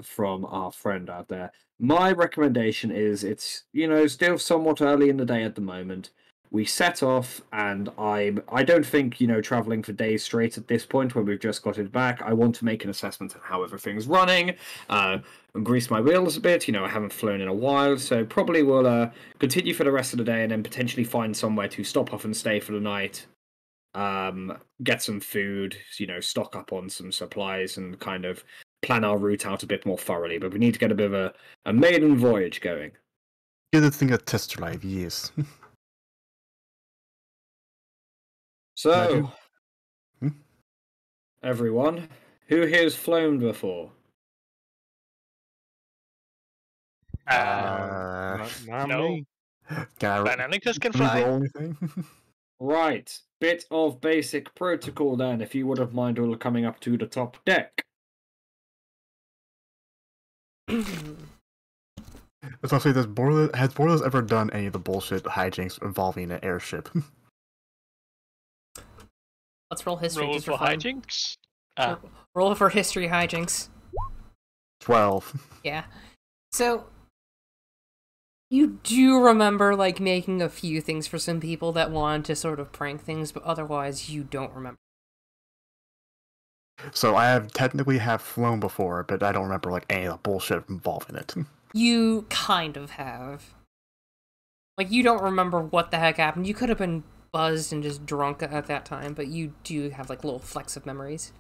from our friend out there. My recommendation is it's still somewhat early in the day at the moment. We set off, and I don't think traveling for days straight at this point when we've just got it back. I want to make an assessment of how everything's running, and grease my wheels a bit. I haven't flown in a while, so probably we'll continue for the rest of the day and then potentially find somewhere to stop off and stay for the night. Get some food, stock up on some supplies and kind of plan our route out a bit more thoroughly. But we need to get a bit of a maiden voyage going. give the thing a test drive? Yes. So, everyone, who here's flown before? Not no. me. Bananicus can Can we fly. roll anything? Right, bit of basic protocol then, if you wouldn't mind all coming up to the top deck. Let's also say, has Borderless ever done any of the bullshit hijinks involving an airship? Let's roll history. Roll just for fun. hijinks. Roll for history hijinks. 12. Yeah. So, you do remember, like, making a few things for some people that wanted to sort of prank things, but otherwise you don't remember. So I technically have flown before, but I don't remember like any of the bullshit involved in it. You kind of have. Like, you don't remember what the heck happened. You could have been buzzed and just drunk at that time, but you do have, like, little flecks of memories.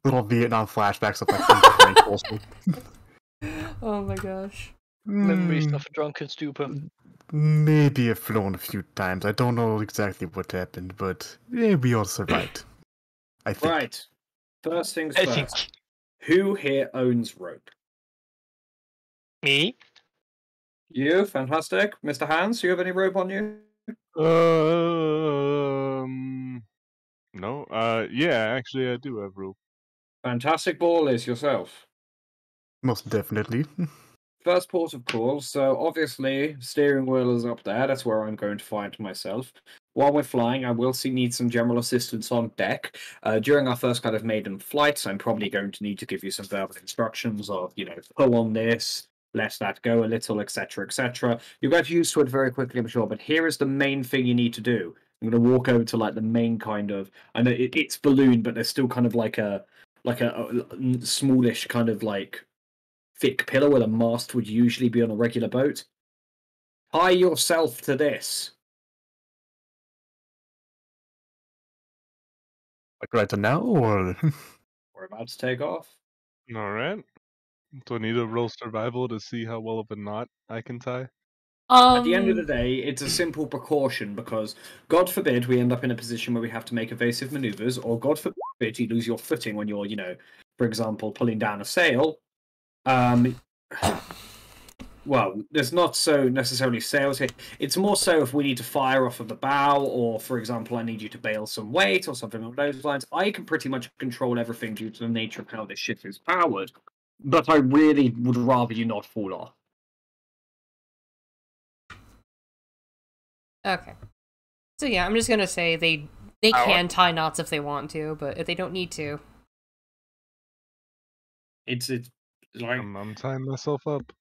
Little Vietnam flashbacks of like bullshit. Oh my gosh. Memories of a drunken stupor. Maybe I've flown a few times. I don't know exactly what happened, but we all survived. I think. Right, first things I first. think Who here owns rope? me. You, fantastic. Mr. Hans, you have any rope on you? No. Yeah, actually, I do have rope. Fantastic. Ball is yourself. Most definitely. First port of call, so obviously steering wheel is up there. That's where I'm going to find myself. While we're flying, I will need some general assistance on deck. During our first kind of maiden flights, I'm probably going to need to give you some verbal instructions of, pull on this, let that go a little, etc., etc. You'll get used to it very quickly, I'm sure, but here is the main thing you need to do. I'm going to walk over to like the main kind of, I know it's balloon, but there's still kind of like a smallish kind of like thick pillar where the mast would usually be on a regular boat. Tie yourself to this. Like right now, or We're about to take off. All right. Do I need to roll survival to see how well of a knot I can tie? At the end of the day, it's a simple precaution because, God forbid, we end up in a position where we have to make evasive maneuvers, or God forbid, you lose your footing when you're, for example, pulling down a sail. Well, there's not so necessarily sails here. It's more so if we need to fire off of the bow, or, for example, I need you to bail some weight or something along those lines. I can pretty much control everything due to the nature of how this ship is powered. But I really would rather you not fall off. Okay. So yeah, I'm just gonna say they can tie knots if they want to, but if they don't need to, It's like I'm tying myself up.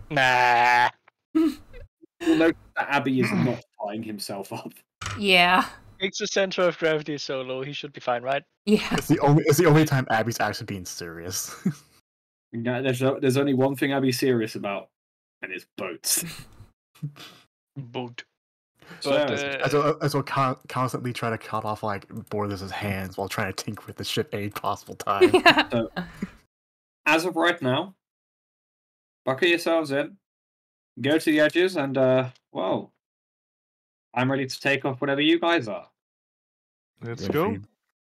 Nah. you'll notice that Abby is not tying himself up. Yeah. Makes the center of gravity so low, he should be fine, right? Yeah. It's the only time Abby's actually being serious. No, there's only one thing Abby's serious about, and it's boats. Boot. So, But as we'll constantly try to cut off like Borderless's hands while trying to tinker with the ship any possible time. Yeah. so, as of right now, buckle yourselves in, go to the edges, and well, I'm ready to take off whatever you guys are. Let's If go.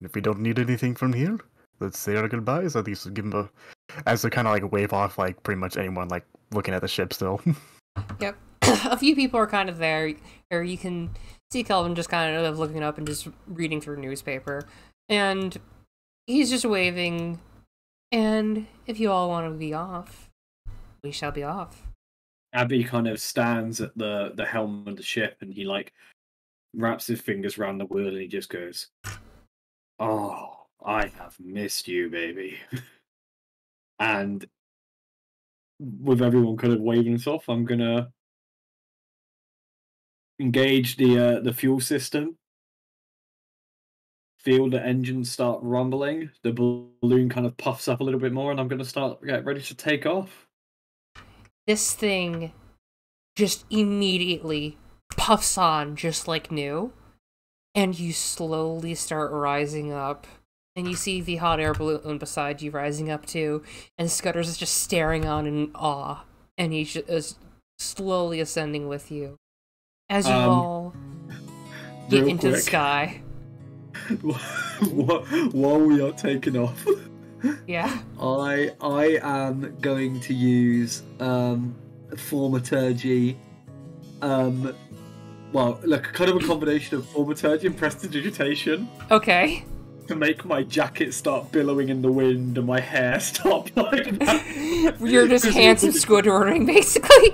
if we don't need anything from here, let's say our goodbyes. At least give them as they kind of like wave off like pretty much anyone like looking at the ship still. Yep. A few people are kind of there, or you can see Kelvin just kind of looking up and just reading through a newspaper. And he's just waving, and if you all want to be off, we shall be off. Abby kind of stands at the helm of the ship, and he like wraps his fingers around the wheel, and he just goes, "Oh, I have missed you, baby." And with everyone kind of waving us off, I'm gonna engage the fuel system. Feel the engines start rumbling. The balloon kind of puffs up a little bit more, and I'm gonna start get ready to take off. This thing just immediately puffs on just like new, and you slowly start rising up. And you see the hot air balloon beside you rising up too, and Scudder's is just staring on in awe, and he's is slowly ascending with you. As you all get real into the quick. sky. While we are taking off, Yeah. I am going to use thaumaturgy. Well, look, kind of a combination of thaumaturgy and prestidigitation Okay. to make my jacket start billowing in the wind and my hair stop like that. You're just Hanson Squidwarding, basically.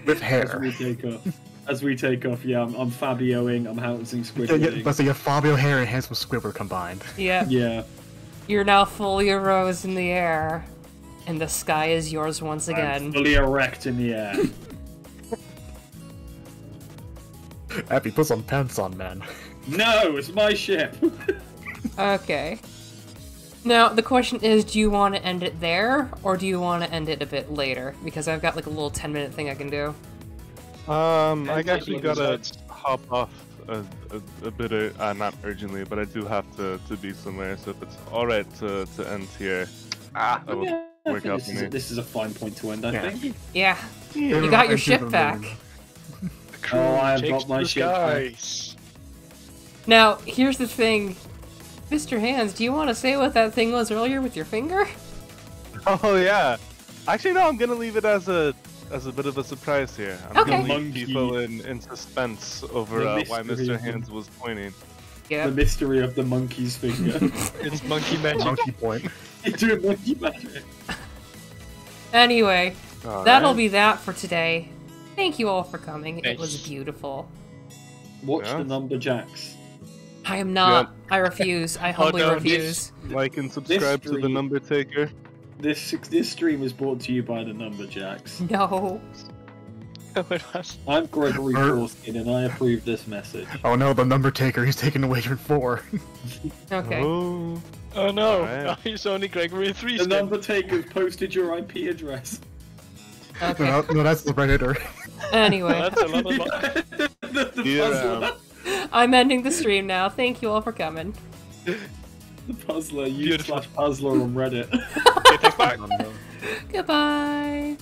With As hair. we take off. As we take off, yeah, I'm Fabioing, I'm Hansing Yeah, Squidwarding. let's say you have Fabio hair and handsome Squidward combined. Yeah. Yeah. You're now fully arose in the air, and the sky is yours once I'm again. fully erect in the air. Abby, put some pants on, man. No, it's my ship. Okay. Now, the question is, do you want to end it there, or do you want to end it a bit later? Because I've got like a little 10-minute thing I can do. I actually what gotta besides- hop off a bit, not urgently, but I do have to be somewhere. So if it's all right to end here, that would Yeah, I work think out for me. this is a fine point to end, I Yeah. think. Yeah. Yeah, You got your into ship the back. moon. The crew I've takes got my the ship back. skies. Now, here's the thing. Mr. Hands, do you want to say what that thing was earlier with your finger? Oh yeah. Actually, no. I'm gonna leave it as a bit of a surprise here. I'm Okay. gonna leave Monkey. people in suspense over The why mystery Mr. of Hands was pointing. The Yeah. mystery of the monkey's finger. It's monkey magic. Monkey point. You're doing monkey magic. Anyway, All that'll right. be that for today. Thank you all for coming. It was Thanks. beautiful. Watch Yeah. the Numberjacks. I am not. I refuse. I humbly no, refuse. Like and subscribe to the stream- Number Taker. This stream is brought to you by the Numberjacks. No. It was. I'm Gregory Er- Forskin, and I approve this message. Oh no, the number taker, he's taken away from 4. Okay. Oh. Oh no, Alright. he's only Gregory 3 The skin. number taker's posted your IP address. Okay. No, that's the Redditor. Anyway, That's a lot of the Yeah. puzzler. I'm ending the stream now. Thank you all for coming. The puzzler. Beautiful. /puzzler on Reddit. Okay, thanks, bye. Goodbye.